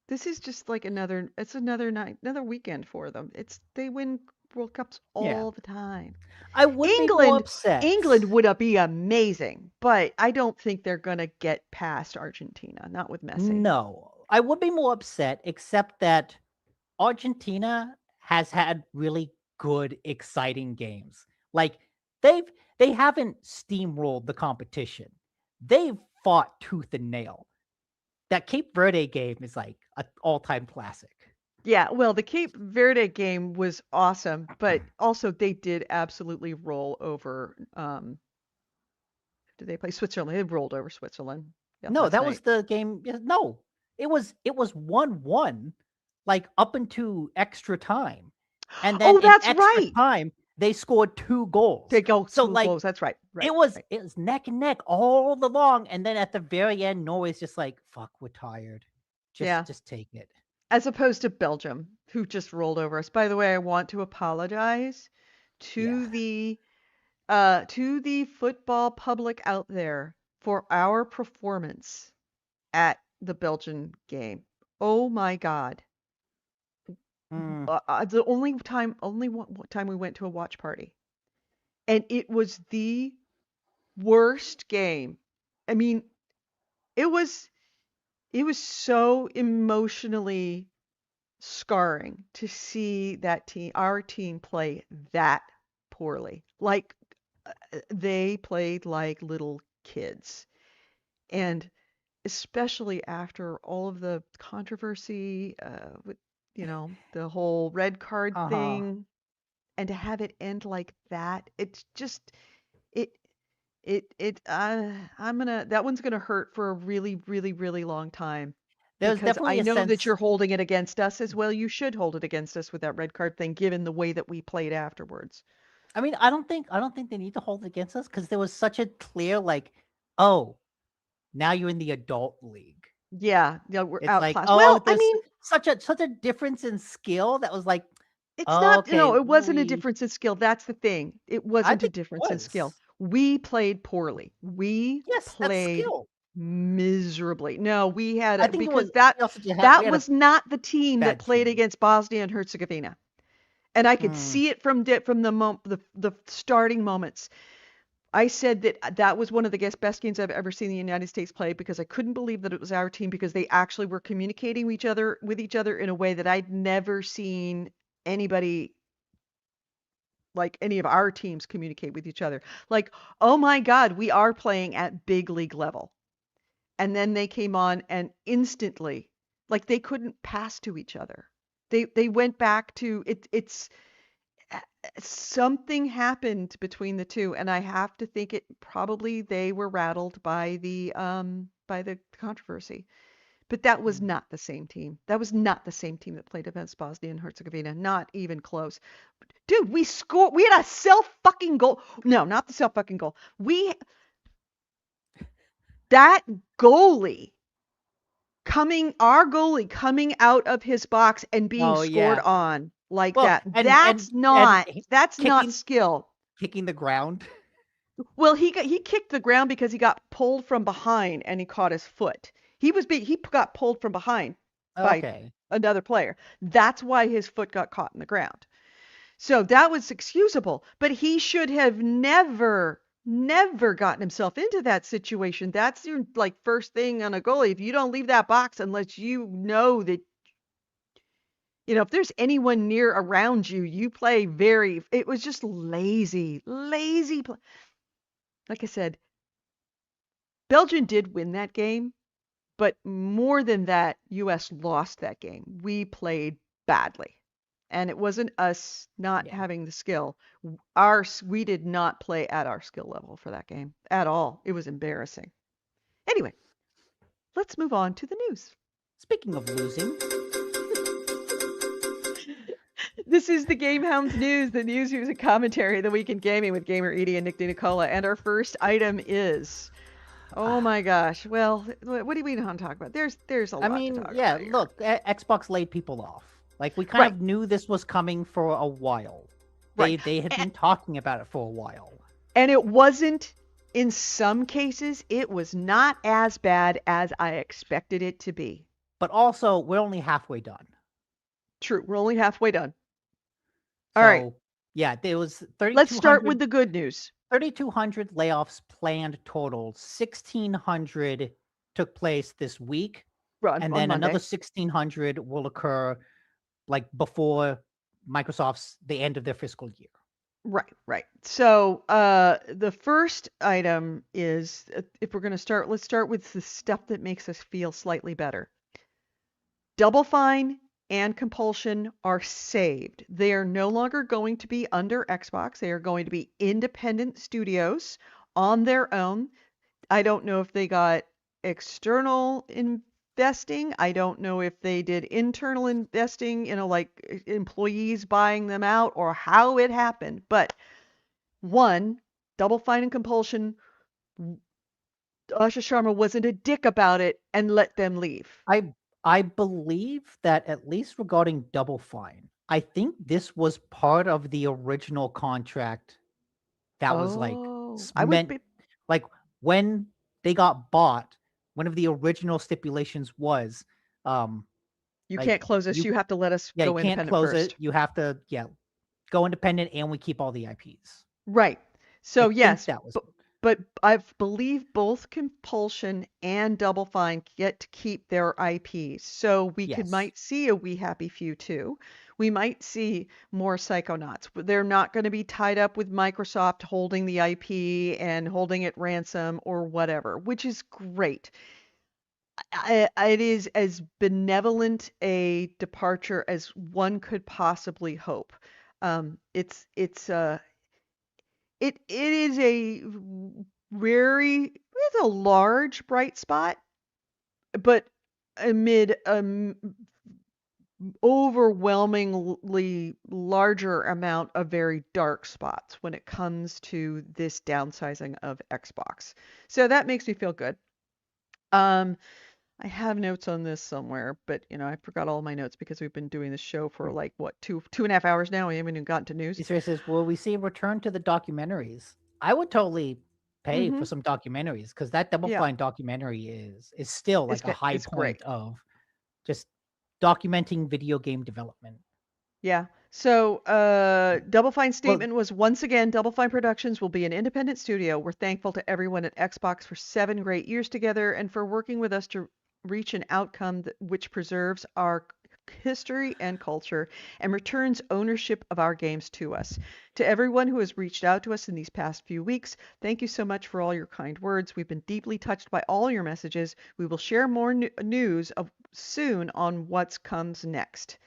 this is just like another night, another weekend for them. They win World Cups all the time. I would be more upset. England would be amazing, but I don't think they're going to get past Argentina, not with Messi. No, I would be more upset, except that Argentina has had really good, exciting games. Like they haven't steamrolled the competition. They've fought tooth and nail. That Cape Verde game is like an all-time classic. Yeah, well, the Cape Verde game was awesome, but also they did absolutely roll over. Did they play Switzerland? They rolled over Switzerland. No, that was the game. No, it was 1-1. Like up into extra time, and then that's in extra right. time they scored 2 goals. They go so like goals. That's right. It was neck and neck all along, and then at the very end, Norway's just like, "Fuck, we're tired. Just take it." As opposed to Belgium, who just rolled over us. By the way, I want to apologize to the football public out there for our performance at the Belgian game. Oh my God. The only time we went to a watch party, and it was the worst game. I mean, it was so emotionally scarring to see our team play that poorly. Like they played like little kids, and especially after all of the controversy with the whole red card thing, and to have it end like that, it's just that one's gonna hurt for a really, really, really long time. Because I know that you're holding it against us as well. You should hold it against us with that red card thing, given the way that we played afterwards. I mean, I don't think they need to hold it against us because there was such a clear oh, now you're in the adult league. Yeah, we're outclassed. Like, well, I mean, such a difference in skill that was like, it's not. Okay, no, it wasn't a difference in skill. That's the thing. It wasn't a difference in skill. We played poorly. We Yes, that's played skill. miserably. No, we had I it think it because was. that We also just had, we that had a was not the team that bad played team. against Bosnia and Herzegovina. And I could Hmm. see it from the starting moments. I said that was one of the best games I've ever seen the United States play because I couldn't believe that it was our team because they actually were communicating with each other in a way that I'd never seen anybody like any of our teams communicate with each other. Like, oh my God, we are playing at big league level. And then they came on and instantly, like they couldn't pass to each other. They went back to it. It's something happened between the two, and I have to think it probably they were rattled by the controversy. But that was Hmm. not the same team. That was not the same team that played against Bosnia and Herzegovina. Not even close. Dude, we scored. We had a self fucking goal. No, not the self fucking goal. That goalie our goalie coming out of his box and being Oh scored yeah. on like Well, that. and That's not kicking skill. kicking the ground. Well, he kicked the ground because he got pulled from behind and he caught his foot. He got pulled from behind by Okay. another player. That's why his foot got caught in the ground. So that was excusable, but he should have never gotten himself into that situation. That's your like first thing on a goalie. If you don't leave that box unless you know that if there's anyone near around you, you play very it was just lazy play. Like I said, Belgium did win that game, but more than that, US lost that game. We played badly. And it wasn't us not Yeah. having the skill. We did not play at our skill level for that game at all. It was embarrassing. Anyway, let's move on to the news. Speaking of losing, This is the GameHounds news, the news and commentary of the week in gaming with Gamer Edie and Nick DiNicola. And our first item is, oh my gosh. Well, what do we want to talk about? There's a I lot to mean, talk yeah, about here. look, Xbox laid people off. Like we kind Right. of knew this was coming for a while. Right. They had been talking about it for a while. And it wasn't, in some cases, it was not as bad as I expected it to be. But also, we're only halfway done. True. We're only halfway done. All So, right. yeah, there was 3,200. Let's start with the good news. 3,200 layoffs planned total. 1,600 took place this week, On and then Monday. another 1,600 will occur like before the end of their fiscal year. Right. So the first item is, if we're going to start, let's start with the stuff that makes us feel slightly better. Double Fine and Compulsion are saved. They are no longer going to be under Xbox. They are going to be independent studios on their own. I don't know if they got external investing. I don't know if they did internal investing, like employees buying them out or how it happened. But one, Double Fine and Compulsion, Asha Sharma wasn't a dick about it and let them leave. I believe that at least regarding Double Fine, I think this was part of the original contract that was like I would meant be. like when they got bought, one of the original stipulations was You like can't close us. You have to let us you go can't independent close first. it. You have to go independent and we keep all the IPs. Right. I So think yes, that was but I believe both Compulsion and Double Fine get to keep their IPs. So we yes. might see a We Happy Few 2. We might see more Psychonauts. They're not going to be tied up with Microsoft holding the IP and holding it ransom or whatever, which is great. It is as benevolent a departure as one could possibly hope. It's it is it's a large bright spot, but amid overwhelmingly larger amount of very dark spots when it comes to this downsizing of Xbox. So that makes me feel good. I have notes on this somewhere, but I forgot all my notes because we've been doing this show for like what, two and a half hours now. We haven't even gotten to news. Israel says, "Will we see a return to the documentaries?" I would totally pay Mm-hmm. for some documentaries because that Double Yeah, Fine documentary is still like a high it's great. point of just documenting video game development. Yeah. So, Double Fine Well, statement was once again, Double Fine Productions will be an independent studio. We're thankful to everyone at Xbox for 7 great years together and for working with us to reach an outcome which preserves our history and culture and returns ownership of our games to us. To everyone who has reached out to us in these past few weeks, thank you so much for all your kind words. We've been deeply touched by all your messages. We will share more news soon on what comes next.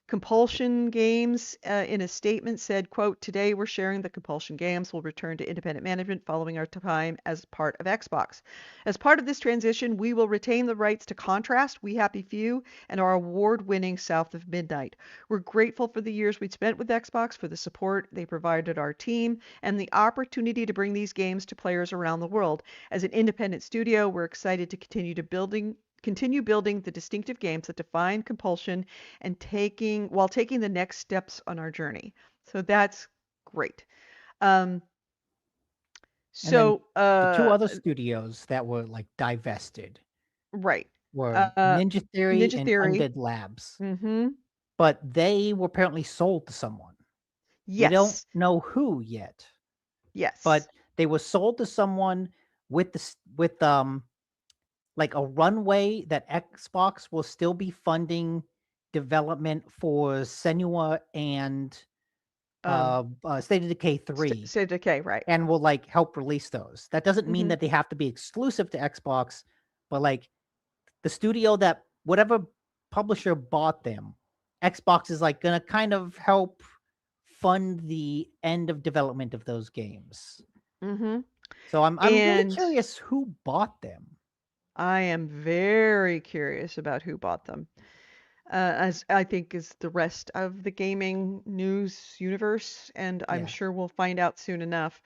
Compulsion Games, in a statement, said, quote, "Today we're sharing the Compulsion Games will return to independent management following our time as part of Xbox. As part of this transition, we will retain the rights to Contrast, We Happy Few, and our award-winning South of Midnight. We're grateful for the years we've spent with Xbox, for the support they provided our team, and the opportunity to bring these games to players around the world. As an independent studio, we're excited to continue building the distinctive games that define Compulsion and taking the next steps on our journey." So that's great. Um, and then so the two other studios that were like divested right. were Uh, Ninja Theory Ninja and Theory. Undead Labs, Mm-hmm. but they were apparently sold to someone. We don't Yes. know who yet, Yes. but they were sold to someone with like a runway that Xbox will still be funding development for Senua and Um, State of Decay 3 State of Decay, right. and will like help release those. That doesn't mean Mm-hmm. that they have to be exclusive to Xbox, but like the studio that whatever publisher bought them, Xbox is like gonna kind of help fund the end of development of those games. Mm-hmm. So I'm really And curious who bought them. I am very curious about who bought them. As I think is the rest of the gaming news universe, and I'm Yeah. sure we'll find out soon enough.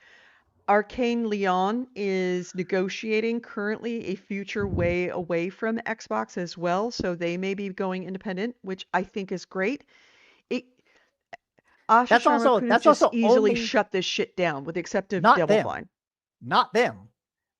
Arcane Leon is negotiating currently a future way away from Xbox as well, so they may be going independent, which I think is great. It, Asha Sharma could have That's just also easily only shut this shit down with the exception of not Double them. Fine. Not them.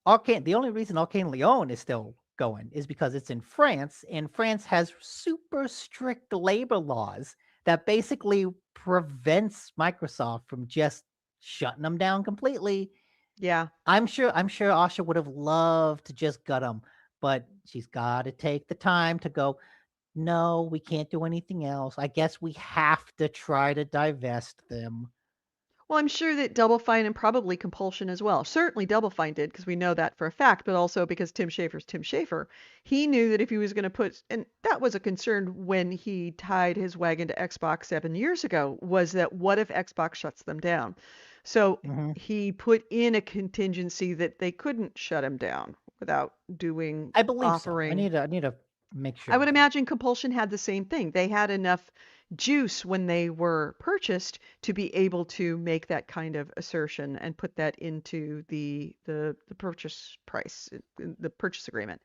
Arcane. The only reason Arcane Leon is still going is because it's in France, and France has super strict labor laws that basically prevents Microsoft from just shutting them down completely. Yeah. I'm sure Asha would have loved to just gut them, but she's got to take the time to go. No, we can't do anything else. I guess we have to try to divest them. Well, I'm sure that Double Fine and probably Compulsion as well. Certainly Double Fine did because we know that for a fact, but also because Tim Schafer's Tim Schafer. He knew that if he was going to put, and that was a concern when he tied his wagon to Xbox 7 years ago, was that what if Xbox shuts them down? So Mhm. he put in a contingency that they couldn't shut him down without doing I believe so. offering. I need to make I sure would of that. imagine Compulsion had the same thing. They had enough juice when they were purchased to be able to make that kind of assertion and put that into the purchase price, the purchase agreement.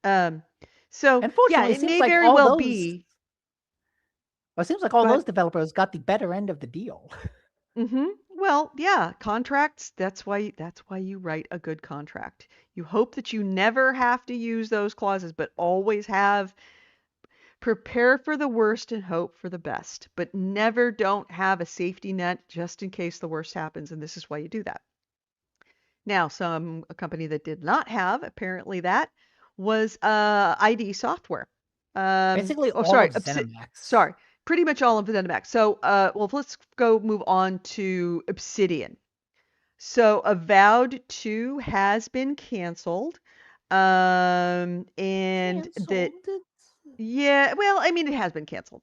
Um, so yeah, Unfortunately, it may very well be. it seems like all Go ahead. those developers got the better end of the deal. Well, yeah, contracts, that's why you write a good contract. You hope that you never have to use those clauses, but always have prepare for the worst and hope for the best, but never don't have a safety net just in case the worst happens, and this is why you do that. Now, a company that did not have apparently that was ID Software. Basically, Oh, all sorry, of ZeniMax. sorry, pretty much all of ZeniMax. So, well, let's go move on to Obsidian. So, Avowed 2 has been canceled. And that, Canceled. yeah, well, I mean, it has been canceled.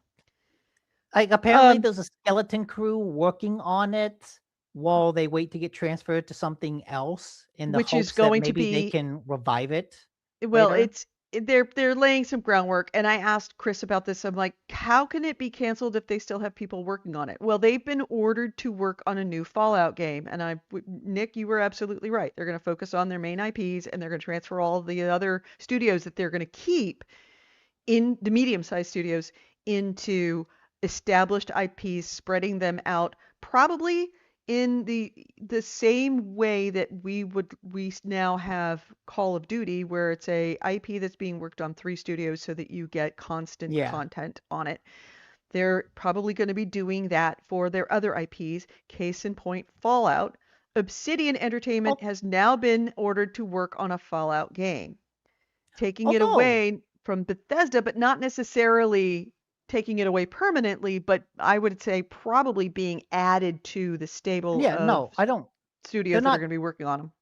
Like apparently, Um, there's a skeleton crew working on it while they wait to get transferred to something else in the which is hopes that going to maybe they be, can revive it well, later. they're laying some groundwork, and I asked Chris about this. I'm like, how can it be canceled if they still have people working on it? Well, they've been ordered to work on a new Fallout game, and Nick, you were absolutely right. They're going to focus on their main IPs, and they're going to transfer all the other studios that they're going to keep in the medium-sized studios into established IPs, spreading them out probably in the same way that we now have Call of Duty, where it's a IP that's being worked on 3 studios so that you get constant Yeah. content on it. They're probably going to be doing that for their other IPs. Case in point, Fallout. Obsidian Entertainment has now been ordered to work on a Fallout game, taking it Although, away from Bethesda, but not necessarily taking it away permanently, but I would say probably being added to the stable yeah, of no, I don't. studios that are going to be working on them.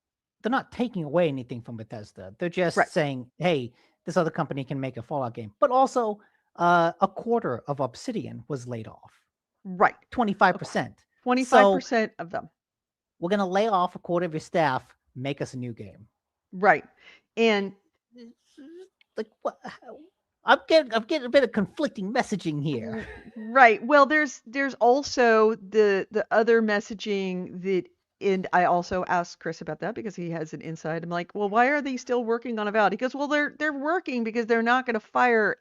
They're not taking away anything from Bethesda. They're just Right. saying, hey, this other company can make a Fallout game. But also, a quarter of Obsidian was laid off. Right. 25%. 25% of them. We're going to lay off a quarter of your staff, make us a new game. Right. And like, what? I'm getting a bit of conflicting messaging here. Right. Well, there's also the other messaging that, and I also asked Chris about that because he has an insight. I'm like, well, why are they still working on Avowed? He goes, well, they're working because they're not going to fire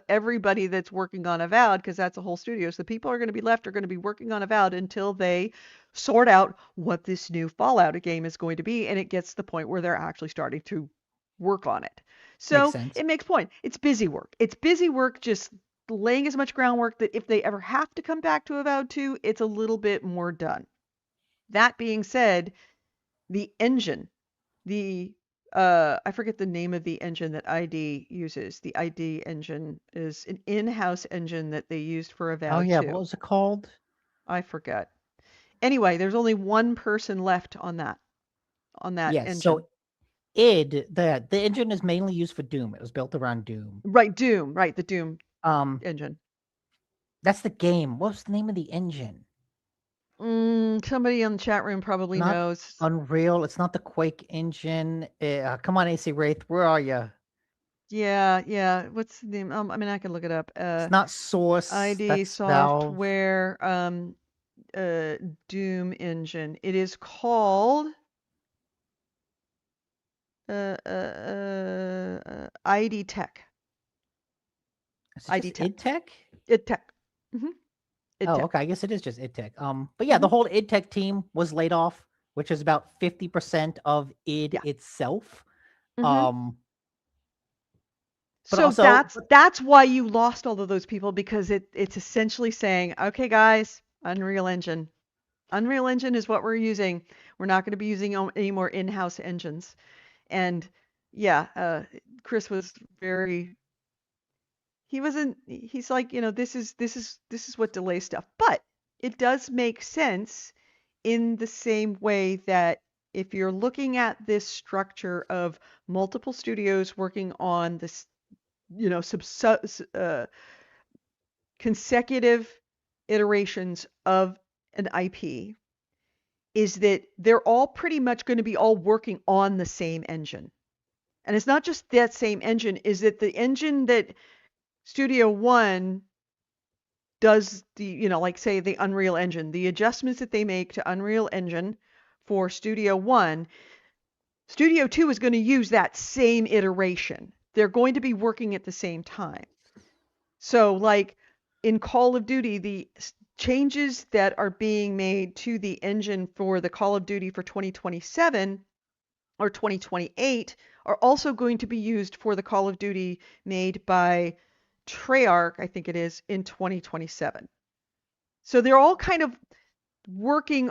everybody that's working on Avowed, because that's a whole studio. So the people are going to be left are going to be working on Avowed until they sort out what this new Fallout game is going to be, and it gets to the point where they're actually starting to work on it. So it makes point. It's busy work. It's busy work, just laying as much groundwork that if they ever have to come back to Avowed 2, it's a little bit more done. That being said, the engine, I forget the name of the engine that ID uses. The ID engine is an in-house engine that they used for Avowed 2. What was it called? I forget. Anyway, there's only one person left on that engine. So the engine is mainly used for Doom. It was built around Doom. Right, Doom. Right, the Doom engine. That's the game. What's the name of the engine? Somebody in the chat room probably knows. Unreal. It's not the Quake engine. Come on, AC Wraith. Where are you? Yeah. What's the name? I mean, I can look it up. It's not Source. ID that's Software. Doom engine. It is called ID Tech. ID Tech. IdTech? IdTech. Mm-hmm. Oh, okay. I guess it is just IdTech. But yeah, the whole IdTech team was laid off, which is about 50% of id itself. So also, that's why you lost all of those people, because it's essentially saying, okay, guys, Unreal Engine is what we're using. We're not going to be using any more in-house engines. And yeah, Chris was very. He's like, this is what delays stuff. But it does make sense in the same way that if you're looking at this structure of multiple studios working on this, consecutive iterations of an IP, is that they're all pretty much going to be all working on the same engine. And it's not just that same engine, is that the engine that Studio One does like say the Unreal Engine, the adjustments that they make to Unreal Engine for Studio One, Studio 2 is going to use that same iteration. They're going to be working at the same time. So like in Call of Duty, the changes that are being made to the engine for the Call of Duty for 2027 or 2028 are also going to be used for the Call of Duty made by Treyarch, I think it is, in 2027. So they're all kind of working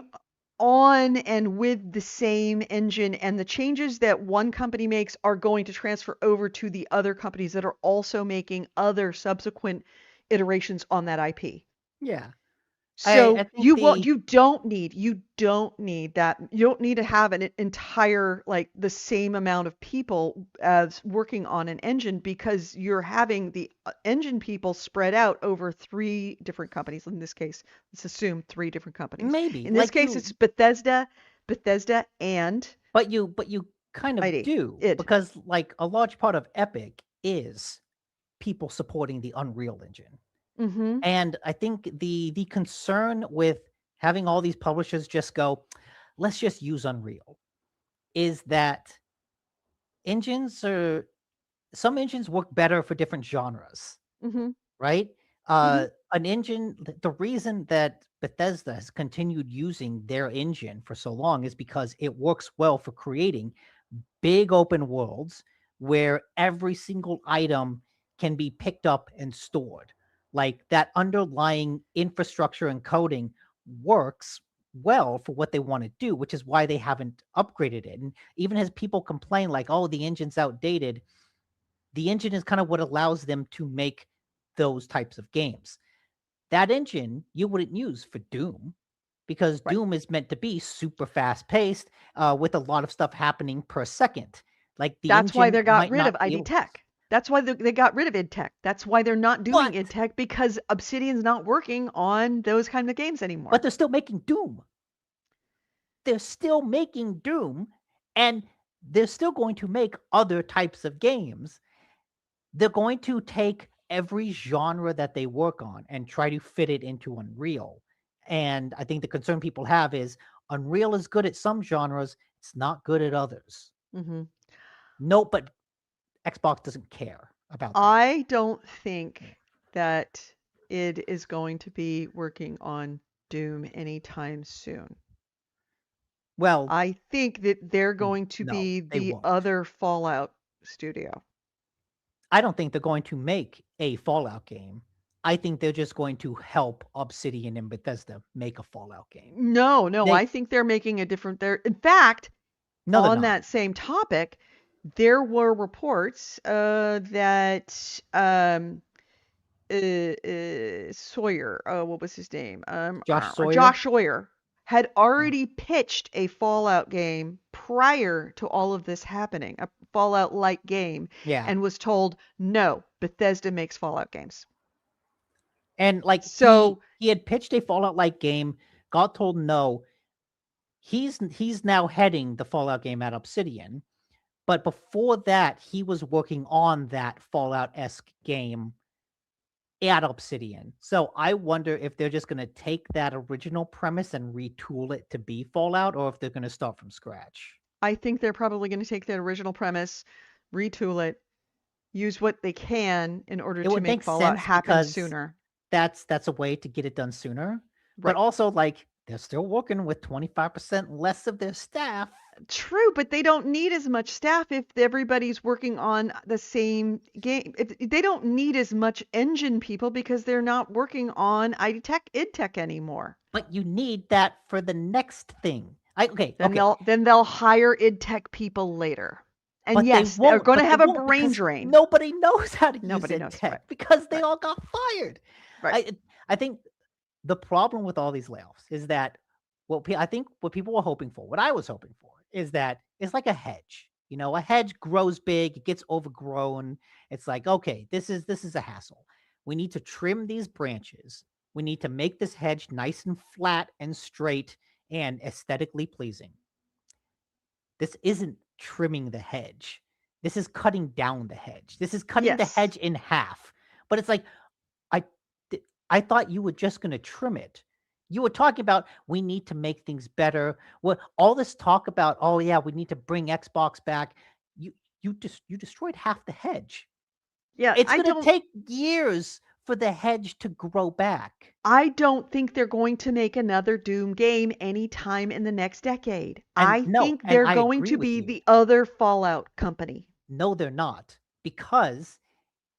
on and with the same engine, and the changes that one company makes are going to transfer over to the other companies that are also making other subsequent iterations on that IP. Yeah. So you don't need that. You don't need to have an entire, like, the same amount of people as working on an engine, because you're having the engine people spread out over 3 different companies. In this case, let's assume 3 different companies. Maybe. In this case, it's Bethesda, and. But you kind of do, because like a large part of Epic is people supporting the Unreal Engine. Mm-hmm. And I think the concern with having all these publishers just go, let's just use Unreal, is that some engines work better for different genres, right? An engine, the reason that Bethesda has continued using their engine for so long is because it works well for creating big open worlds where every single item can be picked up and stored. Like that underlying infrastructure and coding works well for what they want to do, which is why they haven't upgraded it. And even as people complain, like, oh, the engine's outdated, the engine is kind of what allows them to make those types of games. That engine you wouldn't use for Doom because Right. Doom is meant to be super fast paced with a lot of stuff happening per second. Like the That's why engine they got might rid of not be ID able. Tech. That's why they got rid of id Tech. That's why they're not doing But id Tech, because Obsidian's not working on those kind of games anymore. they're still making Doom. They're still making Doom, and they're still going to make other types of games. They're going to take every genre that they work on and try to fit it into Unreal. And I think the concern people have is Unreal is good at some genres, it's not good at others. Hmm. No, but Xbox doesn't care about that. I don't think that id is going to be working on Doom anytime soon. Well, I think that they're going to no, be they the won't. other Fallout studio. I don't think they're going to make a Fallout game. I think they're just going to help Obsidian and Bethesda make a Fallout game. No, They I think they're making a different. In fact, No, they're on not. that same topic, there were reports that Sawyer, what was his name? Josh Sawyer? Josh Sawyer had already pitched a Fallout game prior to all of this happening, a Fallout-like game, Yeah. and was told, no, Bethesda makes Fallout games. And like So, he had pitched a Fallout like game, got told no. He's now heading the Fallout game at Obsidian. But before that, he was working on that Fallout-esque game at Obsidian. So I wonder if they're just going to take that original premise and retool it to be Fallout, or if they're going to start from scratch. I think they're probably going to take that original premise, retool it, use what they can in order It to would make make Fallout sense happen because sooner. that's a way to get it done sooner. But Right. also, like, they're still working with 25% less of their staff. True, but they don't need as much staff if everybody's working on the same game. If they don't need as much engine people because they're not working on ID Tech, id Tech anymore. But you need that for the next thing. Okay. Then they'll hire id Tech people later. And But yes, they're going to have a brain because drain. nobody knows how to Nobody use knows, id tech right. because they Right. all got fired. Right. I think the problem with all these layoffs is that I think what people were hoping for, what I was hoping for, is that it's like a hedge. You know, a hedge grows big, it gets overgrown. It's like, okay, this is a hassle. We need to trim these branches. We need to make this hedge nice and flat and straight and aesthetically pleasing. This isn't trimming the hedge. This is cutting down the hedge. This is cutting the Yes. hedge in half. But it's like, I thought you were just going to trim it. You were talking about we need to make things better. What all this talk about? Oh yeah, we need to bring Xbox back. You destroyed half the hedge. Yeah, It's going to take years for the hedge to grow back. I don't think they're going to make another Doom game anytime in the next decade. I think And they're I going agree to with be you. the other Fallout company. No, they're not, because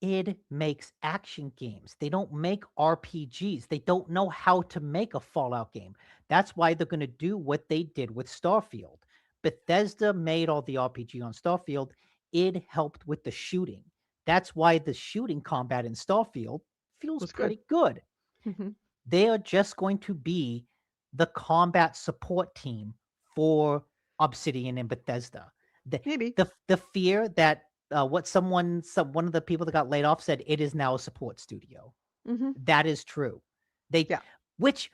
id makes action games. They don't make RPGs. They don't know how to make a Fallout game. That's why they're going to do what they did with Starfield. Bethesda made all the RPG on Starfield. Id helped with the shooting. That's why the shooting combat in Starfield feels Was pretty good. Mhm. They are just going to be the combat support team for Obsidian and Bethesda. Maybe. The fear that one of the people that got laid off said it is now a support studio. Hmm. That is true. Yeah. Which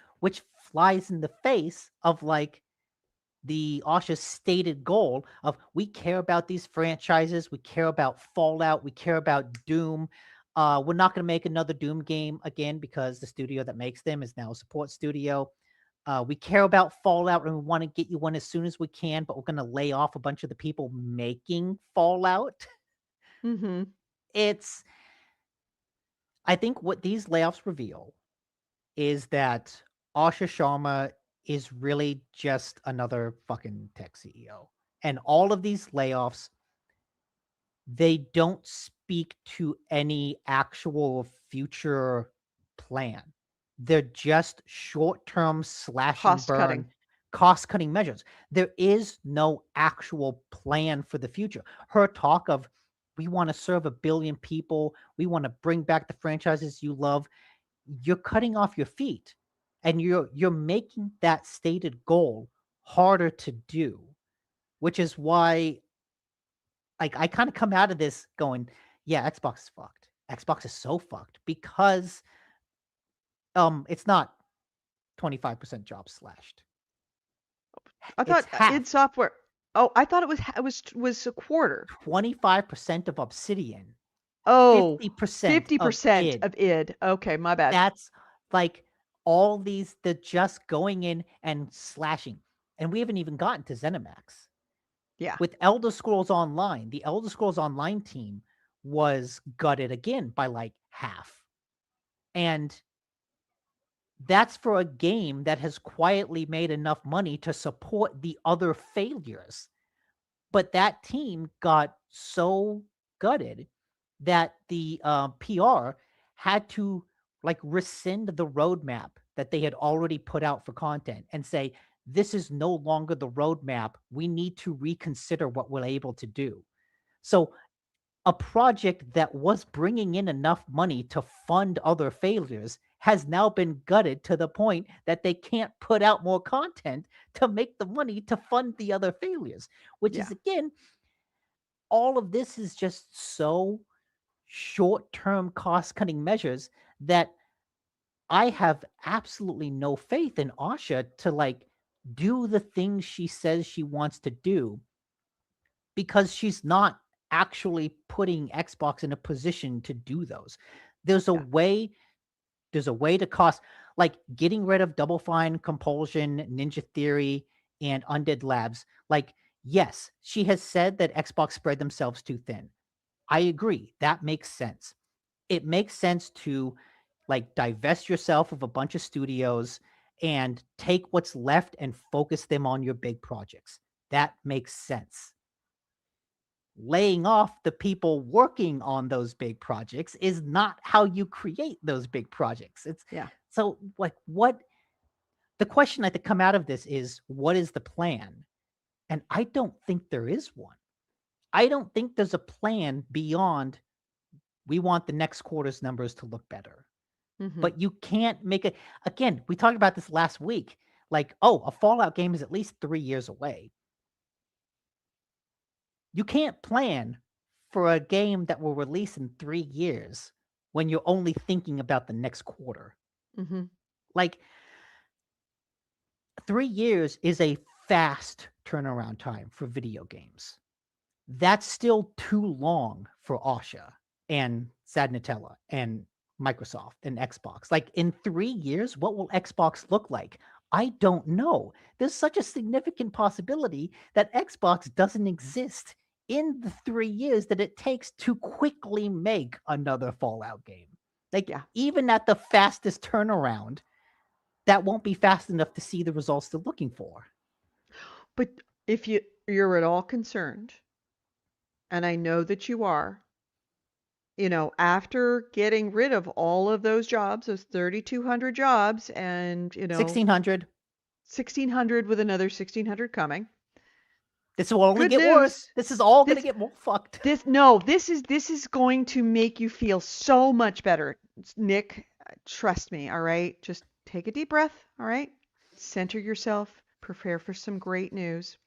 flies in the face of like the Asha's stated goal of we care about these franchises, we care about Fallout, we care about Doom. We're not going to make another Doom game again because the studio that makes them is now a support studio. We care about Fallout and we want to get you one as soon as we can, but we're going to lay off a bunch of the people making Fallout. Hmm. I think what these layoffs reveal is that Asha Sharma is really just another fucking tech CEO. And all of these layoffs, they don't speak to any actual future plan. They're just short-term slash and Cost burn cutting. cost-cutting measures. There is no actual plan for the future. Her talk of, we want to serve 1 billion people, we want to bring back the franchises you love, you're cutting off your feet, and you're making that stated goal harder to do, which is why, like, I kind of come out of this going, yeah, Xbox is fucked. Xbox is so fucked because it's not 25% jobs slashed. I It's thought half. id Software. Oh, I thought it was a quarter. 25% of Obsidian, Oh, 50% of 50% id. of id. Okay, my bad. That's like all these, they're just going in and slashing. And we haven't even gotten to ZeniMax. Yeah. With Elder Scrolls Online, the Elder Scrolls Online team was gutted again by like half. And that's for a game that has quietly made enough money to support the other failures. But that team got so gutted that the PR had to like rescind the roadmap that they had already put out for content and say, this is no longer the roadmap. We need to reconsider what we're able to do. So a project that was bringing in enough money to fund other failures has now been gutted to the point that they can't put out more content to make the money to fund the other failures, which Yeah. is, again, all of this is just so short-term cost-cutting measures that I have absolutely no faith in Asha to like do the things she says she wants to do, because she's not actually putting Xbox in a position to do those. There's a Yeah. way, there's a way to cost, like getting rid of Double Fine, Compulsion, Ninja Theory, and Undead Labs. Like, yes, she has said that Xbox spread themselves too thin. I agree. That makes sense. It makes sense to like divest yourself of a bunch of studios and take what's left and focus them on your big projects. That makes sense. Laying off the people working on those big projects is not how you create those big projects. It's Yeah. so like, what the question I think come out of this is, what is the plan? And I don't think there is one. I don't think there's a plan beyond, we want the next quarter's numbers to look better. Mm-hmm. But you can't make it, again, we talked about this last week. Like, oh, a Fallout game is at least 3 years away. You can't plan for a game that will release in 3 years when you're only thinking about the next quarter. Mm-hmm. Like, 3 years is a fast turnaround time for video games. That's still too long for Asha and Sad Nutella and Microsoft and Xbox. Like, in 3 years, what will Xbox look like? I don't know. There's such a significant possibility that Xbox doesn't exist in the 3 years that it takes to quickly make another Fallout game. Like, Yeah. even at the fastest turnaround, that won't be fast enough to see the results they're looking for. But if you're at all concerned, and I know that you are, after getting rid of all of those jobs, those 3,200 jobs, and 1,600. 1,600 with another 1,600 coming. This will only Good get worse. news. This is all going to This get more fucked. this is going to make you feel so much better, Nick. Trust me. All right, just take a deep breath. All right, center yourself. Prepare for some great news.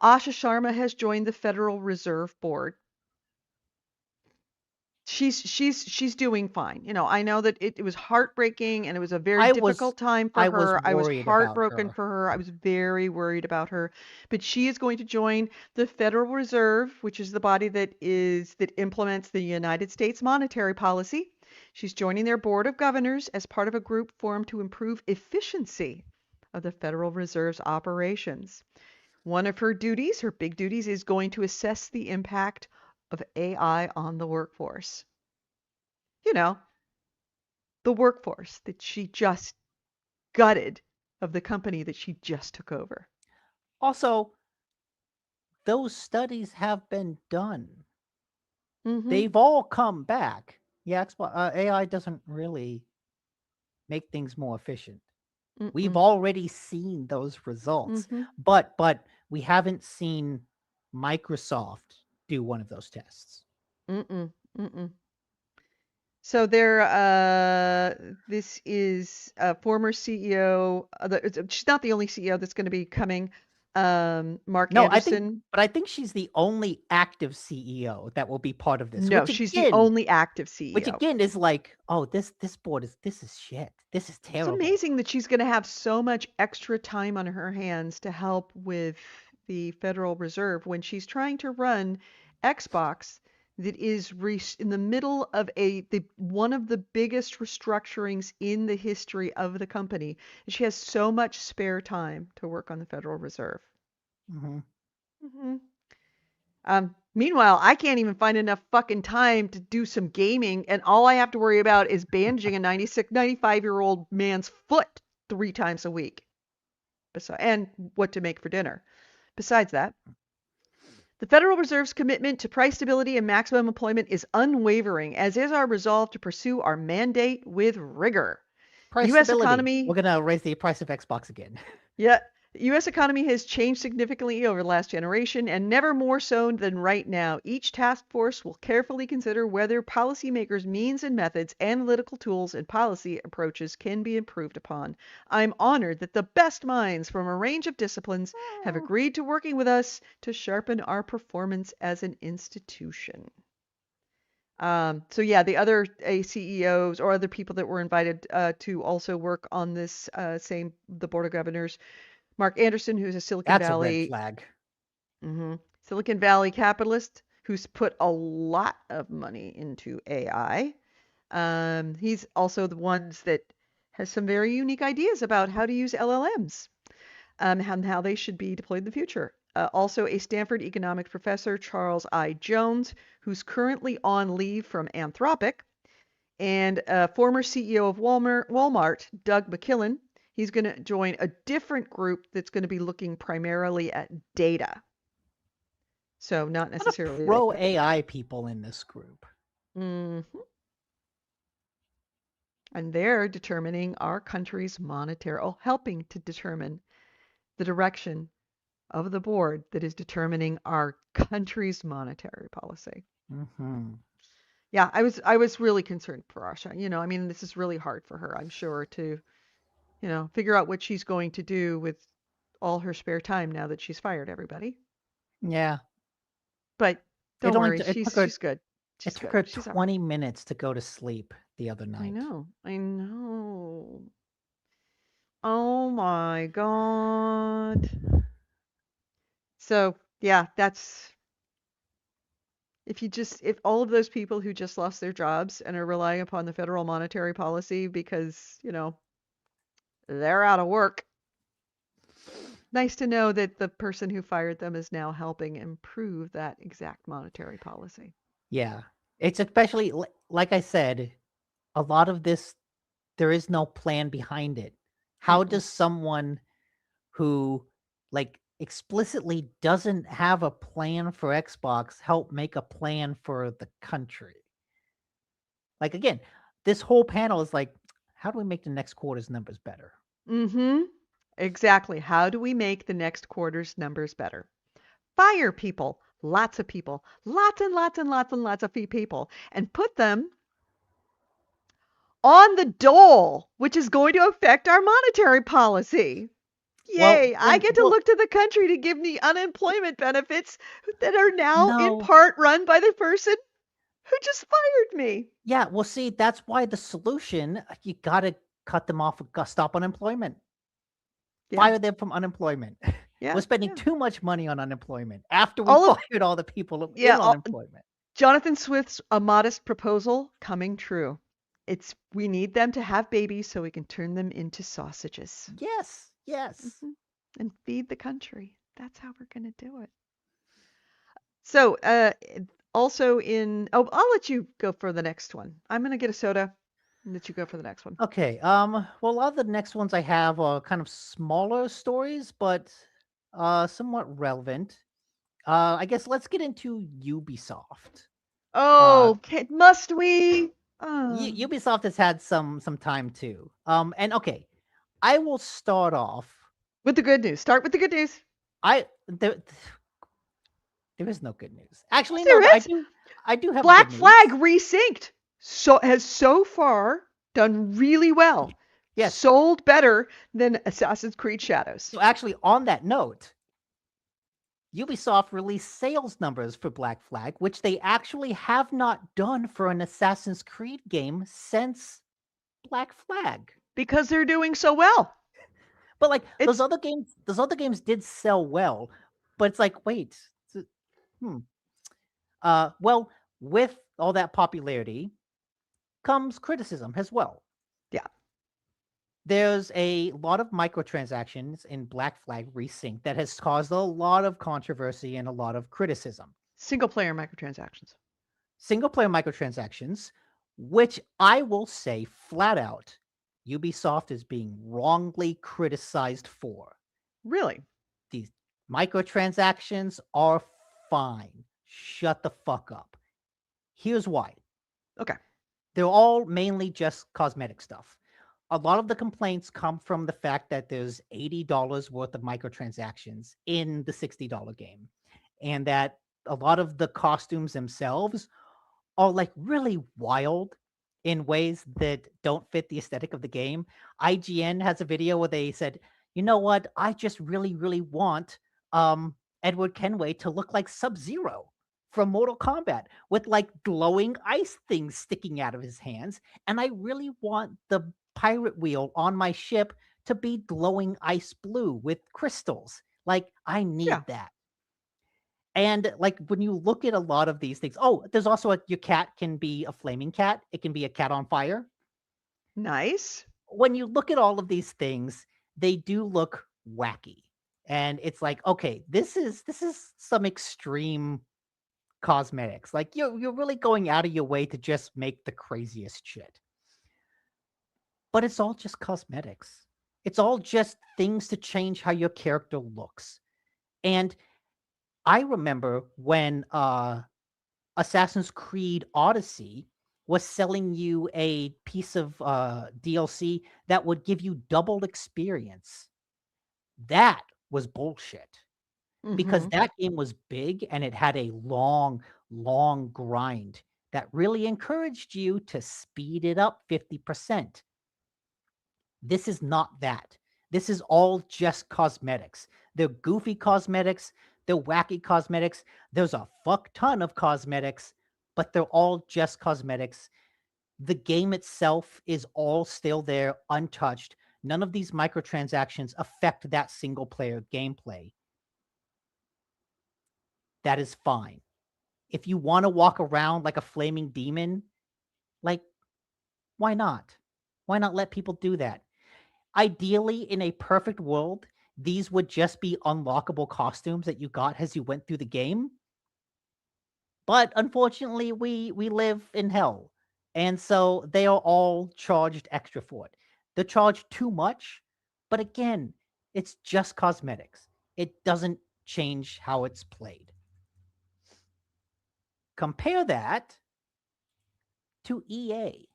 Asha Sharma has joined the Federal Reserve Board. She's doing fine. I know that it was heartbreaking and it was a very difficult time for I was her. I was worried about heartbroken her. for her. I was very worried about her. But she is going to join the Federal Reserve, which is the body that implements the United States monetary policy. She's joining their board of governors as part of a group formed to improve efficiency of the Federal Reserve's operations. One of her duties, her big duties, is going to assess the impact of AI on the workforce. The workforce that she just gutted of the company that she just took over. Also, those studies have been done. Mm-hmm. They've all come back. Yeah, AI doesn't really make things more efficient. We've already seen those results, Mm-hmm. but we haven't seen Microsoft do one of those tests. Mm-mm. Mm-mm. So this is a former CEO. She's not the only CEO that's going to be coming. Mark No, Anderson. I think she's the only active CEO that will be part of this. No, she's the only active CEO. Which again is like, oh, this board is shit. This is It's terrible. amazing that she's going to have so much extra time on her hands to help with the Federal Reserve when she's trying to run Xbox that is in the middle of one of the biggest restructurings in the history of the company. She has so much spare time to work on the Federal Reserve. Mm-hmm. Meanwhile, I can't even find enough fucking time to do some gaming, and all I have to worry about is bandaging a 95-year-old man's foot 3 times a week. And what to make for dinner. Besides that, the Federal Reserve's commitment to price stability and maximum employment is unwavering, as is our resolve to pursue our mandate with rigor. Price U.S. stability. economy. We're gonna raise the price of Xbox again. Yeah. The U.S. economy has changed significantly over the last generation, and never more so than right now. Each task force will carefully consider whether policymakers' means and methods, analytical tools, and policy approaches can be improved upon. I'm honored that the best minds from a range of disciplines have agreed to working with us to sharpen our performance as an institution. So yeah, the other CEOs or other people that were invited to also work on this the Board of Governors. Mark Anderson, who's a Silicon That's Valley. a red flag. Silicon Valley capitalist who's put a lot of money into AI. He's also the ones that has some very unique ideas about how to use LLMs and how they should be deployed in the future. Also a Stanford economics professor, Charles I. Jones, who's currently on leave from Anthropic, and former CEO of Walmart, Doug McKillin. He's going to join a different group that's going to be looking primarily at data. So not necessarily pro AI people in this group. Mm-hmm. And they're determining our country's helping to determine the direction of the board that is determining our country's monetary policy. Yeah, I was really concerned for Asha. I mean, this is really hard for her, I'm sure, to figure out what she's going to do with all her spare time now that she's fired everybody. Yeah. But don't worry, she's good. It took her 20 minutes to go to sleep the other night. I know. Oh my God. So yeah, if all of those people who just lost their jobs and are relying upon the federal monetary policy because, they're out of work. Nice to know that the person who fired them is now helping improve that exact monetary policy. Yeah. It's especially, like I said, a lot of this, there is no plan behind it. How does someone who, explicitly doesn't have a plan for Xbox help make a plan for the country? Again, this whole panel is like, how do we make the next quarter's numbers better? Exactly. How do we make the next quarter's numbers better? Fire people, lots of people, lots and lots and lots and lots of people, and put them on the dole, which is going to affect our monetary policy. Yay, I get to look to the country to give me unemployment benefits that are now in part run by the person who just fired me. Yeah, well, see, that's why the solution, you got to cut them off, stop unemployment. Yeah. Fire them from unemployment. Yeah, we're spending too much money on unemployment after we fired all the people in unemployment. Jonathan Swift's A Modest Proposal coming true. We need them to have babies so we can turn them into sausages. Yes. And feed the country. That's how we're going to do it. So, also I'll let you go for the next one. I'm going to get a soda. Let you go for the next one. Okay. Well, a lot of the next ones I have are kind of smaller stories, but somewhat relevant. I guess let's get into Ubisoft. Oh, must we? Ubisoft has had some time too. And okay, I will start off. With the good news. Start with the good news. There is no good news. Actually, no, There is. I do have Black good Flag news. Resynched has so far done really well. Yes. Sold better than Assassin's Creed Shadows. So actually, on that note, Ubisoft released sales numbers for Black Flag, which they actually have not done for an Assassin's Creed game since Black Flag. Because they're doing so well. But like those other games did sell well, but it's like, wait, well, with all that popularity comes criticism as well. Yeah. There's a lot of microtransactions in Black Flag Resynched that has caused a lot of controversy and a lot of criticism. Single player microtransactions. Single player microtransactions, which I will say flat out, Ubisoft is being wrongly criticized for. Really? These microtransactions are fine. Shut the fuck up. Here's why. Okay. They're all mainly just cosmetic stuff. A lot of the complaints come from the fact that there's $80 worth of microtransactions in the $60 game, and that a lot of the costumes themselves are like really wild in ways that don't fit the aesthetic of the game. IGN has a video where they said, you know what? I just really, really want Edward Kenway to look like Sub-Zero from Mortal Kombat with like glowing ice things sticking out of his hands. And I really want the pirate wheel on my ship to be glowing ice blue with crystals. Like, I need that. And like when you look at a lot of these things, there's also your cat can be a flaming cat. It can be a cat on fire. Nice. When you look at all of these things, they do look wacky. And it's like, okay, this is some extreme cosmetics. Like you're really going out of your way to just make the craziest shit. But it's all just cosmetics. It's all just things to change how your character looks. And I remember when Assassin's Creed Odyssey was selling you a piece of DLC that would give you double experience. That was bullshit. Because that game was big and it had a long, long grind that really encouraged you to speed it up 50%. This is not that. This is all just cosmetics. They're goofy cosmetics. They're wacky cosmetics. There's a fuck ton of cosmetics, but they're all just cosmetics. The game itself is all still there, untouched. None of these microtransactions affect that single player gameplay. That is fine. If you want to walk around like a flaming demon, like, why not? Why not let people do that? Ideally, in a perfect world, these would just be unlockable costumes that you got as you went through the game. But unfortunately, we live in hell. And so they are all charged extra for it. They're charged too much. But again, it's just cosmetics. It doesn't change how it's played. Compare that to EA.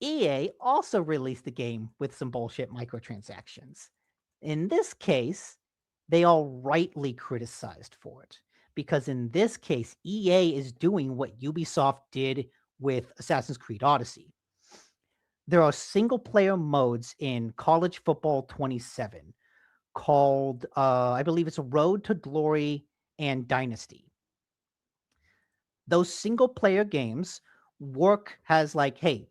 EA also released a game with some bullshit microtransactions. In this case, they are rightly criticized for it. Because in this case, EA is doing what Ubisoft did with Assassin's Creed Odyssey. There are single-player modes in College Football 27 called, I believe it's Road to Glory and Dynasty. Those single-player games work as like, hey,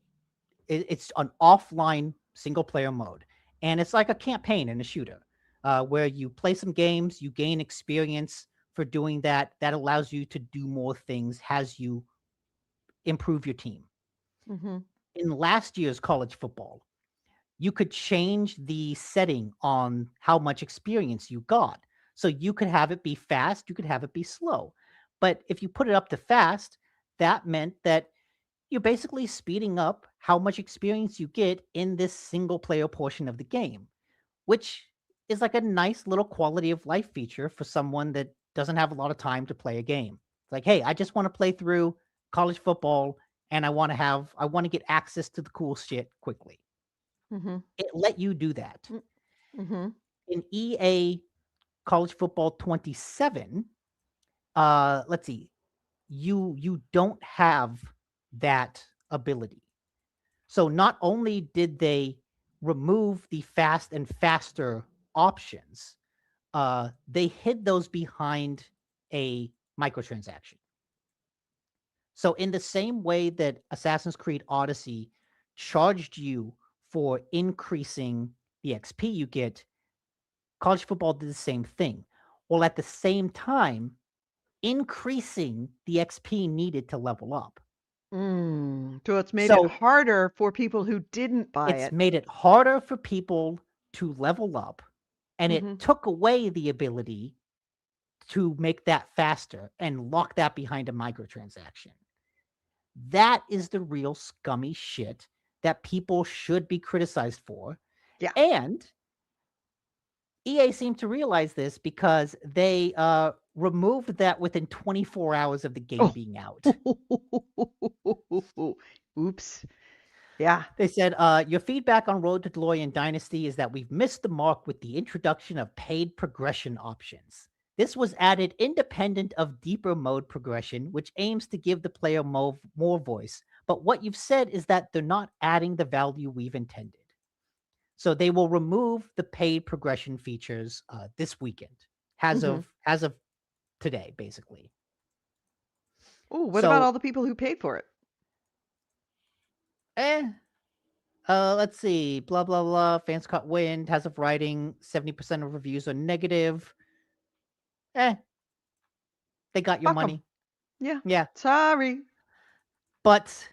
it's an offline single-player mode. And it's like a campaign in a shooter where you play some games, you gain experience for doing that. That allows you to do more things as you improve your team. In last year's college football, you could change the setting on how much experience you got. So you could have it be fast, you could have it be slow. But if you put it up to fast, that meant that you're basically speeding up how much experience you get in this single player portion of the game, which is like a nice little quality of life feature for someone that doesn't have a lot of time to play a game. It's like, hey, I just want to play through college football and I want to get access to the cool shit quickly. Mm-hmm. It let you do that. Mm-hmm. In EA College Football 27, let's see, you don't have that ability. So not only did they remove the fast and faster options, they hid those behind a microtransaction. So in the same way that Assassin's Creed Odyssey charged you for increasing the XP you get, college football did the same thing. While at the same time, increasing the XP needed to level up. So it's made it So harder for people who didn't buy it's it. made it harder for people to level up, and Mhm. it took away the ability to make that faster and lock that behind a microtransaction. That is the real scummy shit that people should be criticized for. Yeah. And EA seemed to realize this because they removed that within 24 hours of the game Oh. being out. Oops. Yeah. They said, your feedback on Road to Glory and Dynasty is that we've missed the mark with the introduction of paid progression options. This was added independent of deeper mode progression, which aims to give the player more voice. But what you've said is that they're not adding the value we've intended. So they will remove the paid progression features this weekend, as of today, basically. Oh, what about all the people who paid for it? Let's see. Blah blah blah. Fans caught wind. As of writing, 70% of reviews are negative. They got your Fuck 'em. money. Yeah. Yeah. Sorry. But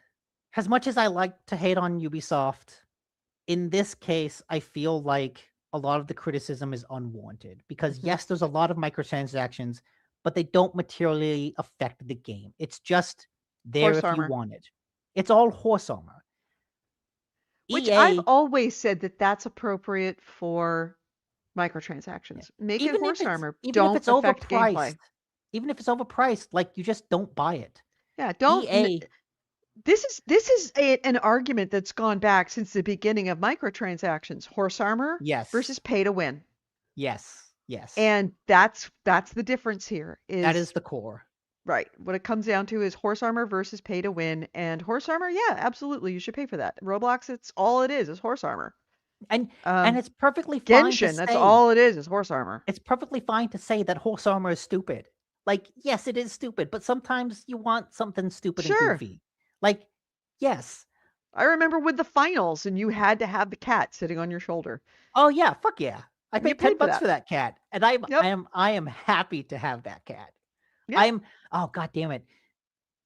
as much as I like to hate on Ubisoft, in this case, I feel like a lot of the criticism is unwarranted because yes, there's a lot of microtransactions, but they don't materially affect the game. It's just there Horse if you armor. want it. It's all horse armor. Which EA, I've always said that that's appropriate for microtransactions. Make it horse armor. even if Don't it's affect overpriced, gameplay. even if it's overpriced, like you just don't buy it. Yeah, don't. EA, This is an argument that's gone back since the beginning of microtransactions. Horse armor yes, versus pay to win. yes, yes, And that's the difference here. that is the core. Right. What it comes down to is horse armor versus pay to win. And horse armor, yeah, absolutely, you should pay for that. Roblox, it's all it is horse armor. And it's perfectly fine to Genshin, say, that's all it is horse armor. It's perfectly fine to say that horse armor is stupid. Like, yes, it is stupid, but sometimes you want something stupid and goofy. Like, yes. I remember with the finals, and you had to have the cat sitting on your shoulder. Oh yeah, fuck yeah! I paid $10 for that. for that cat, and I am happy to have that cat. Yep. Oh god damn it!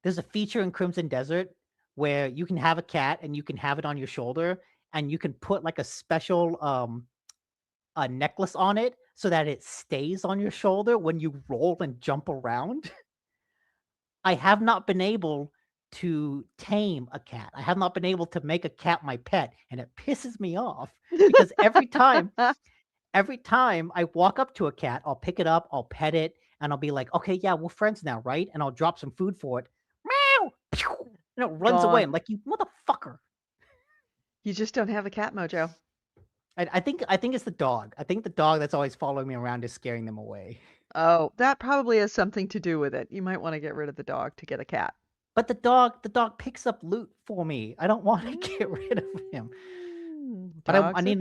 There's a feature in Crimson Desert where you can have a cat and you can have it on your shoulder, and you can put like a special a necklace on it so that it stays on your shoulder when you roll and jump around. I have not been able to tame a cat. I have not been able to make a cat my pet, and it pisses me off because every time I walk up to a cat, I'll pick it up, I'll pet it, and I'll be like, okay, yeah, we're friends now, right? And I'll drop some food for it. Meow! And it runs away. I'm like, you motherfucker. You just don't have a cat mojo. I think it's the dog. I think the dog that's always following me around is scaring them away. Oh, that probably has something to do with it. You might want to get rid of the dog to get a cat. But the dog picks up loot for me. I don't want to get rid of him. But I need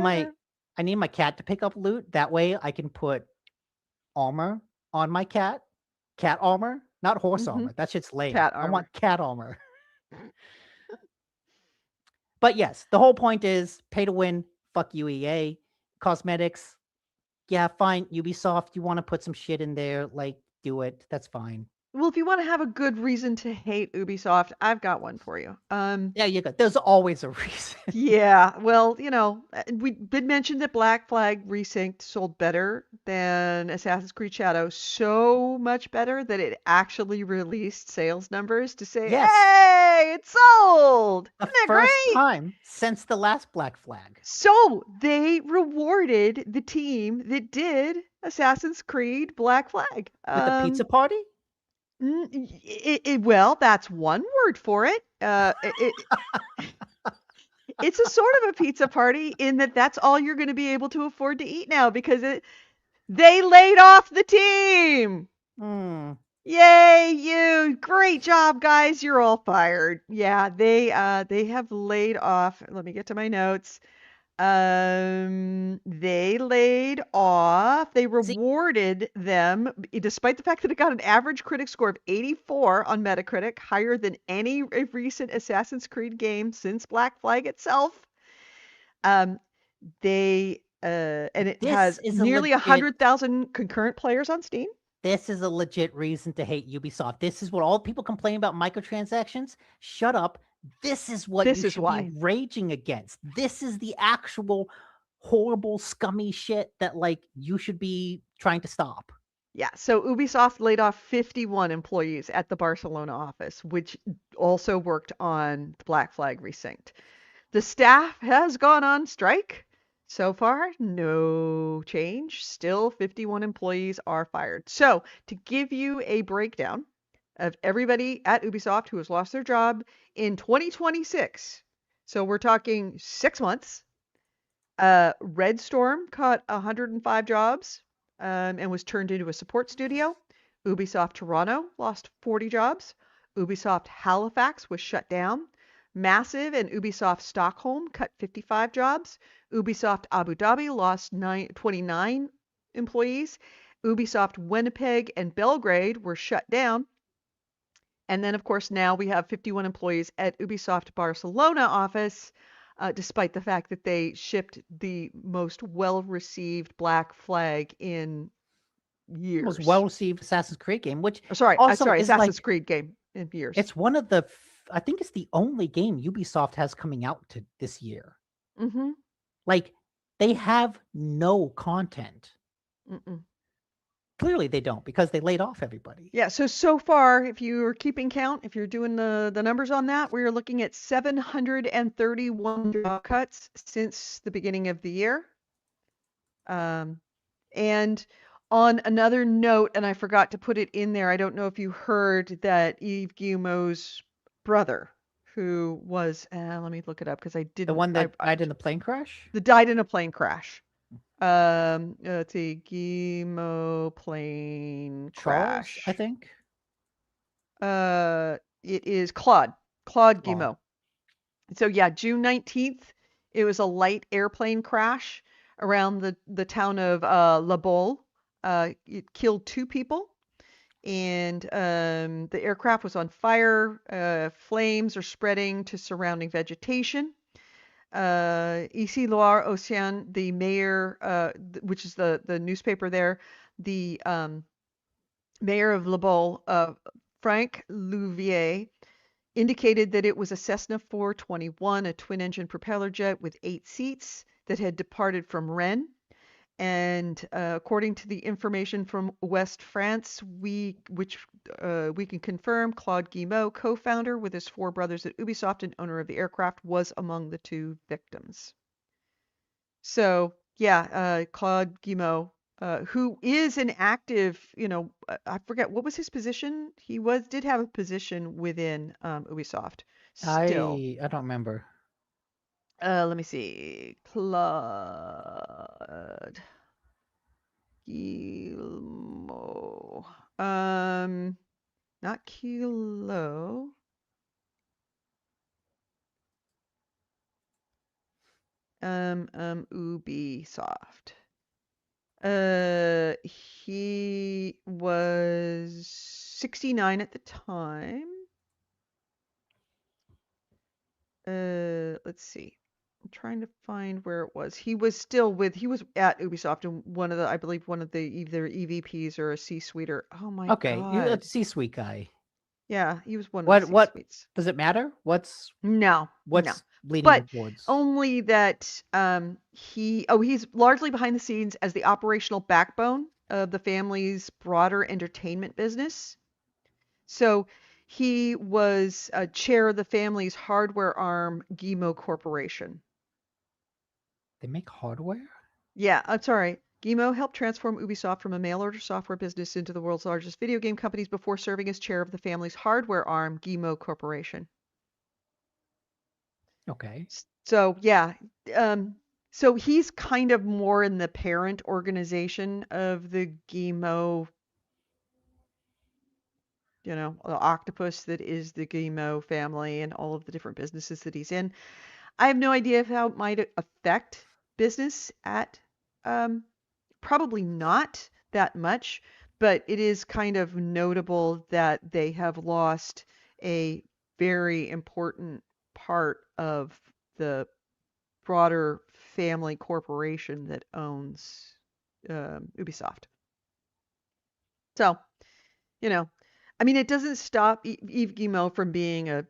my cat to pick up loot. That way I can put armor on my cat. Cat armor, not horse armor. That shit's lame. Cat armor. I want cat armor. But yes, the whole point is pay to win. Fuck you, EA. Cosmetics. Yeah, fine. Ubisoft, you want to put some shit in there, like, do it. That's fine. Well, if you want to have a good reason to hate Ubisoft, I've got one for you. Yeah, you got. There's always a reason. Yeah, well, we did mention that Black Flag Resynced sold better than Assassin's Creed Shadow, so much better that it actually released sales numbers to say, Yes, hey, it's sold! the Isn't that first great? time since the last Black Flag. So they rewarded the team that did Assassin's Creed Black Flag. With the pizza party? Well, that's one word for it. It's a sort of a pizza party in that that's all you're going to be able to afford to eat now because they laid off the team. Hmm. Yay, you! Great job, guys. You're all fired. Yeah, they have laid off. Let me get to my notes. They laid off. They See, rewarded them, despite the fact that it got an average critic score of 84 on Metacritic, higher than any recent Assassin's Creed game since Black Flag itself. Um, and it this has is a nearly legit. 100,000 concurrent players on Steam. This is a legit reason to hate Ubisoft. This is what all people complain about microtransactions. Shut up. This is what This you is should why. be raging against. This is the actual horrible, scummy shit that like you should be trying to stop. Yeah, so Ubisoft laid off 51 employees at the Barcelona office, which also worked on Black Flag Resynced. The staff has gone on strike. So far, no change. Still, 51 employees are fired. So, to give you a breakdown of everybody at Ubisoft who has lost their job in 2026, so we're talking 6 months. Red Storm caught 105 jobs and was turned into a support studio. Ubisoft Toronto lost 40 jobs. Ubisoft Halifax was shut down. Massive and Ubisoft Stockholm cut 55 jobs. Ubisoft Abu Dhabi lost 29 employees. Ubisoft Winnipeg and Belgrade were shut down. And then, of course, now we have 51 employees at Ubisoft Barcelona office, despite the fact that they shipped the most well-received Black Flag in years. Most well-received Assassin's Creed game, which sorry, also is Assassin's like, Creed game in years. it's one of the, I think it's the only game Ubisoft has coming out to this year. Mm-hmm. Like, they have no content. Mm-mm. Clearly they don't because they laid off everybody. Yeah, so far, if you're keeping count, if you're doing the numbers on that, we're looking at 731 job cuts since the beginning of the year. And on another note, and I forgot to put it in there, I don't know if you heard that Yves Guillemot's brother, who was, let me look it up because I didn't. The one that died in the plane crash? Died in a plane crash. Let's see, Guillemot plane crash. I think. It is Claude Guillemot. So yeah, June 19th, it was a light airplane crash around the town of La Baule. It killed 2 people, and the aircraft was on fire. Flames are spreading to surrounding vegetation. Ici Loire Océan, the mayor, which is the newspaper there, the mayor of La Baule, Frank Louvier, indicated that it was a Cessna 421, a twin-engine propeller jet with 8 seats that had departed from Rennes. And according to the information from West France, which we can confirm, Claude Guillemot, co-founder with his 4 brothers at Ubisoft and owner of the aircraft, was among the 2 victims. So yeah, Claude Guillemot, who is an active, I forget what was his position. He did have a position within Ubisoft. Still, I don't remember. let me see, Claude Guillemot, not Kilo. Ubisoft. He was 69 at the time. Let's see. I'm trying to find where it was. He was at Ubisoft and I believe one of the either EVPs or a C-suiter. Oh my Okay, you're a God. C-suite guy. Yeah, he was one of the What C-suites. does it matter? What's No. leaning But towards? only that he's largely behind the scenes as the operational backbone of the family's broader entertainment business. So he was chair of the family's hardware arm, Gimo Corporation. They make hardware? Yeah, that's all right. Gimo helped transform Ubisoft from a mail-order software business into the world's largest video game companies before serving as chair of the family's hardware arm, Gimo Corporation. Okay. So yeah, so he's kind of more in the parent organization of the Gimo, the octopus that is the Gimo family and all of the different businesses that he's in. I have no idea how it might affect business at, probably not that much, but it is kind of notable that they have lost a very important part of the broader family corporation that owns Ubisoft. So, I mean, it doesn't stop Yves Guillemot from being a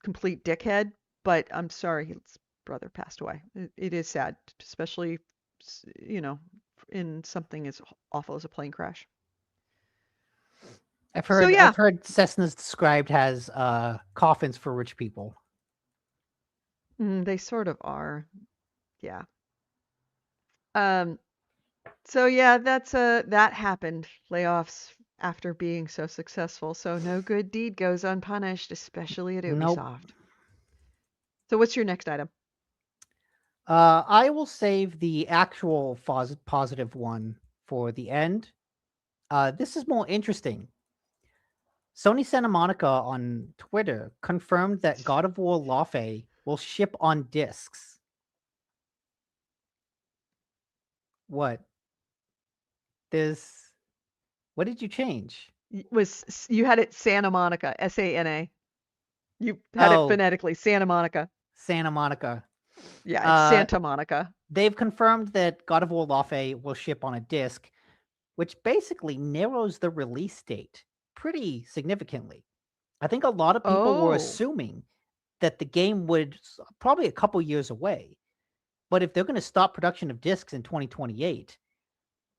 complete dickhead, but I'm sorry his brother passed away. It is sad, especially, in something as awful as a plane crash. I've So heard yeah, I've heard Cessna's described as coffins for rich people. they sort of are. Yeah. Um, So yeah, that happened. Layoffs after being so successful. So no good deed goes unpunished, especially at Nope. Ubisoft. So what's your next item? I will save the actual positive one for the end. This is more interesting. Sony Santa Monica on Twitter confirmed that God of War Lofe will ship on discs. What? What did you change? You had it Santa Monica, Sana. You had it Oh, phonetically, Santa Monica. Santa Monica. Yeah, it's Santa Monica. They've confirmed that God of War Lofe will ship on a disc, which basically narrows the release date pretty significantly. I think a lot of people were Oh, assuming that the game would probably a couple years away. But if they're going to stop production of discs in 2028,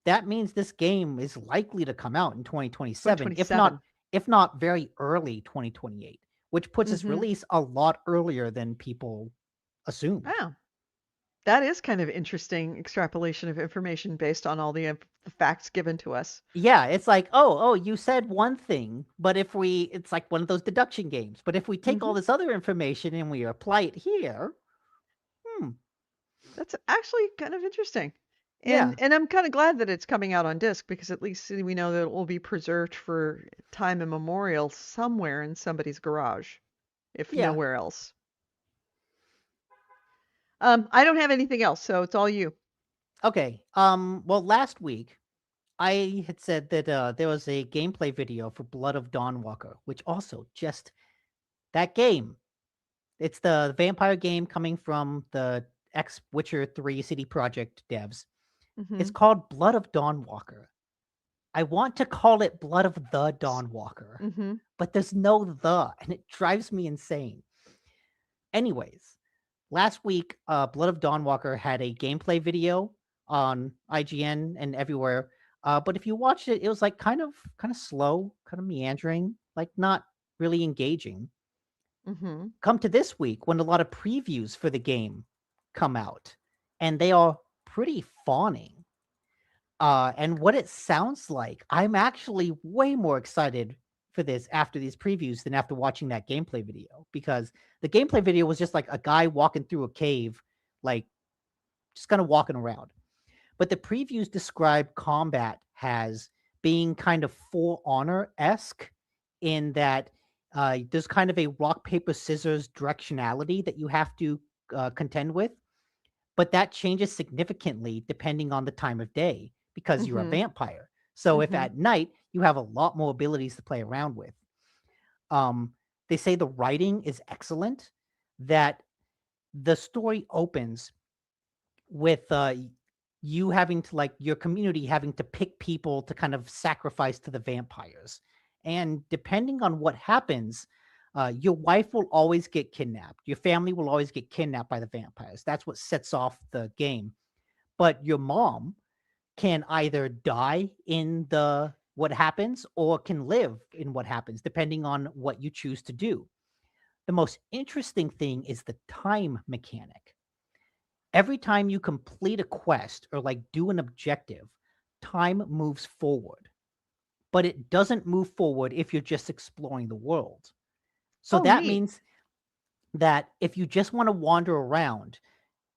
that means this game is likely to come out in 2027, 2027. if not very early 2028, which puts its Mm-hmm. release a lot earlier than people assumed. Wow. That is kind of interesting extrapolation of information based on all the facts given to us. Yeah, it's like, oh, you said one thing, but it's like one of those deduction games. But if we take all this other information and we apply it here, That's actually kind of interesting. yeah, And I'm kind of glad that it's coming out on disc because at least we know that it will be preserved for time immemorial somewhere in somebody's garage, if yeah. nowhere else. I don't have anything else, so it's all you. Okay. Well, last week I had said that there was a gameplay video for Blood of Dawnwalker, which also just that game. It's the vampire game coming from the ex Witcher 3 CD Projekt devs. Mm-hmm. It's called Blood of Dawnwalker. I want to call it Blood of the Dawnwalker, Mm-hmm. but there's no the, and it drives me insane. Anyways, last week, Blood of Dawnwalker had a gameplay video on IGN and everywhere. But if you watched it, it was like kind of slow, kind of meandering, like not really engaging. Mm-hmm. Come to this week when a lot of previews for the game come out, and they are pretty fawning. And what it sounds like, I'm actually way more excited for this after these previews than after watching that gameplay video, because the gameplay video was just like a guy walking through a cave, like just kind of walking around. But the previews describe combat as being kind of For Honor-esque in that there's kind of a rock, paper, scissors directionality that you have to contend with. But that changes significantly depending on the time of day because you're a Mm-hmm. vampire. So if Mm-hmm. at night, you have a lot more abilities to play around with. They say the writing is excellent, that the story opens with you having to, like, your community having to pick people to kind of sacrifice to the vampires. And depending on what happens, your wife will always get kidnapped. Your family will always get kidnapped by the vampires. That's what sets off the game. But your mom can either die in the what happens or can live in what happens, depending on what you choose to do. The most interesting thing is the time mechanic. Every time you complete a quest or like do an objective, time moves forward, but it doesn't move forward if you're just exploring the world. So Oh, that neat. means that if you just want to wander around,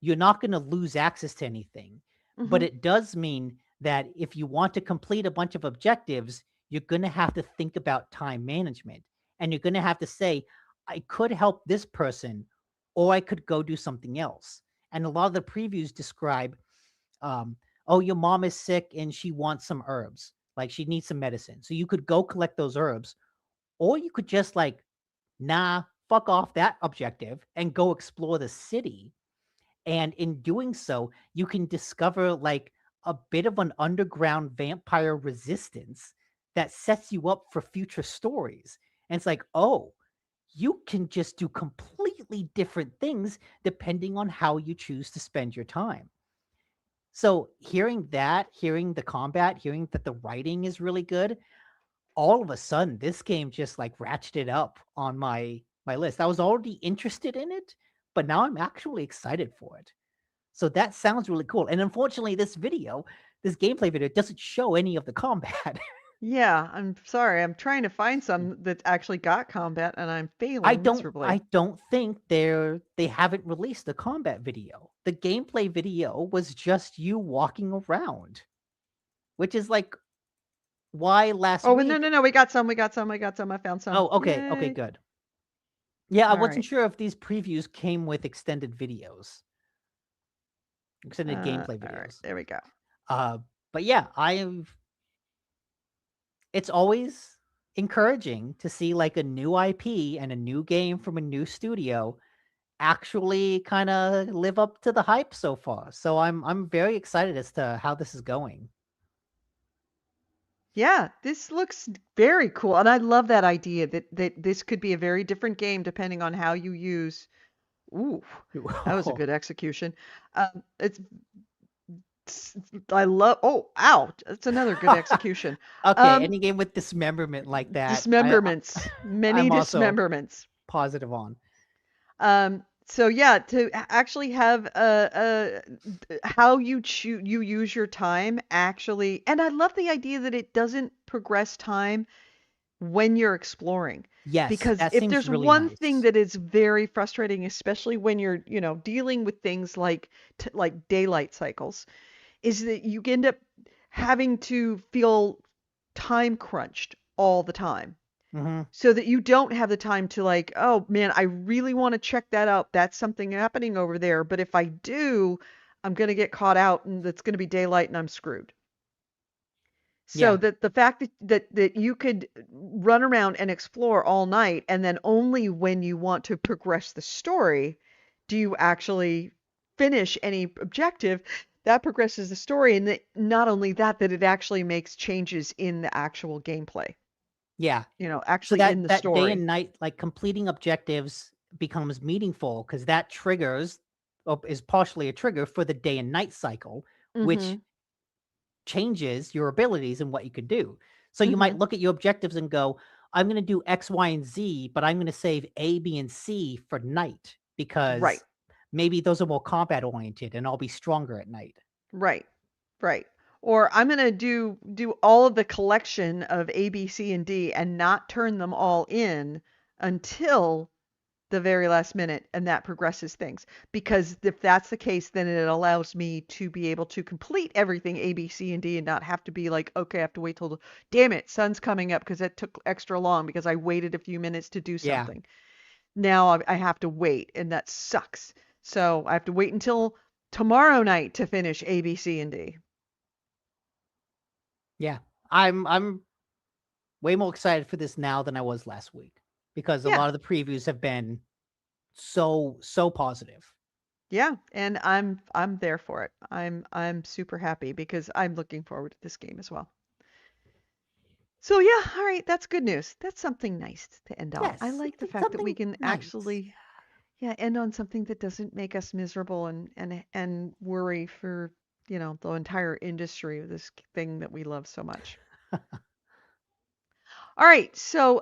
you're not going to lose access to anything. But Mhm. it does mean that if you want to complete a bunch of objectives, you're going to have to think about time management. And you're going to have to say, I could help this person, or I could go do something else. And a lot of the previews describe, oh, your mom is sick and she wants some herbs. Like she needs some medicine. So you could go collect those herbs, or you could just like, nah, fuck off that objective and go explore the city. And in doing so, you can discover like a bit of an underground vampire resistance that sets you up for future stories. And it's like, oh, you can just do completely different things depending on how you choose to spend your time. So hearing that, hearing the combat, hearing that the writing is really good, all of a sudden this game just like ratcheted up on my list. I was already interested in it, but now I'm actually excited for it. So that sounds really cool. And unfortunately, this gameplay video, doesn't show any of the combat. Yeah, I'm sorry. I'm trying to find some that actually got combat, and I'm failing miserably. I don't think they haven't released the combat video. The gameplay video was just you walking around, which is like why last Oh, week. no. We got some. I found some. Oh, okay, okay, Yay. good. Yeah, I All wasn't right. sure if these previews came with extended videos, extended gameplay All right. videos. There we go. But yeah, it's always encouraging to see like a new IP and a new game from a new studio actually kind of live up to the hype so far. So I'm very excited as to how this is going. Yeah, this looks very cool, and I love that idea that this could be a very different game depending on how you use. Ooh, that was a good execution. It's I love. Oh, ow! That's another good execution. Okay, Um, any game with dismemberment like that, dismemberments, many I'm also dismemberments. positive on. So yeah, to actually have how you use your time actually, and I love the idea that it doesn't progress time when you're exploring. Yes, Because that if seems there's really one thing nice. that is very frustrating, especially when you're, dealing with things like like daylight cycles, is that you end up having to feel time crunched all the time. Hmm. So that you don't have the time to like, oh man, I really want to check that out. That's something happening over there. But if I do, I'm going to get caught out and it's going to be daylight and I'm screwed. So Yeah, that the fact that you could run around and explore all night and then only when you want to progress the story do you actually finish any objective, that progresses the story. And that not only that, that it actually makes changes in the actual gameplay, yeah. So actually in the that day story. and night, like completing objectives becomes meaningful because that triggers or is partially a trigger for the day and night cycle, which Mm-hmm. changes your abilities and what you can do. So you Mm-hmm. might look at your objectives and go, I'm going to do X, Y, and Z, but I'm going to save A, B, and C for night Right. because maybe those are more combat oriented and I'll be stronger at night. Right. Right. Or I'm gonna do all of the collection of A, B, C, and D and not turn them all in until the very last minute, and that progresses things. Because if that's the case, then it allows me to be able to complete everything A, B, C, and D and not have to be like, okay, I have to wait till damn it, sun's coming up because it took extra long because I waited a few minutes to do Yeah. something. Now I have to wait, and that sucks. So I have to wait until tomorrow night to finish A, B, C, and D. Yeah. I'm way more excited for this now than I was last week because a Yeah. lot of the previews have been so positive. Yeah, and I'm there for it. I'm super happy because I'm looking forward to this game as well. So yeah, all right, that's good news. That's something nice to end on. I Yes, like the fact that we something can nice. actually, yeah, end on something that doesn't make us miserable and worry for, the entire industry of this thing that we love so much. All right. So,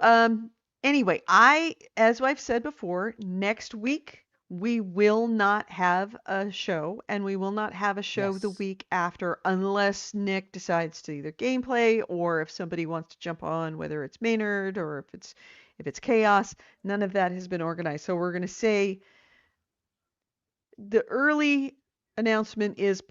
anyway, as I've said before, next week we will not have a show, and we will not have a show the Yes. week after unless Nick decides to either gameplay or if somebody wants to jump on, whether it's Maynard or if it's Chaos. None of that has been organized. So we're going to say the early announcement is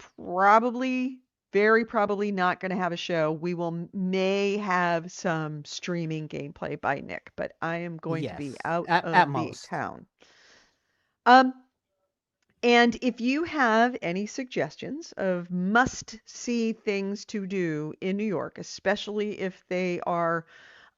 very probably not going to have a show. We may have some streaming gameplay by Nick, but I am going to be Yes. out At of the most. town. Um, and if you have any suggestions of must-see things to do in New York, especially if they are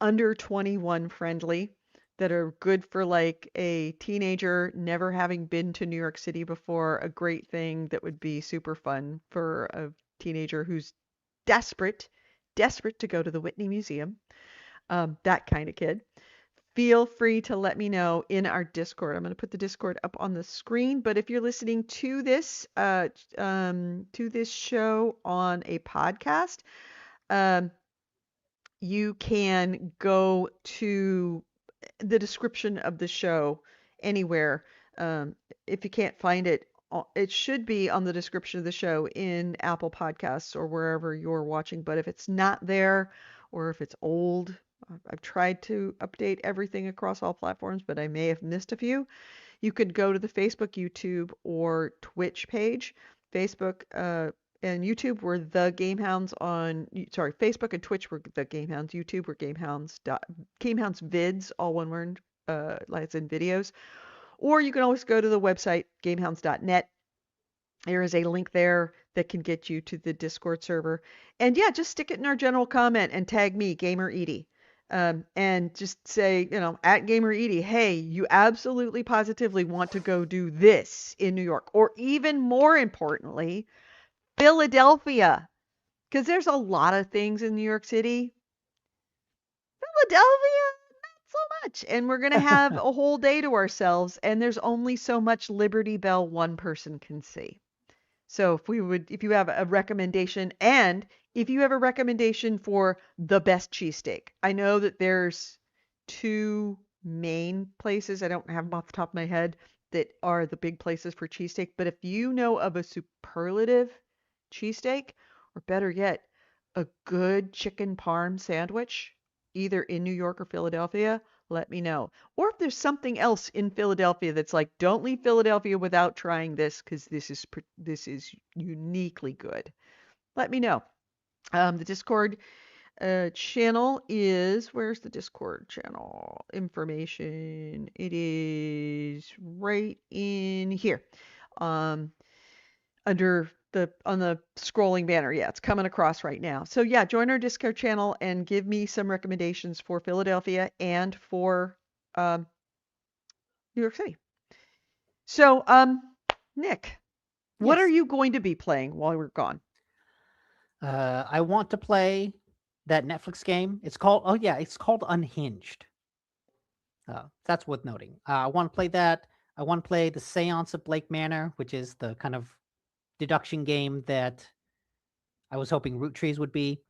under 21 friendly, that are good for like a teenager never having been to New York City before, a great thing that would be super fun for a teenager who's desperate, desperate to go to the Whitney Museum, that kind of kid. Feel free to let me know in our Discord. I'm going to put the Discord up on the screen. But if you're listening to this show on a podcast, um, you can go to the description of the show anywhere. Um, if you can't find it, it should be on the description of the show in Apple Podcasts or wherever you're watching. But if it's not there or if it's old, I've tried to update everything across all platforms, but I may have missed a few. You could go to the Facebook, YouTube, or Twitch page. Facebook and YouTube were the GameHounds sorry, Facebook and Twitch were the GameHounds. YouTube were GameHounds vids, all one word, like it's in videos. Or you can always go to the website, gamehounds.net. There is a link there that can get you to the Discord server. And yeah, just stick it in our general comment and tag me, Gamer Edie. And just say, at Gamer Edie, hey, you absolutely positively want to go do this in New York. Or even more importantly, Philadelphia. Because there's a lot of things in New York City. Philadelphia, not so much. And we're going to have a whole day to ourselves. And there's only so much Liberty Bell one person can see. So if you have a recommendation, and if you have a recommendation for the best cheesesteak, I know that there's two main places, I don't have them off the top of my head, that are the big places for cheesesteak. But if you know of a superlative cheesesteak, or better yet, a good chicken parm sandwich, either in New York or Philadelphia, let me know. Or if there's something else in Philadelphia that's like, don't leave Philadelphia without trying this because this is uniquely good. Let me know. The Discord channel is, where's the Discord channel information? It is right in here. Um, on the scrolling banner. Yeah, it's coming across right now. So yeah, join our Discord channel and give me some recommendations for Philadelphia and for um, New York City. So, Nick, what are Yes. you going to be playing while we're gone? I want to play that Netflix game. It's called Unhinged. That's worth noting. I want to play that. I want to play the Seance of Blake Manor, which is the kind of deduction game that I was hoping Root Trees would be.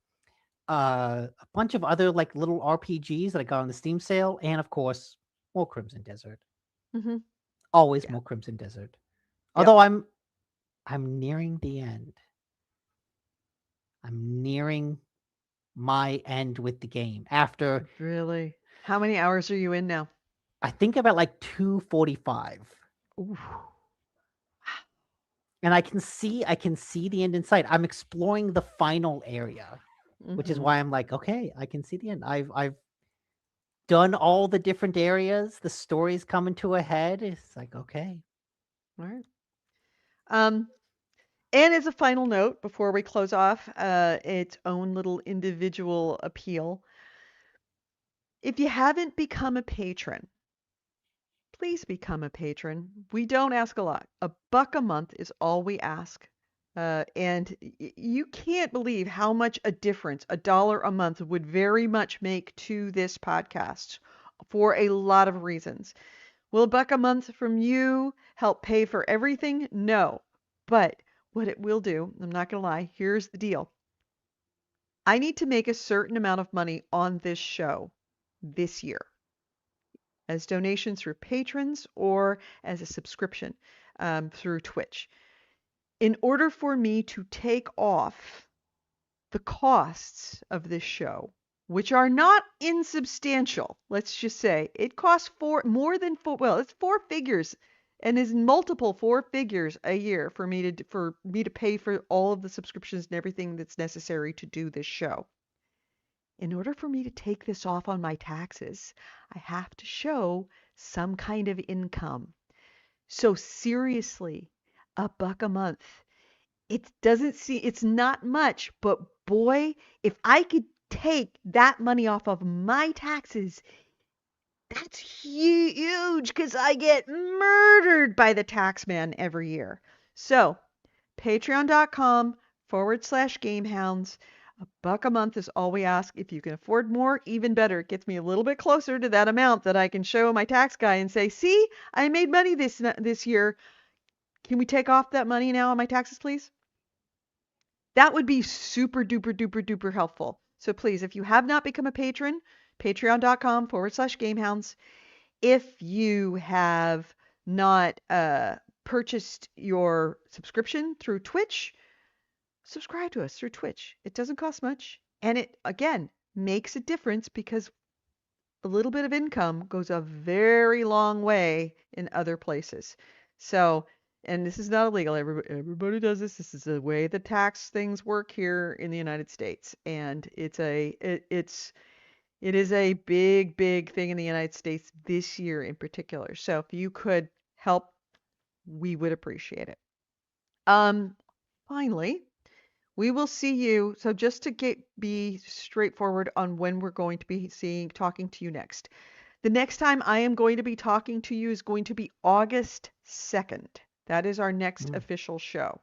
A bunch of other like little RPGs that I got on the Steam sale, and of course, more Crimson Desert. Mm-hmm. Always Yeah. more Crimson Desert. Yep. Although I'm nearing the end. I'm nearing my end with the game. After Really? How many hours are you in now? I think about like 245. Ooh. And I can see the end in sight. I'm exploring the final area, which is Mm-hmm. why I'm like, okay, I can see the end. I've done all the different areas. The story's coming to a head. It's like, okay. All right. Um, and as a final note, before we close off, its own little individual appeal. If you haven't become a patron, please become a patron. We don't ask a lot. $1 a month is all we ask. And you can't believe how much a difference $1 a month would very much make to this podcast for a lot of reasons. Will $1 a month from you help pay for everything? No. But what it will do, I'm not going to lie, here's the deal. I need to make a certain amount of money on this show this year as donations through patrons or as a subscription through Twitch. In order for me to take off the costs of this show, which are not insubstantial, let's just say it costs more than it's 4 figures and is multiple 4 figures a year for me to pay for all of the subscriptions and everything that's necessary to do this show. In order for me to take this off on my taxes, I have to show some kind of income. So seriously, $1 a month. It's not much, but boy, if I could take that money off of my taxes, that's huge because I get murdered by the tax man every year. So, patreon.com/GameHounds. $1 a month is all we ask. If you can afford more, even better. It gets me a little bit closer to that amount that I can show my tax guy and say, see, I made money this year. Can we take off that money now on my taxes, please? That would be super duper duper duper helpful. So please, if you have not become a patron, patreon.com/GameHounds. If you have not purchased your subscription through Twitch, subscribe to us through Twitch. It doesn't cost much. And it, again, makes a difference because a little bit of income goes a very long way in other places. So, and this is not illegal. Everybody does this. This is the way the tax things work here in the United States. And it is a big, big thing in the United States this year in particular. So if you could help, we would appreciate it. Finally, we will see you. So just to be straightforward on when we're going to be talking to you next. The next time I am going to be talking to you is going to be August 2nd. That is our next official show.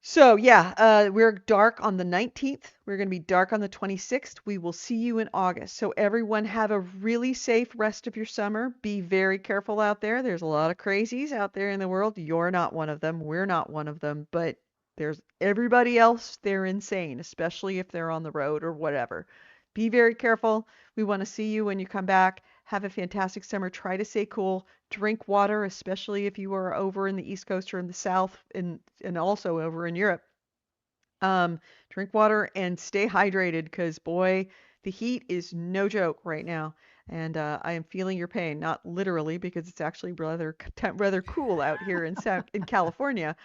So yeah, we're dark on the 19th. We're going to be dark on the 26th. We will see you in August. So everyone have a really safe rest of your summer. Be very careful out there. There's a lot of crazies out there in the world. You're not one of them. We're not one of them. But there's everybody else. They're insane, especially if they're on the road or whatever. Be very careful. We want to see you when you come back. Have a fantastic summer. Try to stay cool. Drink water, especially if you are over in the East Coast or in the South and also over in Europe. Drink water and stay hydrated because, boy, the heat is no joke right now. And I am feeling your pain, not literally because it's actually rather cool out here in California.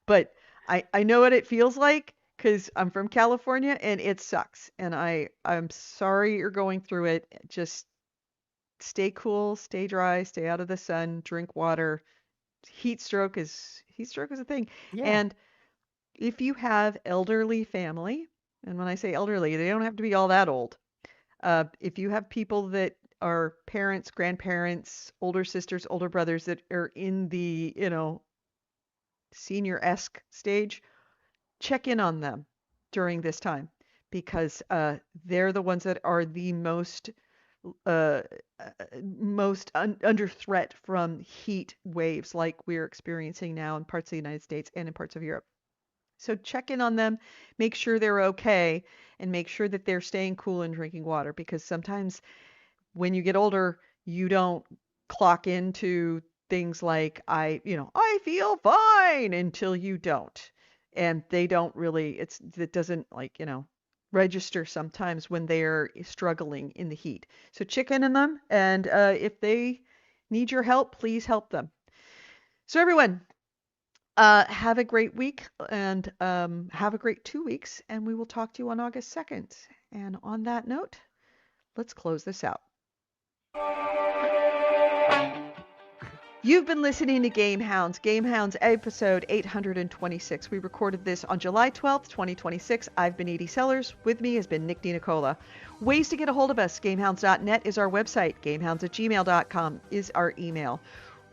But I know what it feels like because I'm from California and it sucks. And I'm sorry you're going through it. Just stay cool, stay dry, stay out of the sun, drink water. Heat stroke is a thing. Yeah. And if you have elderly family, and when I say elderly, they don't have to be all that old. If you have people that are parents, grandparents, older sisters, older brothers that are in the, senior-esque stage, check in on them during this time because they're the ones that are the most under threat from heat waves like we're experiencing now in parts of the United States and in parts of Europe. So check in on them, make sure they're okay, and make sure that they're staying cool and drinking water because sometimes when you get older, you don't clock into things like I feel fine until you don't. And they don't really, it doesn't register sometimes when they're struggling in the heat. So check in on them, and if they need your help, please help them. So everyone, have a great week and have a great 2 weeks, and we will talk to you on August 2nd. And on that note, let's close this out. You've been listening to GameHounds. GameHounds episode 826. We recorded this on July 12th, 2026. I've been Edie Sellers. With me has been Nick DiNicola. Ways to get a hold of us. GameHounds.net is our website. GameHounds@gmail.com is our email.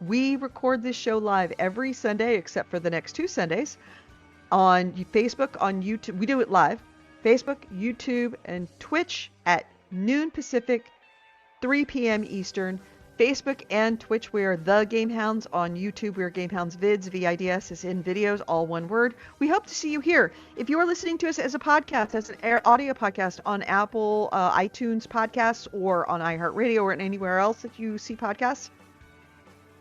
We record this show live every Sunday except for the next 2 Sundays on Facebook, on YouTube. We do it live. Facebook, YouTube, and Twitch at noon Pacific, 3 p.m. Eastern. Facebook and Twitch, we are the GameHounds. On YouTube, we are GameHounds Vids. VIDS is in videos, all one word. We hope to see you here. If you are listening to us as a podcast, as an audio podcast on Apple, iTunes podcasts, or on iHeartRadio, or anywhere else that you see podcasts,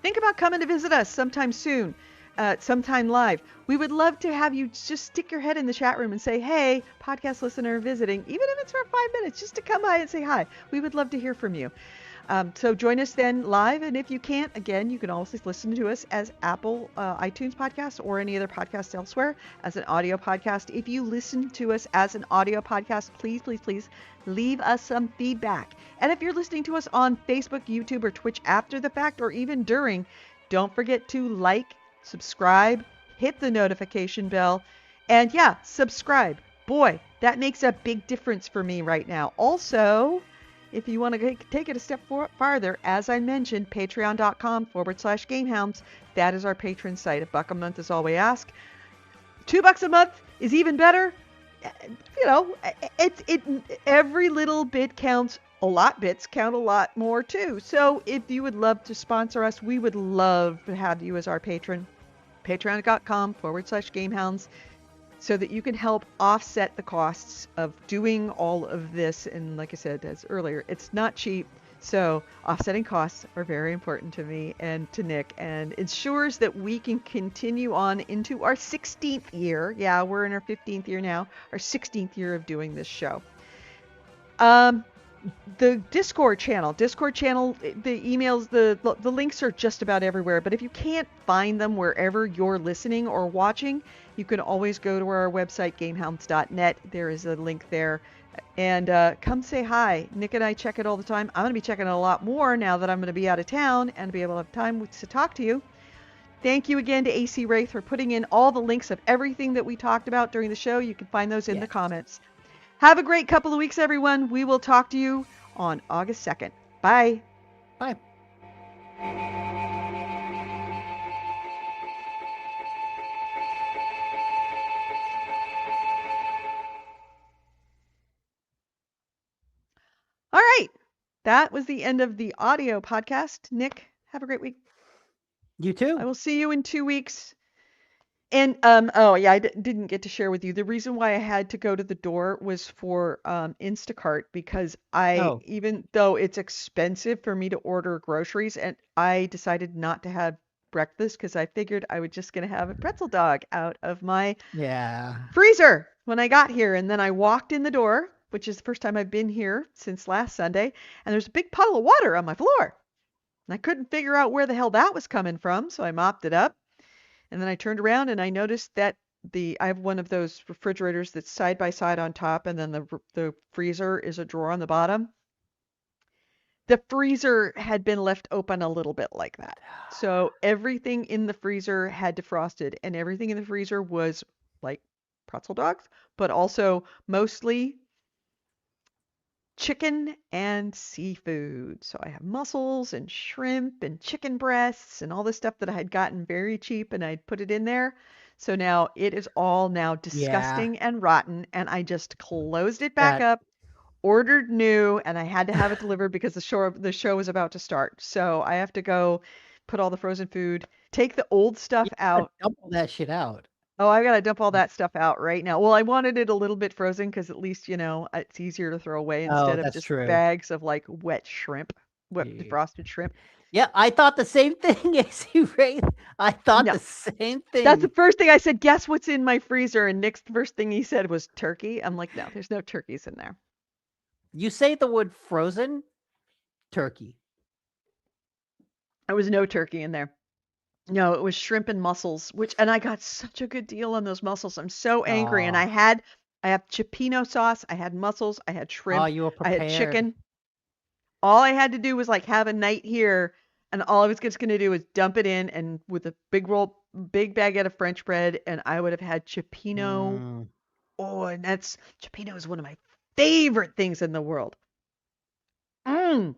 think about coming to visit us sometime soon, sometime live. We would love to have you just stick your head in the chat room and say, hey, podcast listener visiting, even if it's for 5 minutes, just to come by and say hi. We would love to hear from you. So join us then live, and if you can't, again, you can always listen to us as Apple iTunes podcast or any other podcast elsewhere as an audio podcast. If you listen to us as an audio podcast, please, please, please leave us some feedback. And if you're listening to us on Facebook, YouTube, or Twitch after the fact, or even during, don't forget to like, subscribe, hit the notification bell, and yeah, subscribe. Boy, that makes a big difference for me right now. Also, if you want to take it a step farther, as I mentioned, patreon.com/GameHounds. That is our patron site. $1 a month is all we ask. $2 a month is even better. You know, every little bit counts. A lot bits count a lot more too. So if you would love to sponsor us, we would love to have you as our patron. Patreon.com/GameHounds. So that you can help offset the costs of doing all of this. And like I said, as earlier, it's not cheap. So offsetting costs are very important to me and to Nick, and ensures that we can continue on into our 16th year. Yeah, we're in our 15th year now, our 16th year of doing this show. The Discord channel, the emails, the links are just about everywhere. But if you can't find them wherever you're listening or watching, you can always go to our website, gamehounds.net. There is a link there. And come say hi. Nick and I check it all the time. I'm going to be checking it a lot more now that I'm going to be out of town and be able to have time to talk to you. Thank you again to AC Wraith for putting in all the links of everything that we talked about during the show. You can find those in the comments. Have a great couple of weeks, everyone. We will talk to you on August 2nd. Bye. Bye. All right. That was the end of the audio podcast. Nick, have a great week. You too. I will see you in 2 weeks. And, oh yeah, I didn't get to share with you. The reason why I had to go to the door was for Instacart, because even though it's expensive for me to order groceries, and I decided not to have breakfast because I figured I was just going to have a pretzel dog out of my freezer when I got here. And then I walked in the door, which is the first time I've been here since last Sunday, and there's a big puddle of water on my floor. And I couldn't figure out where the hell that was coming from, so I mopped it up. And then I turned around and I noticed that I have one of those refrigerators that's side by side on top, and then the freezer is a drawer on the bottom. The freezer had been left open a little bit like that. So everything in the freezer had defrosted, and everything in the freezer was like pretzel dogs, but also mostly chicken and seafood. So I have mussels and shrimp and chicken breasts and all this stuff that I had gotten very cheap, and I'd put it in there. So now it is all now disgusting and rotten, and I just closed it back up, ordered new, and I had to have it delivered because the show was about to start. So I have to go put all the frozen food, take the old stuff out. Dump all that shit out. Oh, I gotta dump all that stuff out right now. Well, I wanted it a little bit frozen because at least, it's easier to throw away instead of just bags of like wet shrimp, defrosted shrimp. Yeah, I thought the same thing, AC Wraith. I thought the same thing. That's the first thing I said. Guess what's in my freezer? And Nick's first thing he said was turkey. I'm like, no, there's no turkeys in there. You say the word frozen turkey. There was no turkey in there. No, it was shrimp and mussels, and I got such a good deal on those mussels. I'm so angry. And I have cioppino sauce. I had mussels. I had shrimp. Oh, you were prepared. I had chicken. All I had to do was like have a night here And all I was just going to do was dump it in and with a big baguette of French bread, and I would have had cioppino. Mm. Oh, and cioppino is one of my favorite things in the world. Mm.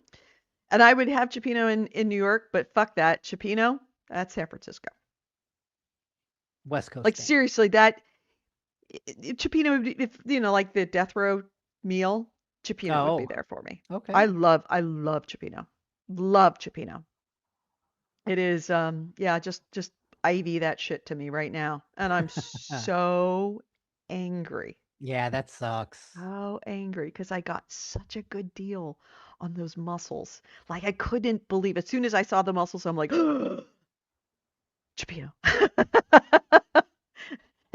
And I would have cioppino in New York, but fuck that. Cioppino, that's San Francisco. West Coast. Like thing. seriously, that cioppino would be, if like the death row meal, cioppino would be there for me. Okay. I love cioppino. Love cioppino. It is yeah, just IV that shit to me right now. And I'm so angry. Yeah, that sucks. So angry because I got such a good deal on those mussels. Like I couldn't believe as soon as I saw the mussels, I'm like, cioppino.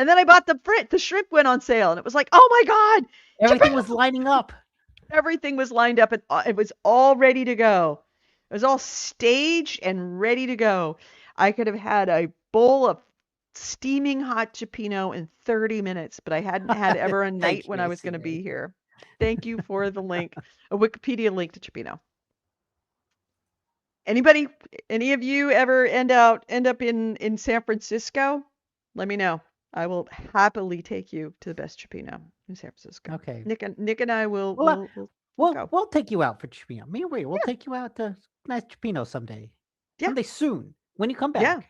And then I bought the shrimp went on sale, and it was like, oh my God, Everything cioppino! was lining up. Everything was lined up, and it was all ready to go. It was all staged and ready to go. I could have had a bowl of steaming hot cioppino in 30 minutes, but I hadn't had ever a night Thank when you, I was going to Siri. be here. Thank you for the link, a Wikipedia link to cioppino. Any of you ever end up in San Francisco? Let me know. I will happily take you to the best cioppino in San Francisco. Okay. Nick and I will Well, we'll go. we'll take you out for cioppino. Me and Rita, we'll take you out to nice cioppino someday. Yeah. Someday soon when you come back. Yeah.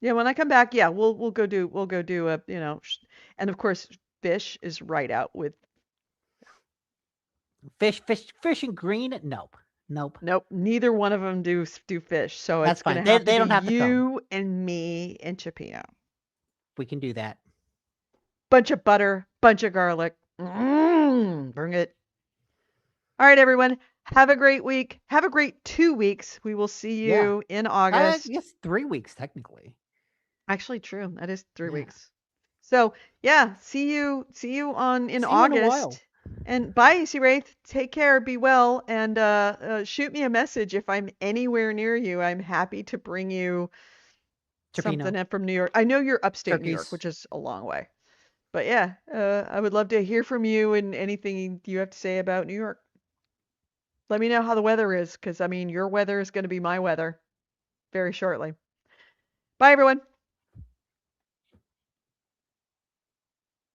Yeah, when I come back, yeah, we'll go do a, and of course fish is right out with Fish and green? Nope. nope, neither one of them do fish. So That's it's going fine. to have They to don't be have to come. you and me and cioppino. We can do that. Bunch of butter, bunch of garlic. Bring it. All right, everyone. Have a great week. Have a great 2 weeks. We will see you in August. Yes, 3 weeks technically. Actually, true. That is 3 Yeah. weeks. So yeah, see you in See you in a August. while. And bye, AC Wraith. Take care. Be well. And shoot me a message if I'm anywhere near you. I'm happy to bring you Cioppino. something from New York. I know you're upstate New York, Turkeys. which is a long way. But yeah, I would love to hear from you and anything you have to say about New York. Let me know how the weather is, because I mean, your weather is going to be my weather very shortly. Bye, everyone.